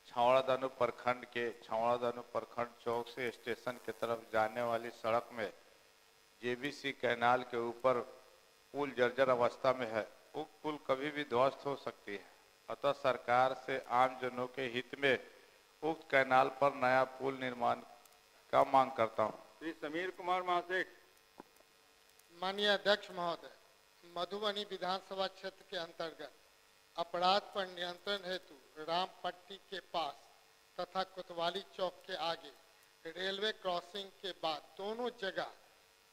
Speaker 2: छावड़ादानो प्रखंड के छावड़ादानो प्रखंड चौक से स्टेशन की तरफ जाने वाली सड़क में जेबीसी कैनाल के ऊपर पुल जर्जर अवस्था में है। उक्त पुल कभी भी ध्वस्त हो सकती है, अतः सरकार से आम जनों के हित में उक्त कैनाल पर नया पुल निर्माण का मांग करता हूँ।
Speaker 1: श्री समीर कुमार महासेठ।
Speaker 23: माननीय अध्यक्ष महोदय, मधुबनी विधानसभा क्षेत्र के अंतर्गत अपराध पर नियंत्रण हेतु रामपट्टी के पास तथा कोतवाली चौक के आगे रेलवे क्रॉसिंग के बाद दोनों जगह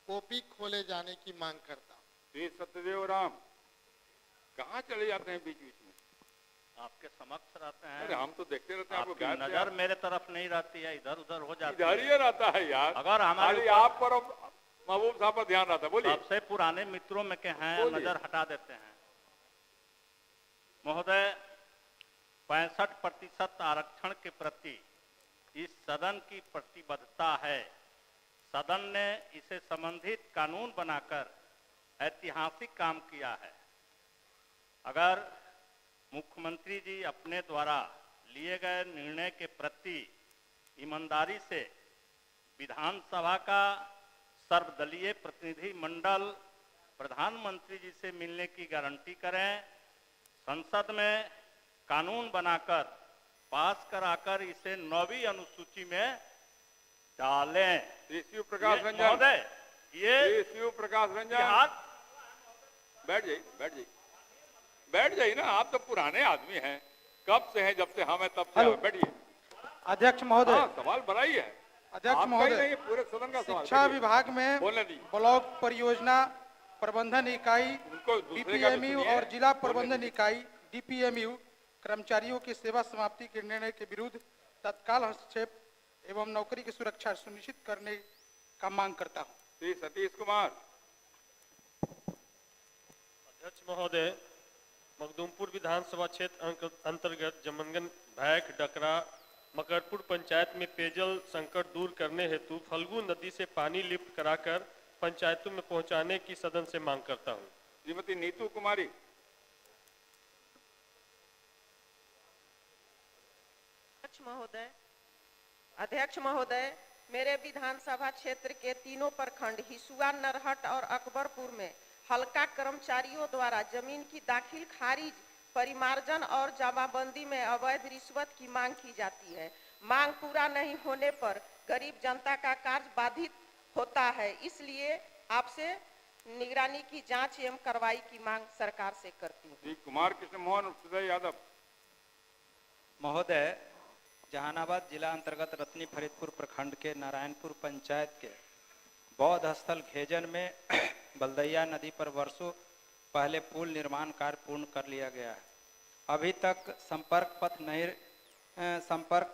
Speaker 23: ओपी खोले जाने की मांग करता हूँ।
Speaker 1: श्री सत्यदेव राम। कहाँ चले जाते हैं बीच बीच में?
Speaker 24: आपके समक्ष रहते हैं।
Speaker 1: अरे हम तो देखते रहते हैं,
Speaker 24: आपकी नजर मेरे तरफ नहीं रहती है, इधर उधर हो जाती
Speaker 1: है। इधर ही रहता है यार।
Speaker 24: अगर हमारे
Speaker 1: आप पर महबूब साहब पर ध्यान रहता है। बोलिए।
Speaker 24: सबसे पुराने मित्रों में के हैं, नजर हटा देते हैं। महोदय, 65% आरक्षण के प्रति इस सदन की प्रतिबद्धता है। सदन ने इसे संबंधित कानून बनाकर ऐतिहासिक काम किया है। अगर मुख्यमंत्री जी अपने द्वारा लिए गए निर्णय के प्रति ईमानदारी से विधानसभा का सर्वदलीय प्रतिनिधि मंडल प्रधानमंत्री जी से मिलने की गारंटी करें, संसद में कानून बनाकर पास कराकर इसे 9वीं अनुसूची में डालें।
Speaker 1: शिव प्रकाश रंजन।
Speaker 24: महोदय, ये
Speaker 1: शिव प्रकाश रंजन
Speaker 24: बिहार
Speaker 1: बैठ जाइए, बैठ जाइए, बैठ जाइए ना। आप तो पुराने आदमी हैं, कब से हैं, जब से हम हैं तब से हैं। बैठिए।
Speaker 23: अध्यक्ष महोदय,
Speaker 1: हाँ, सवाल बनाइए।
Speaker 23: अध्यक्ष
Speaker 1: आपका ही
Speaker 23: महोदय,
Speaker 1: नहीं, पूरे सदन का सवाल।
Speaker 23: शिक्षा
Speaker 1: बैठिए।
Speaker 23: विभाग में
Speaker 1: बोलने दीजिए।
Speaker 23: ब्लॉक परियोजना प्रबंधन इकाई
Speaker 1: दूसरे का भी
Speaker 23: डीपीएमयू
Speaker 1: सुनिए।
Speaker 23: और जिला प्रबंधन इकाई डीपीएमयू कर्मचारियों की सेवा समाप्ति के निर्णय के विरुद्ध तत्काल हस्तक्षेप एवं नौकरी की सुरक्षा सुनिश्चित करने का मांग करता हूं।
Speaker 1: श्री सतीश कुमार।
Speaker 5: अध्यक्ष महोदय, मखदूमपुर विधानसभा क्षेत्र अंतर्गत जमनगन भैक डकरा मकरपुर पंचायत में पेयजल संकट दूर करने हेतु फल्गु नदी से पानी लिफ्ट कराकर पंचायतों में पहुंचाने की सदन से मांग करता हूं।
Speaker 1: श्रीमती नीतू कुमारी।
Speaker 8: अध्यक्ष महोदय, मेरे विधानसभा क्षेत्र के तीनों प्रखंड हिसुआ, नरहट और अकबरपुर में हल्का कर्मचारियों द्वारा जमीन की दाखिल खारिज, परिमार्जन और जमाबंदी में अवैध रिश्वत की मांग की जाती है। मांग पूरा नहीं होने पर गरीब जनता का कार्य बाधित होता है, इसलिए आपसे निगरानी की जांच एवं कार्रवाई की मांग सरकार से करती हूँ।
Speaker 1: श्री कुमार कृष्ण मोहन उदय यादव।
Speaker 9: महोदय, जहानाबाद जिला अंतर्गत रत्नी फरीदपुर प्रखंड के नारायणपुर पंचायत के बौद्ध स्थल घेजन में बलदैया नदी पर वर्षों पहले पुल निर्माण कार्य पूर्ण कर लिया गया है। अभी तक संपर्क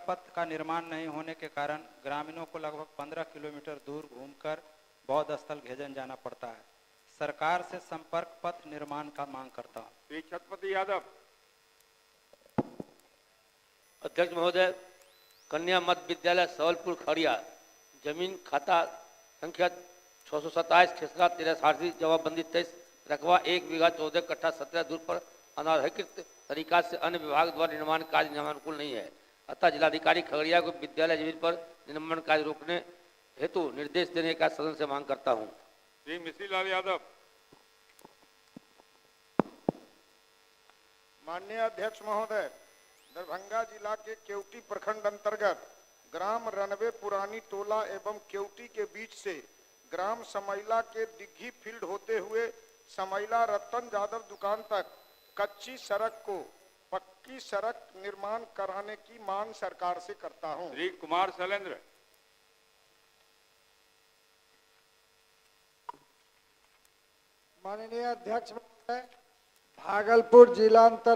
Speaker 9: पथ का निर्माण नहीं होने के कारण ग्रामीणों को लगभग 15 किलोमीटर दूर घूमकर बौद्ध स्थल घेजन जाना पड़ता है। सरकार से संपर्क पथ निर्माण का मांग करता हूँ।
Speaker 1: श्री छत्रपति यादव।
Speaker 10: अध्यक्ष महोदय, कन्या मध्य विद्यालय सवलपुर खड़िया जमीन खाता संख्या 627 खेसरा 63 जवाबबंदी 23 रकबा 1 बीघा 14 कट्ठा 17 दूर पर अनाधिकृत तरीका से अन्य विभाग द्वारा निर्माण कार्य नियमानुकूल नहीं है, अतः जिलाधिकारी खगड़िया को विद्यालय जमीन पर निर्माण कार्य रोकने हेतु निर्देश देने का सदन से मांग करता हूँ।
Speaker 1: श्री मिश्रीलाल यादव।
Speaker 23: माननीय अध्यक्ष महोदय, दरभंगा जिला के केवटी प्रखंड अंतर्गत ग्राम रनवे पुरानी टोला एवं केवटी के बीच से ग्राम समैला के दिग्घी फील्ड होते हुए समैला रतन यादव दुकान तक कच्ची सड़क को पक्की सड़क निर्माण कराने की मांग सरकार से करता हूं।
Speaker 1: श्री कुमार शैलेंद्र।
Speaker 23: माननीय अध्यक्ष महोदय, भागलपुर जिला